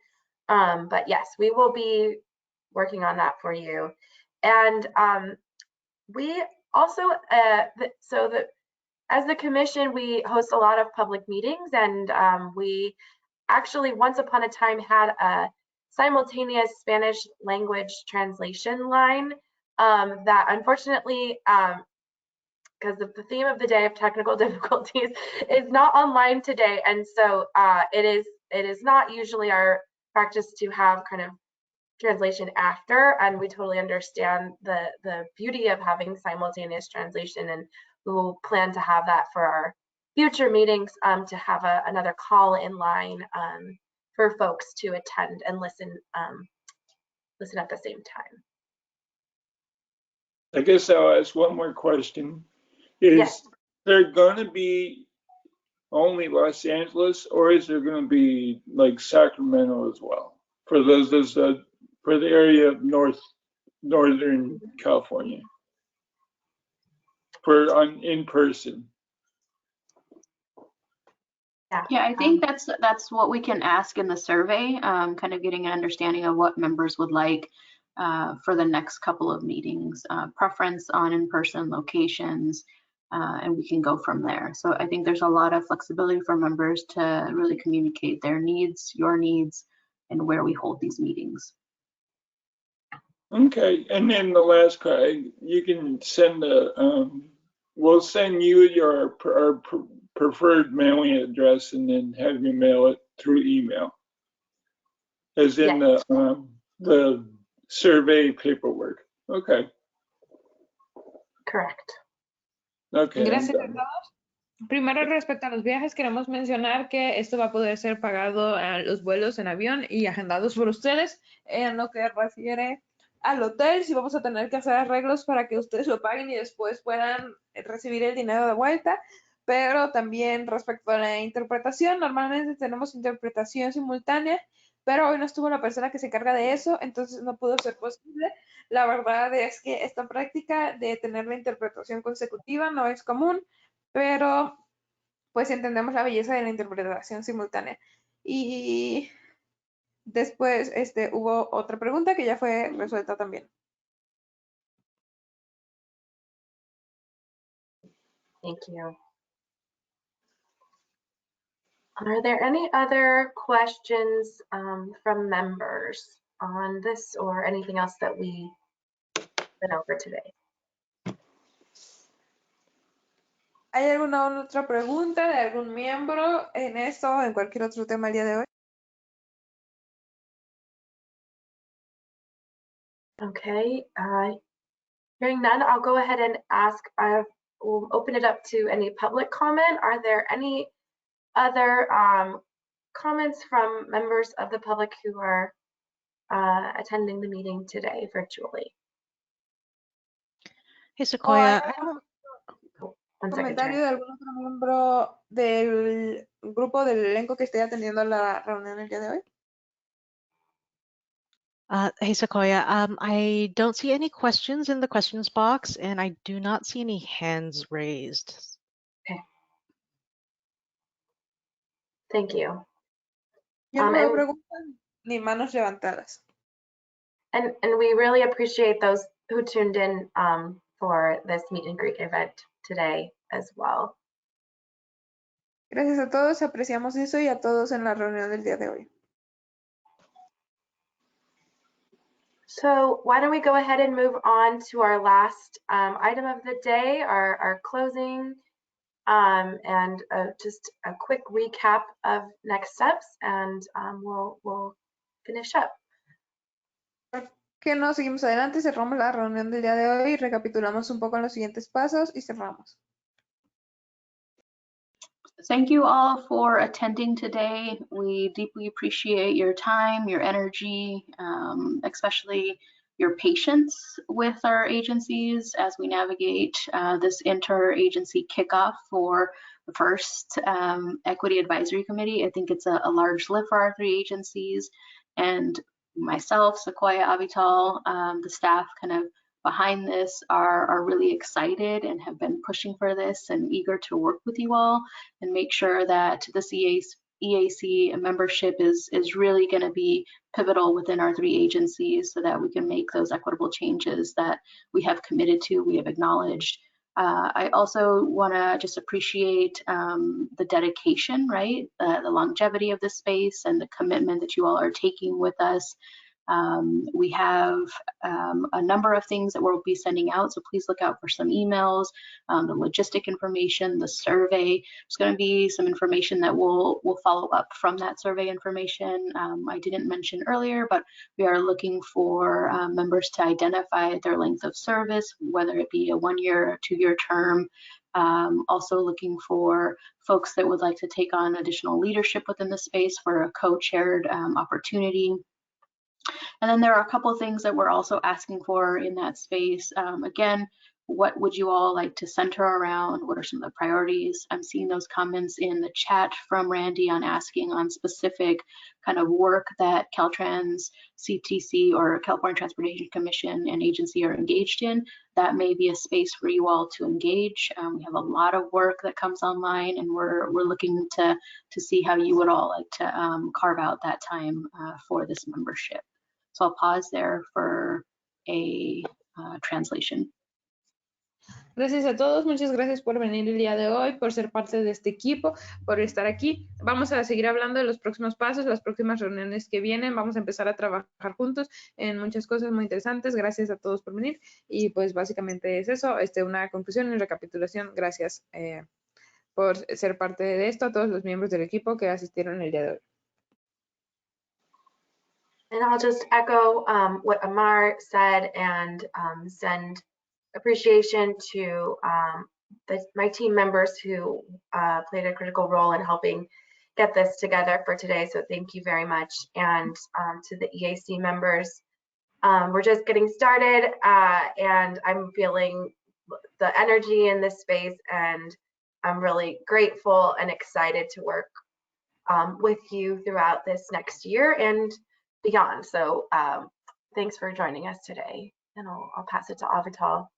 But yes, we will be working on that for you. And we also, as the commission, we host a lot of public meetings, and we actually once upon a time had a simultaneous Spanish language translation line that unfortunately because the theme of the day of technical difficulties is not online today. And so it is not usually our practice to have kind of translation after, and we totally understand the beauty of having simultaneous translation, and we will plan to have that for our future meetings, to have another call in line for folks to attend and listen at the same time. I guess I'll ask one more question. Is there going to be only Los Angeles, or is there going to be like Sacramento as well for those for the area of Northern California for in person? Yeah, I think that's what we can ask in the survey, kind of getting an understanding of what members would like for the next couple of meetings, preference on in-person locations, and we can go from there. So I think there's a lot of flexibility for members to really communicate their needs, your needs, and where we hold these meetings. Okay, and then the last question, you can send we'll send you our preferred mailing address and then have you mail it through email, as in the survey paperwork. Okay. Correct. Okay. Gracias a todos. Primero, respecto a los viajes, queremos mencionar que esto va a poder ser pagado a los vuelos en avión y agendados por ustedes. En lo que refiere al hotel, si vamos a tener que hacer arreglos para que ustedes lo paguen y después puedan recibir el dinero de vuelta. Pero también respecto a la interpretación, normalmente tenemos interpretación simultánea, pero hoy no estuvo la persona que se encarga de eso, entonces no pudo ser posible. La verdad es que esta práctica de tener la interpretación consecutiva no es común, pero pues entendemos la belleza de la interpretación simultánea. Y después hubo otra pregunta que ya fue resuelta también. Thank you. Are there any other questions from members on this or anything else that we went over today? ¿Hay alguna otra pregunta de algún miembro en esto o en cualquier otro tema el día de hoy? Okay, hearing none, I'll go ahead and ask, we'll open it up to any public comment. Are there any other comments from members of the public who are attending the meeting today virtually? Hey, Sequoia, ¿Comentario de algún otro miembro del grupo del elenco que esté atendiendo la reunión el día de hoy? Hey, Sequoia, I don't see any questions in the questions box, and I do not see any hands raised. Okay. Thank you. Yo no veo preguntas ni manos levantadas. And we really appreciate those who tuned in for this meet and greet event today as well. Gracias a todos, apreciamos eso y a todos en la reunión del día de hoy. So why don't we go ahead and move on to our last item of the day, our closing, and just a quick recap of next steps, and we'll finish up. Que no seguimos adelante, cerramos la reunión del día de hoy, recapitulamos un poco los siguientes pasos y cerramos. Thank you all for attending today. We deeply appreciate your time, your energy, especially your patience with our agencies as we navigate this interagency kickoff for the first Equity Advisory Committee. I think it's a large lift for our three agencies, and myself, Sequoia Avital, the staff kind of behind this are really excited and have been pushing for this and eager to work with you all and make sure that this EAC membership is really going to be pivotal within our three agencies so that we can make those equitable changes that we have committed to, we have acknowledged. I also want to just appreciate the dedication, right? The longevity of this space and the commitment that you all are taking with us We have a number of things that we'll be sending out, so please look out for some emails, the logistic information, the survey. There's going to be some information that we'll follow up from that survey information. I didn't mention earlier, but we are looking for members to identify their length of service, whether it be a 1-year or 2-year term. Also looking for folks that would like to take on additional leadership within the space for a co-chaired opportunity. And then there are a couple of things that we're also asking for in that space. Again, what would you all like to center around? What are some of the priorities? I'm seeing those comments in the chat from Randy on asking on specific kind of work that Caltrans, CTC, or California Transportation Commission and agency are engaged in. That may be a space for you all to engage. We have a lot of work that comes online, and we're looking to see how you would all like to carve out that time for this membership. So I'll pause there for a translation. Gracias a todos, muchas gracias por venir el día de hoy, por ser parte de este equipo, por estar aquí. Vamos a seguir hablando de los próximos pasos, las próximas reuniones que vienen. Vamos a empezar a trabajar juntos en muchas cosas muy interesantes. Gracias a todos por venir. Y pues básicamente es eso, una conclusión y recapitulación. Gracias por ser parte de esto, a todos los miembros del equipo que asistieron el día de hoy. And I'll just echo what Amar said and send appreciation to my team members who played a critical role in helping get this together for today. So thank you very much. And to the EAC members, we're just getting started and I'm feeling the energy in this space, and I'm really grateful and excited to work with you throughout this next year and beyond. So thanks for joining us today, and I'll pass it to Avital.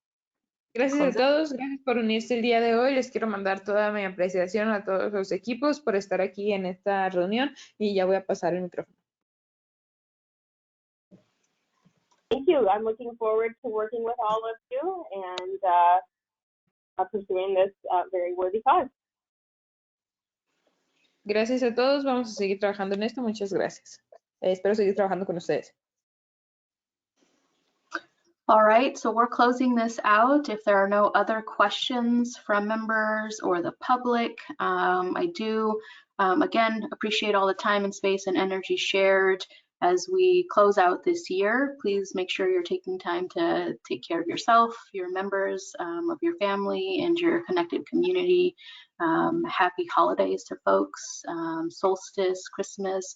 Gracias a todos, gracias por unirse el día de hoy. Les quiero mandar toda mi apreciación a todos los equipos por estar aquí en esta reunión y ya voy a pasar el micrófono. Thank you. I'm looking forward to working with all of you and pursuing this very worthy cause. Gracias a todos. Vamos a seguir trabajando en esto. Muchas gracias. Espero seguir trabajando con ustedes. All right, so we're closing this out. If there are no other questions from members or the public, I do, again, appreciate all the time and space and energy shared as we close out this year. Please make sure you're taking time to take care of yourself, your members of your family, and your connected community. Happy holidays to folks, solstice, Christmas,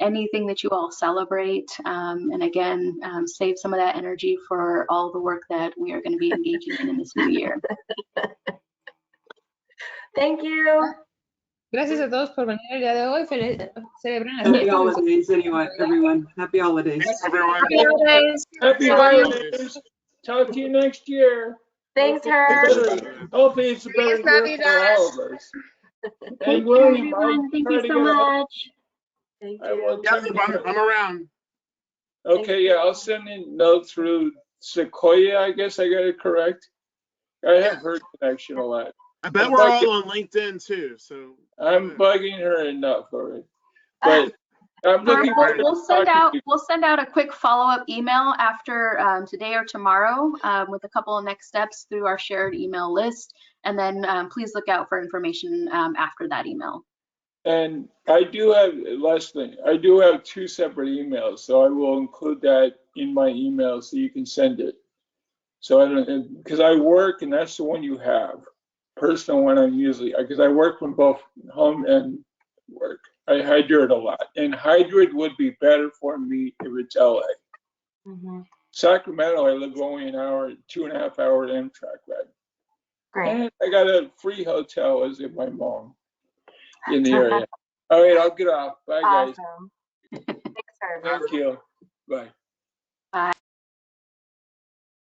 anything that you all celebrate, and again, save some of that energy for all the work that we are going to be engaging in this new year. Thank you. Gracias a todos por venir el día de hoy. Celebren las Happy holidays, everyone. Happy holidays. Everyone. Happy holidays. Happy holidays. Talk to you next year. Thanks, Herb. Hopefully it's a better year for all of us. And William, Thank you so much. Thank you. I'm around. Okay, yeah, I'll send in a note through Sequoia, I guess I got it correct. I have her connection a lot. I bet we're all on LinkedIn too, so. I'm bugging her enough already. But I'm looking forward we'll send out a quick follow-up email after today or tomorrow with a couple of next steps through our shared email list. And then please look out for information after that email. And I do have, last thing, I do have 2 separate emails, so I will include that in my email so you can send it. So I don't, because I work, and that's the one you have. Personal one I'm usually, because I work from both home and work. I hydrate a lot, and hydrate would be better for me if it's LA. Sacramento, I live only an hour, 2.5 hour Amtrak ride. Great. And I got a free hotel as if my mom in the area. All right, I'll get off. Bye, guys. Awesome. Thanks, Herb. Thank you. Bye. Bye.